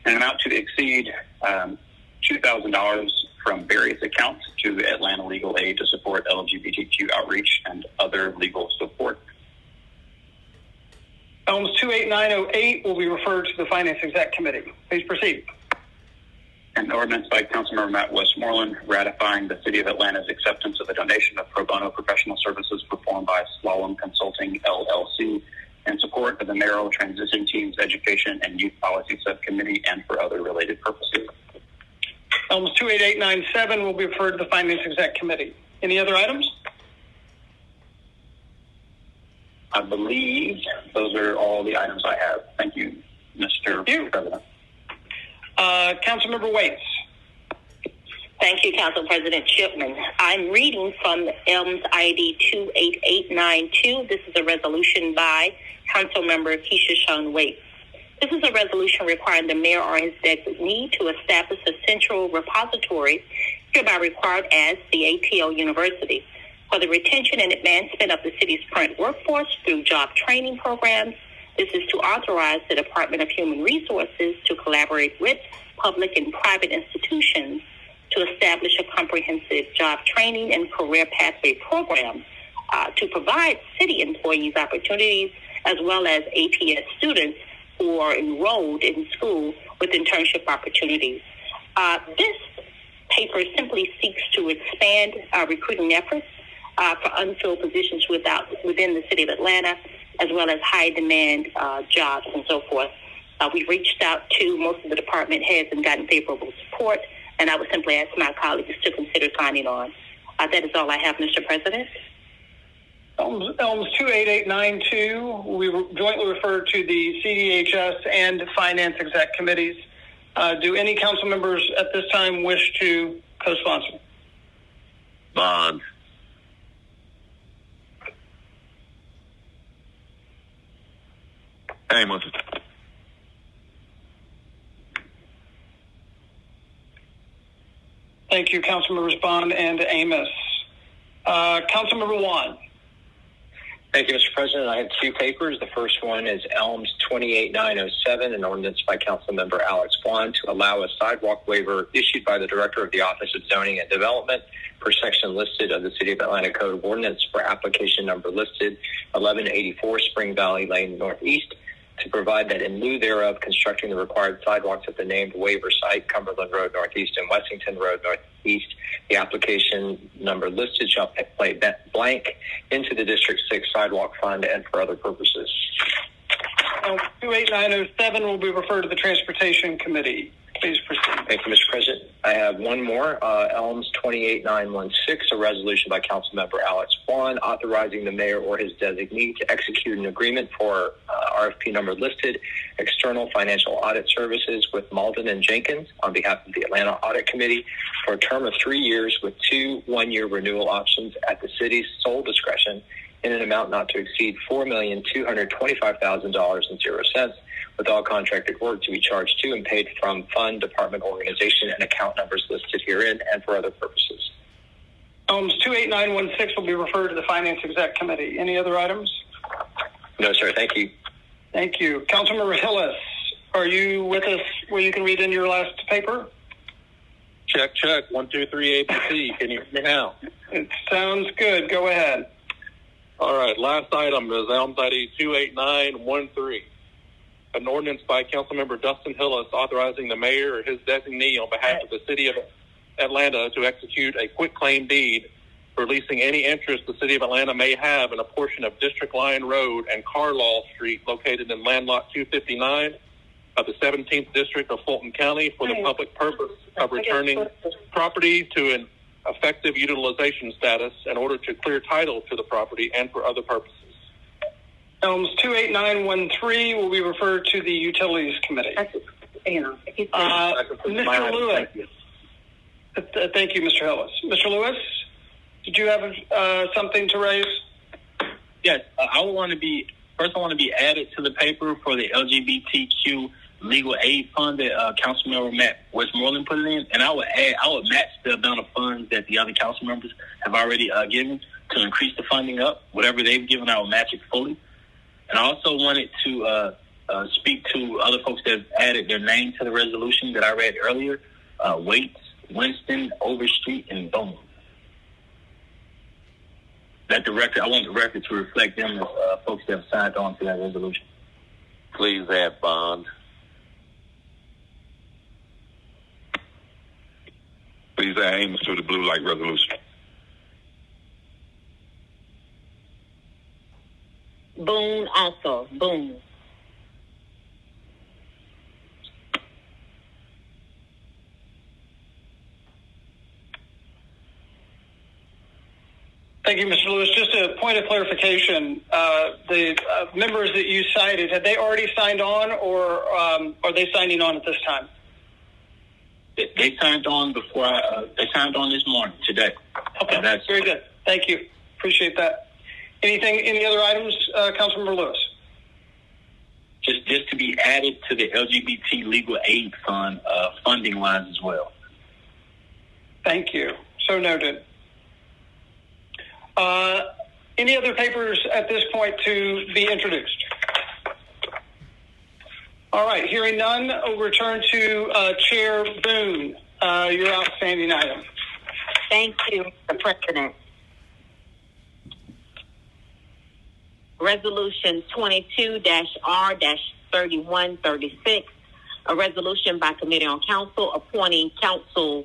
in an amount to exceed $2,000 from various accounts to Atlanta Legal Aid to support LGBTQ outreach and other legal support. Elms 28908 will be referred to the Finance Exec Committee. Please proceed. An ordinance by Councilmember Matt Westmoreland ratifying the City of Atlanta's acceptance of a donation of pro bono professional services performed by Slalom Consulting, LLC, in support of the mayoral transition team's Education and Youth Policy Subcommittee and for other related purposes. Elms 28897 will be referred to the Finance Exec Committee. Any other items? I believe those are all the items I have. Thank you, Mr. President. Councilmember Waits. Thank you, Council President Chipman. I'm reading from Elms ID 28892. This is a resolution by Councilmember Keisha Sean Waits. This is a resolution requiring the mayor or his designee to establish a central repository, hereby required as the ATL University, for the retention and advancement of the city's current workforce through job training programs. This is to authorize the Department of Human Resources to collaborate with public and private institutions to establish a comprehensive job training and career pathway program to provide city employees opportunities as well as ATS students who are enrolled in school with internship opportunities. This paper simply seeks to expand recruiting efforts for unfilled positions within the city of Atlanta, as well as high demand jobs and so forth. We've reached out to most of the department heads and gotten favorable support, and I would simply ask my colleagues to consider signing on. That is all I have, Mr. President. Elms 28892 will be jointly referred to the CDHS and Finance Exec Committees. Do any council members at this time wish to co-sponsor? Bond. Amos. Thank you, Councilmembers Bond and Amos. Councilmember Juan. Thank you, Mr. President. I have two papers. The first one is Elms 28907, an ordinance by Councilmember Alex Vaughn to allow a sidewalk waiver issued by the Director of the Office of Zoning and Development per section listed of the City of Atlanta Code of Ordinance for application number listed 1184 Spring Valley Lane Northeast, to provide that in lieu thereof, constructing the required sidewalks at the named waiver site, Cumberland Road Northeast and Wessington Road Northeast, the application number listed shall play blank into the District 6 Sidewalk Fund and for other purposes. 28907 will be referred to the Transportation Committee. Please proceed. Thank you, Mr. President. I have one more, Elms 28916, a resolution by Councilmember Alex Vaughn authorizing the mayor or his designee to execute an agreement for RFP number listed external financial audit services with Malden and Jenkins on behalf of the Atlanta Audit Committee for a term of 3 years with 2 one-year renewal options at the city's sole discretion in an amount not to exceed $4,225,000.00, with all contracted work to be charged to and paid from fund, department, organization, and account numbers listed herein and for other purposes. Elms 28916 will be referred to the Finance Exec Committee. Any other items? No, sir. Thank you. Thank you. Councilmember Hillis, are you with us where you can read in your last paper? Check, check. 1, 2, 3, ABC. Can you hear me now? It sounds good. Go ahead. All right. Last item is Elms ID 28913. An ordinance by Councilmember Dustin Hillis authorizing the mayor or his designee on behalf of the City of Atlanta to execute a quitclaim deed for leasing any interest the City of Atlanta may have in a portion of District Line Road and Carlaw Street located in Land Lot 259 of the 17th District of Fulton County for the public purpose of returning property to an effective utilization status in order to clear title to the property and for other purposes. Elms 28913 will be referred to the Utilities Committee. Mr. Lewis. Thank you, Mr. Hillis. Mr. Lewis, did you have something to raise? Yes, I want to be added to the paper for the LGBTQ legal aid fund that Councilmember Matt Westmoreland put it in, and I would match the amount of funds that the other council members have already given to increase the funding up. Whatever they've given, I will match it fully. And I also wanted to speak to other folks that have added their name to the resolution that I read earlier, Waits, Winston, Overstreet, and Bowman. I want the record to reflect them as folks that have signed on to that resolution. Please add Bond. Please add Amos to the blue light resolution. Boone also. Boone. Thank you, Mr. Lewis. Just a point of clarification. The members that you cited, had they already signed on, or are they signing on at this time? They signed on before they signed on this morning, today. Okay, that's very good. Thank you. Appreciate that. Any other items, Councilmember Lewis? Just to be added to the LGBT legal aid fund funding lines as well. Thank you. So noted. Any other papers at this point to be introduced? All right, hearing none, we'll return to Chair Boone, your outstanding item. Thank you, Mr. President. Resolution 22-R-3136, a resolution by Committee on Council appointing Council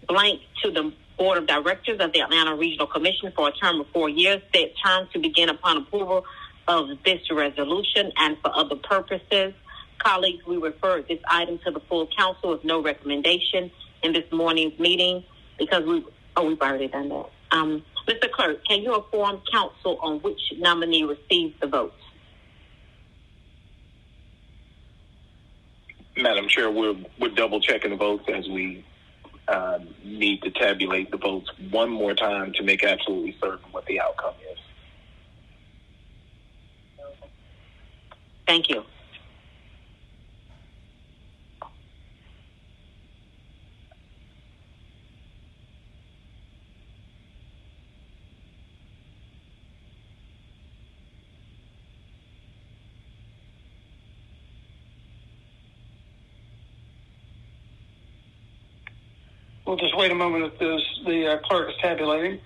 blank to the Board of Directors of the Atlanta Regional Commission for a term of 4 years, set term to begin upon approval of this resolution and for other purposes. Colleagues, we referred this item to the full council with no recommendation in this morning's meeting because we've already done that. Mr. Clerk, can you inform council on which nominee received the votes? Madam Chair, we're double checking the votes as we need to tabulate the votes one more time to make absolutely certain what the outcome is. Thank you. We'll just wait a moment if the clerk is tabulating.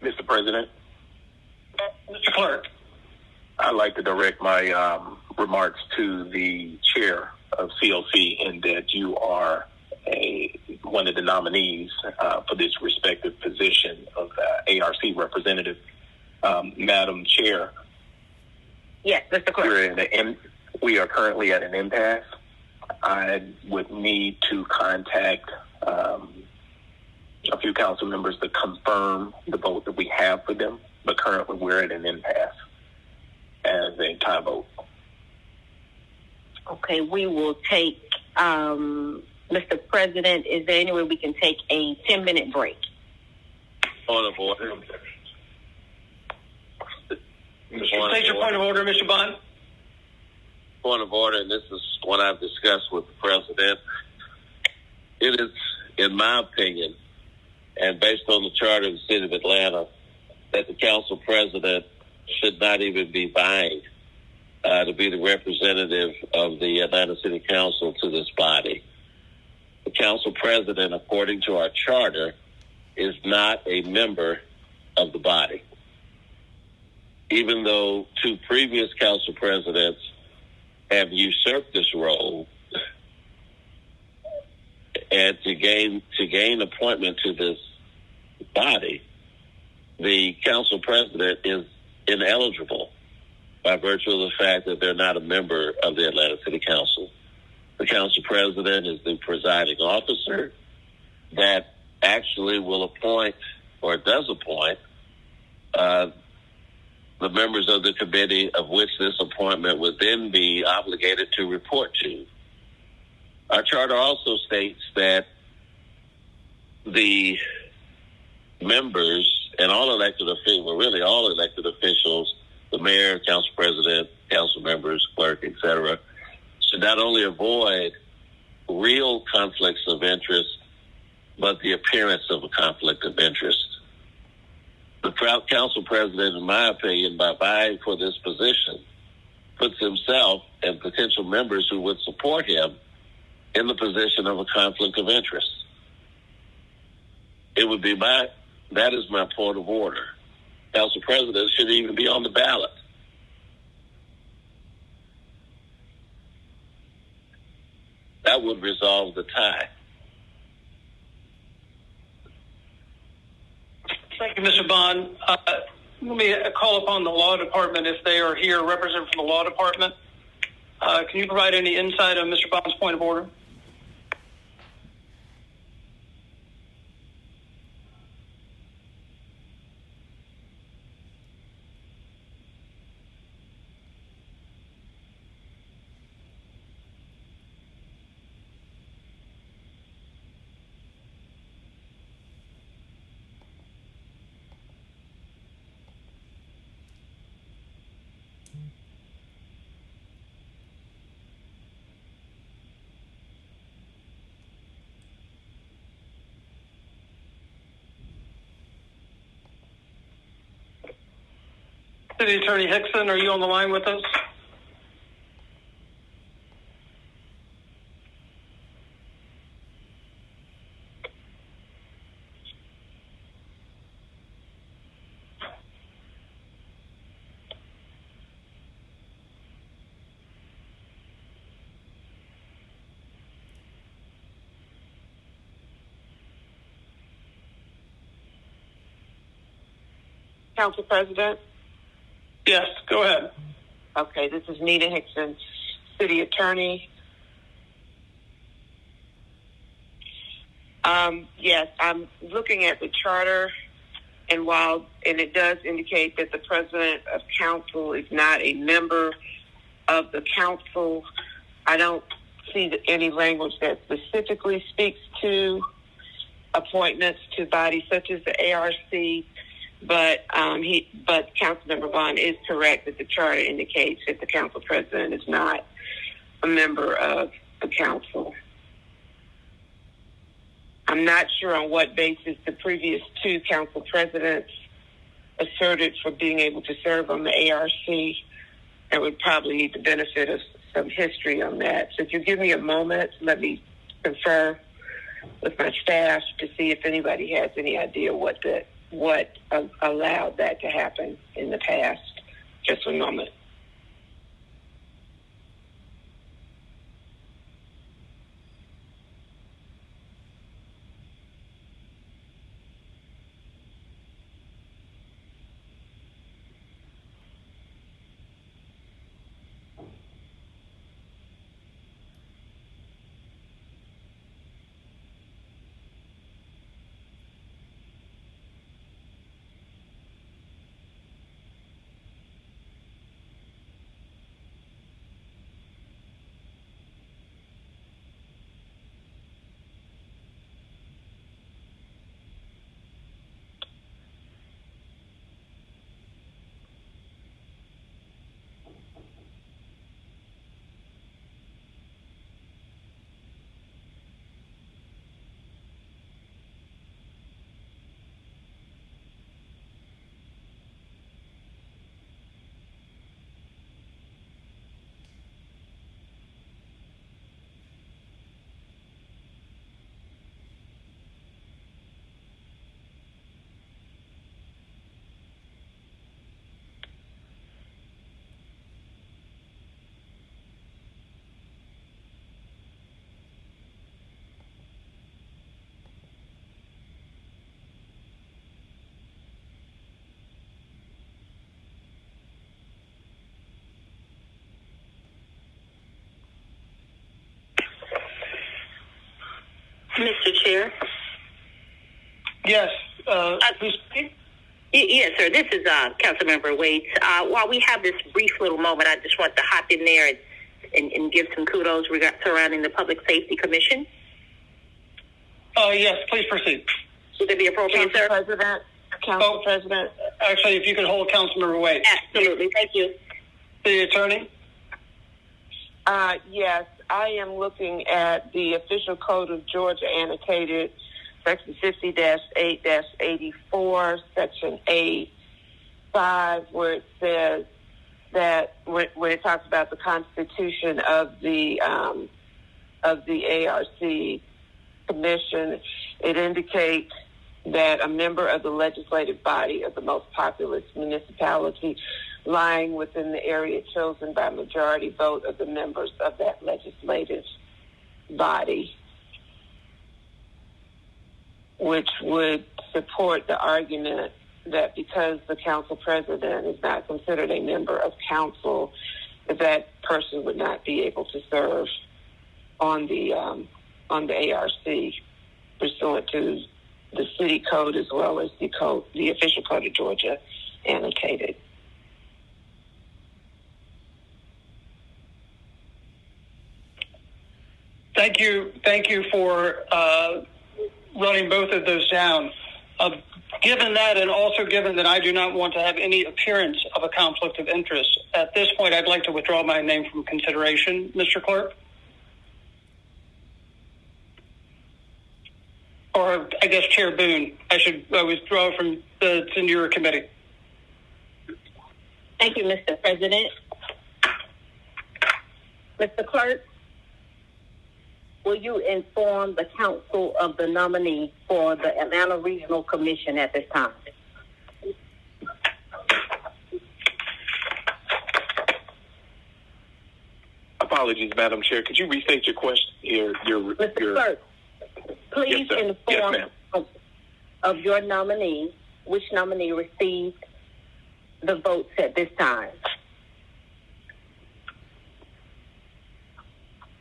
Mr. President. Mr. Clerk. I'd like to direct my remarks to the chair of CLC in that you are one of the nominees for this respective position of ARC representative. Madam Chair. Yes, Mr. Clerk. We are currently at an impasse. I would need to contact a few council members to confirm the vote that we have for them, but currently we're at an impasse as a tie vote. Okay, we will take, Mr. President, is there any way we can take a 10-minute break? Point of order. State your point of order, Mr. Bond. Point of order, and this is what I've discussed with the President. It is, in my opinion, and based on the charter of the City of Atlanta, that the Council President should not even be vying to be the representative of the Atlanta City Council to this body. The Council President, according to our charter, is not a member of the body. Even though two previous Council Presidents have usurped this role, and to gain appointment to this body, the Council President is ineligible by virtue of the fact that they're not a member of the Atlanta City Council. The Council President is the presiding officer that actually will appoint, or does appoint, the members of the committee of which this appointment would then be obligated to report to. Our charter also states that the members and all elected officials, well, really all elected officials, the mayor, council president, council members, clerk, etc., should not only avoid real conflicts of interest, but the appearance of a conflict of interest. The council president, in my opinion, by vying for this position, puts himself and potential members who would support him in the position of a conflict of interest. It would be that is my point of order. Council president shouldn't even be on the ballot. That would resolve the tie. Thank you, Mr. Bond. Let me call upon the law department if they are here, representative from the law department. Can you provide any insight on Mr. Bond's point of order? City Attorney Hickson, are you on the line with us? Council President? Yes, go ahead. Okay, this is Nita Hickson, City Attorney. Yes, I'm looking at the charter, and it does indicate that the President of Council is not a member of the Council, I don't see any language that specifically speaks to appointments to bodies such as the ARC. But Councilmember Bond is correct that the charter indicates that the council president is not a member of the council. I'm not sure on what basis the previous two council presidents asserted for being able to serve on the ARC. I would probably need the benefit of some history on that. So if you give me a moment, let me confer with my staff to see if anybody has any idea what allowed that to happen in the past. Just a moment. Mr. Chair? Yes. Yes, sir. This is Councilmember Waits. While we have this brief little moment, I just want to hop in there and give some kudos surrounding the Public Safety Commission. Yes, please proceed. Would that be appropriate, sir? Council President. Actually, if you could hold Councilmember Waits. Absolutely. Thank you. City Attorney? Yes, I am looking at the Official Code of Georgia annotated Section 50-8-84, Section 8-5, where it says that when it talks about the constitution of the ARC Commission, it indicates that a member of the legislative body of the most populous municipality lying within the area chosen by majority vote of the members of that legislative body, which would support the argument that because the council president is not considered a member of council, that person would not be able to serve on the ARC pursuant to the city code as well as the official code of Georgia annotated. Thank you for running both of those down. Given that, and also given that I do not want to have any appearance of a conflict of interest, at this point I'd like to withdraw my name from consideration, Mr. Clerk. Or I guess Chair Boone, I should withdraw from the Senior Committee. Thank you, Mr. President. Mr. Clerk, will you inform the council of the nominee for the Atlanta Regional Commission at this time? Apologies, Madam Chair. Could you restate your question? Mr. Clerk, please inform of your nominee, which nominee received the votes at this time.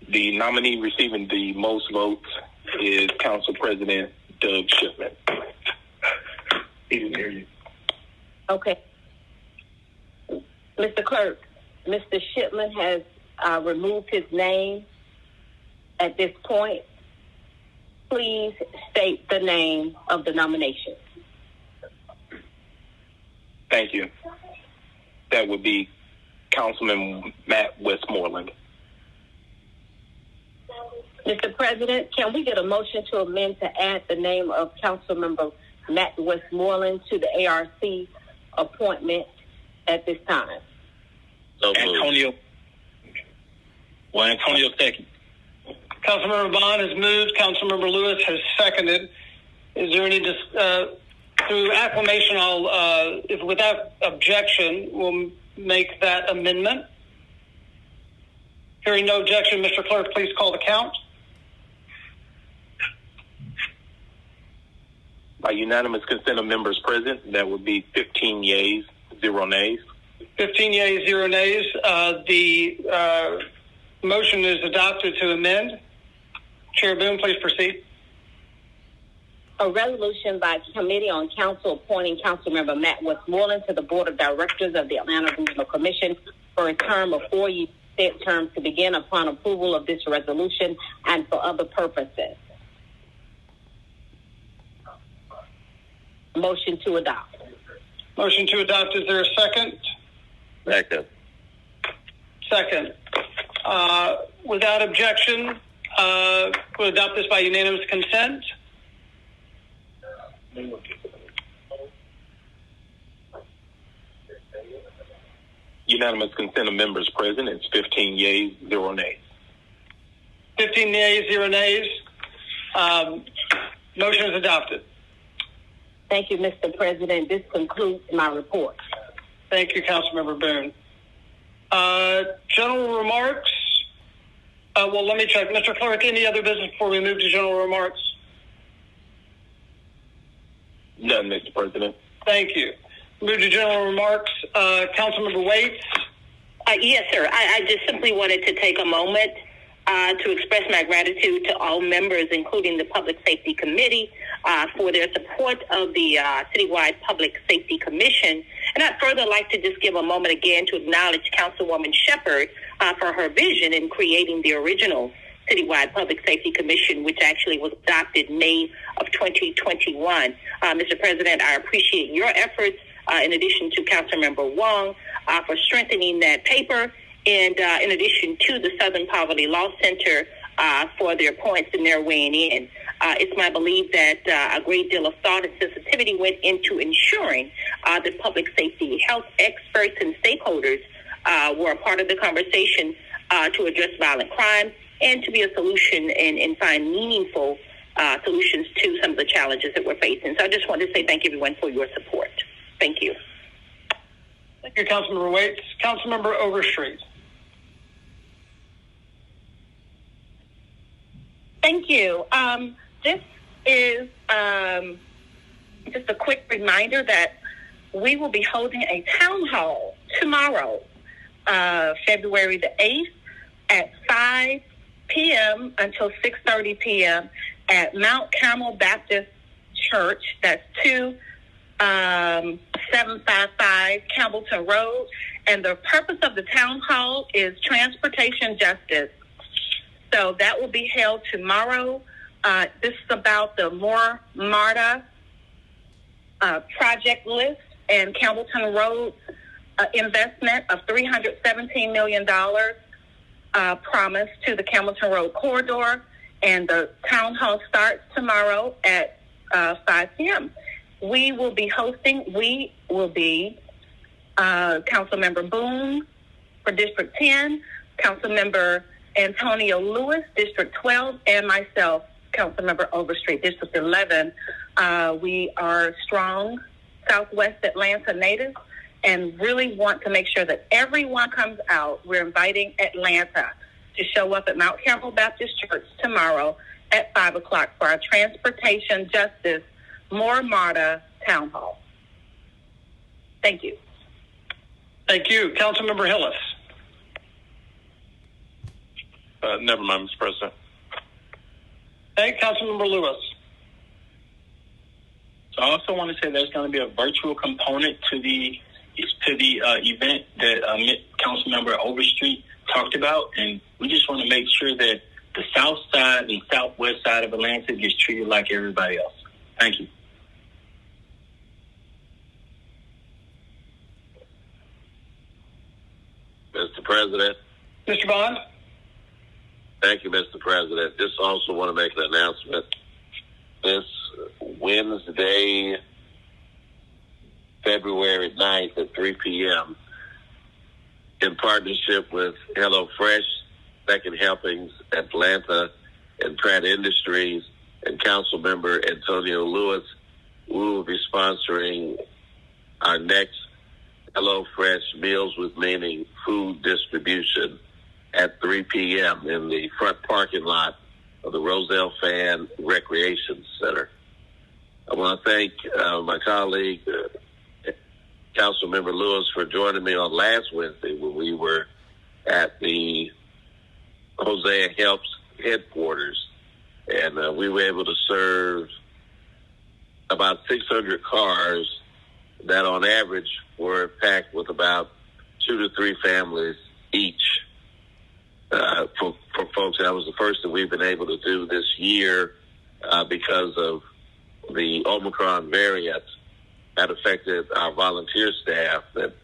The nominee receiving the most votes is Council President Doug Shipman. He didn't hear you. Okay. Mr. Clerk, Mr. Shipman has removed his name at this point. Please state the name of the nomination. Thank you. That would be Councilman Matt Westmoreland. Mr. President, can we get a motion to amend to add the name of Councilmember Matt Westmoreland to the ARC appointment at this time? Antonio second. Councilmember Bond has moved. Councilmember Lewis has seconded. Is there any through acclamation? If without objection, we'll make that amendment. Hearing no objection, Mr. Clerk, please call the count. By unanimous consent of members present, that would be 15 yeas, 0 nays. 15 yeas, 0 nays. The motion is adopted to amend. Chair Boone, please proceed. A resolution by Committee on Council appointing Councilmember Matt Westmoreland to the Board of Directors of the Atlanta Regional Commission for a term of 4 years, terms to begin upon approval of this resolution and for other purposes. Motion to adopt. Motion to adopt. Is there a second? Second. Second. Without objection, we'll adopt this by unanimous consent. Unanimous consent of members present, it's 15 yeas, 0 nays. 15 yeas, 0 nays. Motion is adopted. Thank you, Mr. President. This concludes my report. Thank you, Councilmember Boone. General remarks. Well, let me check. Mr. Clerk, any other business before we move to general remarks? None, Mr. President. Thank you. Move to general remarks. Councilmember Waits. Yes, sir. I just simply wanted to take a moment to express my gratitude to all members, including the Public Safety Committee, for their support of the Citywide Public Safety Commission. And I'd further like to just give a moment again to acknowledge Councilwoman Shepherd for her vision in creating the original Citywide Public Safety Commission, which actually was adopted May of 2021. Mr. President, I appreciate your efforts, in addition to Councilmember Wong, for strengthening that paper, and in addition to the Southern Poverty Law Center for their points and their weighing in. It's my belief that a great deal of thought and sensitivity went into ensuring that public safety health experts and stakeholders were a part of the conversation to address violent crime and to be a solution and find meaningful solutions to some of the challenges that we're facing. So I just want to say thank you, everyone, for your support. Thank you. Thank you, Councilmember Waits. Councilmember Overstreet. Thank you. This is just a quick reminder that we will be holding a town hall tomorrow, February the 8th at 5 p.m. until 6:30 p.m. at Mount Carmel Baptist Church. That's 2755 Campbellton Road. And the purpose of the town hall is transportation justice. So that will be held tomorrow. This is about the More MARTA project list and Campbellton Road investment of $317 million promised to the Campbellton Road corridor. And the town hall starts tomorrow at 5 p.m. We will be Councilmember Boone for District 10, Councilmember Antonio Lewis, District 12, and myself, Councilmember Overstreet, District 11. We are strong Southwest Atlanta natives and really want to make sure that everyone comes out. We're inviting Atlanta to show up at Mount Carmel Baptist Church tomorrow at 5 o'clock for our Transportation Justice More MARTA Town Hall. Thank you. Thank you. Councilmember Hillis. Never mind, Mr. President. Hey, Councilmember Lewis. So I also want to say there's going to be a virtual component to the event that Councilmember Overstreet talked about, and we just want to make sure that the south side and southwest side of Atlanta gets treated like everybody else. Thank you. Mr. President. Mr. Bond. Thank you, Mr. President. Just also want to make an announcement. This Wednesday, February 9th at 3 p.m., in partnership with HelloFresh, Second Helpings, Atlanta, and Pratt Industries, and Councilmember Antonio Lewis, we will be sponsoring our next HelloFresh Meals with Meaning food distribution at 3 p.m. in the front parking lot of the Roselle Fan Recreation Center. I want to thank my colleague, Councilmember Lewis, for joining me on last Wednesday when we were at the Hosea Helps headquarters, and we were able to serve about 600 cars that on average were packed with about 2 to 3 families each. For folks, that was the first that we've been able to do this year because of the Omicron variant that affected our volunteer staff that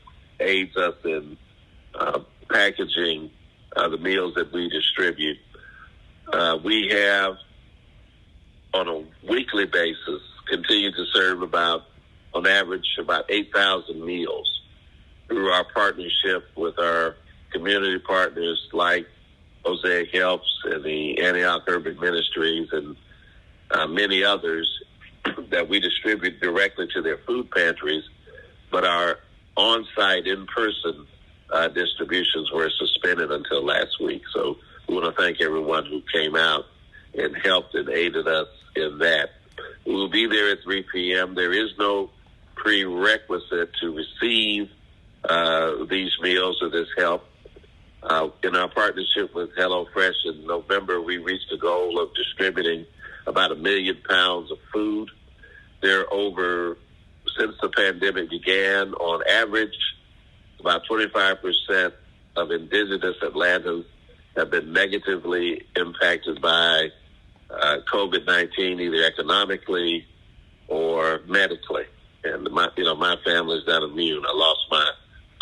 aids us in packaging the meals that we distribute. We have, on a weekly basis, continued to serve on average, about 8,000 meals through our partnership with our community partners like Hosea Helps and the Antioch Urban Ministries and many others that we distribute directly to their food pantries, but our on-site, in-person distributions were suspended until last week. So we want to thank everyone who came out and helped and aided us in that. We'll be there at 3 p.m. There is no prerequisite to receive these meals or this help. In our partnership with HelloFresh in November, we reached a goal of distributing about 1 million pounds of food. Since the pandemic began, on average, about 25% of indigenous Atlantans have been negatively impacted by COVID-19, either economically or medically. And my family's not immune. I lost my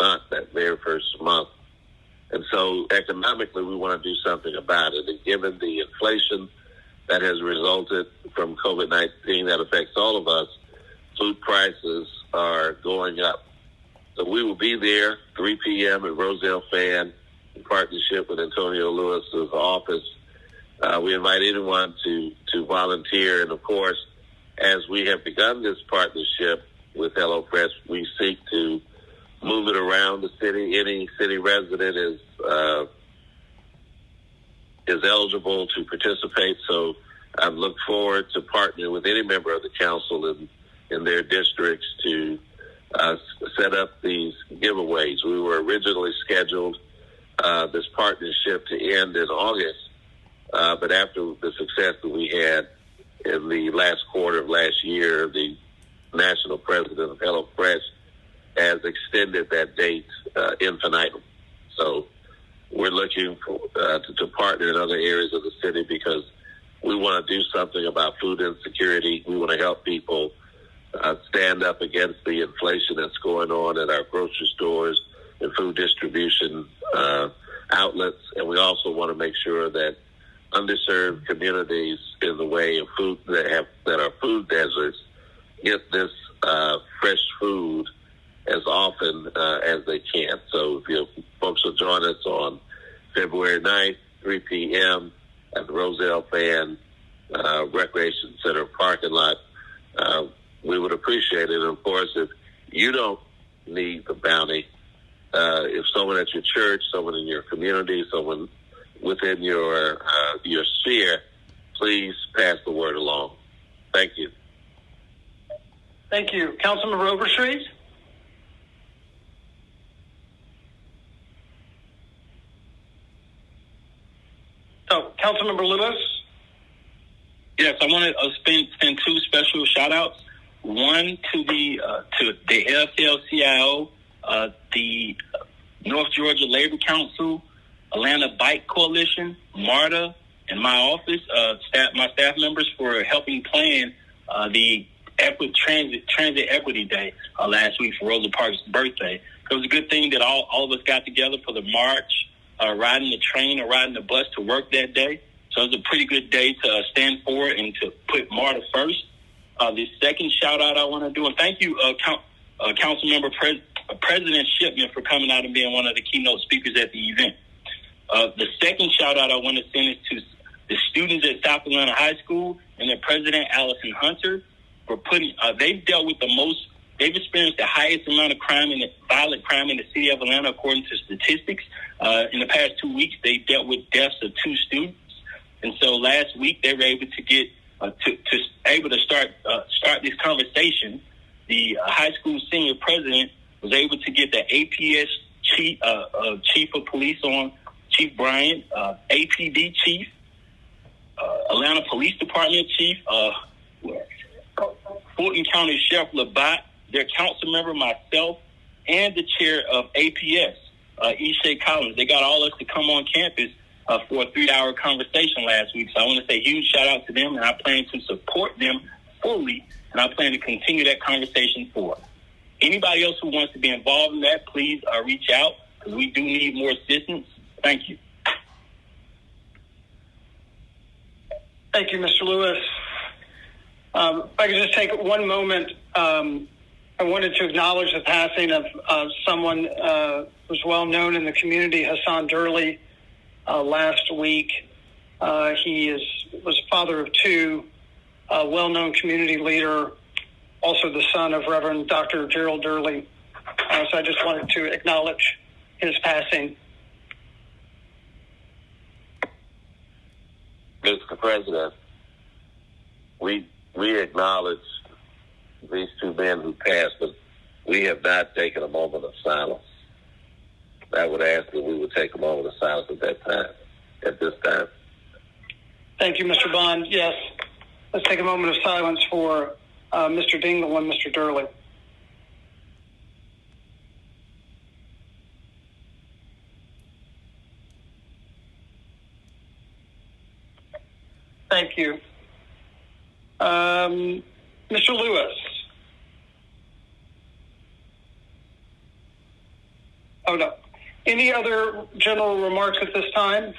aunt that very first month. And so economically, we want to do something about it. And given the inflation that has resulted from COVID-19 that affects all of us, food prices are going up. So we will be there 3 p.m. at Roselle Fan in partnership with Antonio Lewis's office. We invite anyone to volunteer. And, of course, as we have begun this partnership with HelloFresh, we seek to move it around the city. Any city resident is eligible to participate. So I look forward to partnering with any member of the council in their districts to set up these giveaways. We were originally scheduled this partnership to end in August, but after the success that we had in the last quarter of last year, the national president of HelloFresh has extended that date infinitum. So we're looking for, to partner in other areas of the city because we want to do something about food insecurity. We want to help people stand up against the inflation that's going on at our grocery stores and food distribution outlets. And we also want to make sure that underserved communities in the way of food that are food deserts get this fresh food as often as they can. So if you folks will join us on February 9th, 3 p.m. at the Roselle Fan Recreation Center parking lot, we would appreciate it. And of course, if you don't need the bounty, if someone at your church, someone in your community, someone within your sphere, please pass the word along. Thank you. Thank you. Councilmember Overstreet? Oh, Councilmember Lewis? Yes, I want to send two special shout-outs. One to the AFL-CIO, the North Georgia Labor Council, Atlanta Bike Coalition, MARTA, and my office, my staff members for helping plan the Transit Equity Day last week for Rosa Parks' birthday. It was a good thing that all of us got together for the march, riding the train or riding the bus to work that day. So it was a pretty good day to stand for and to put MARTA first. The second shout-out I want to do, and thank you, Councilmember President Shipman, for coming out and being one of the keynote speakers at the event. The second shout-out I want to send is to the students at South Atlanta High School and their president, Allison Hunter, for they've experienced the highest amount of violent crime in the city of Atlanta, according to statistics. In the past 2 weeks, they dealt with deaths of 2 students. And so last week, they were able to get to start this conversation. The high school senior president was able to get the APS chief of police on, Chief Bryant, APD chief, Atlanta Police Department chief, Fulton County Sheriff Labatt, their council member, myself, and the chair of APS, Ishay Collins. They got all of us to come on campus for a 3-hour conversation last week. So I want to say a huge shout out to them, and I plan to support them fully, and I plan to continue that conversation forward. Anybody else who wants to be involved in that, please reach out, because we do need more assistance. Thank you. Thank you, Mr. Lewis. If I could just take one moment, I wanted to acknowledge the passing of someone who's well known in the community, Hassan Durley, last week. He was a father of 2, a well-known community leader, also the son of Reverend Dr. Gerald Durley. So I just wanted to acknowledge his passing. Mr. President, we acknowledge these 2 men who passed, but we have not taken a moment of silence. I would ask that we would take a moment of silence at this time. Thank you, Mr. Bond. Yes, let's take a moment of silence for Mr. Dingle and Mr. Durley. Thank you. Mr. Lewis. Oh, no. Any other general remarks at this time?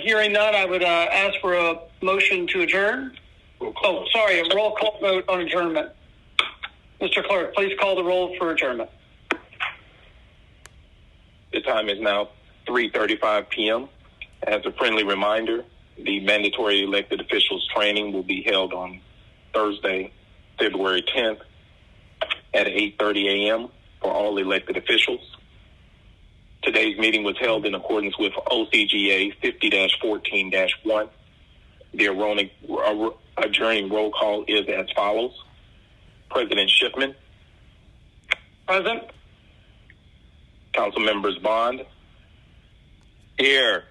Hearing none, I would ask for a motion to adjourn. Oh, sorry, a roll call vote on adjournment. Mr. Clerk, please call the roll for adjournment. The time is now 3:35 p.m. As a friendly reminder, the mandatory elected officials training will be held on Thursday, February 10th at 8:30 a.m. for all elected officials. Today's meeting was held in accordance with OCGA 50-14-1. The adjourning roll call is as follows. President Schiffman. Present. Council members Bond. Here.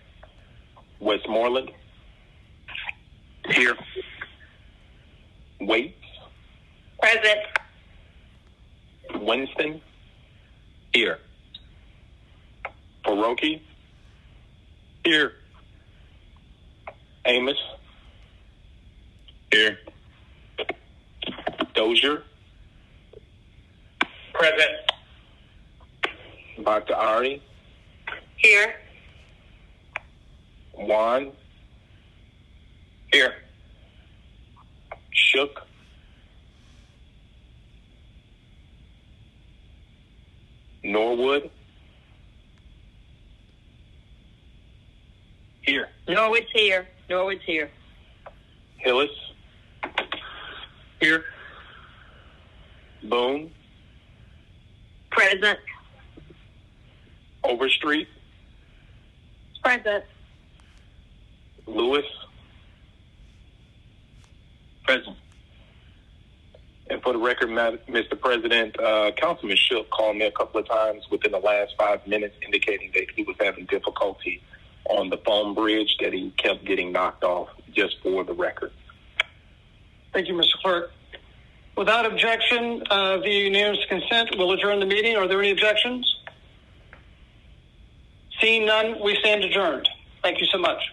Westmoreland. Here. Waits. Present. Winston. Here. Faroki. Here. Amos. Here. Dozier. Present. Dr. Ari. Here. Juan. Here. Shook. Norwood. Here. Norwood's here. Norwood's here. Hillis. Here. Boone. Present. Overstreet. Present. Lewis. Present. And for the record, Mr. President, Councilman Shook called me a couple of times within the last 5 minutes indicating that he was having difficulty on the phone bridge, that he kept getting knocked off, just for the record. Thank you, Mr. Clerk. Without objection, via unanimous consent, we'll adjourn the meeting. Are there any objections? Seeing none, we stand adjourned. Thank you so much.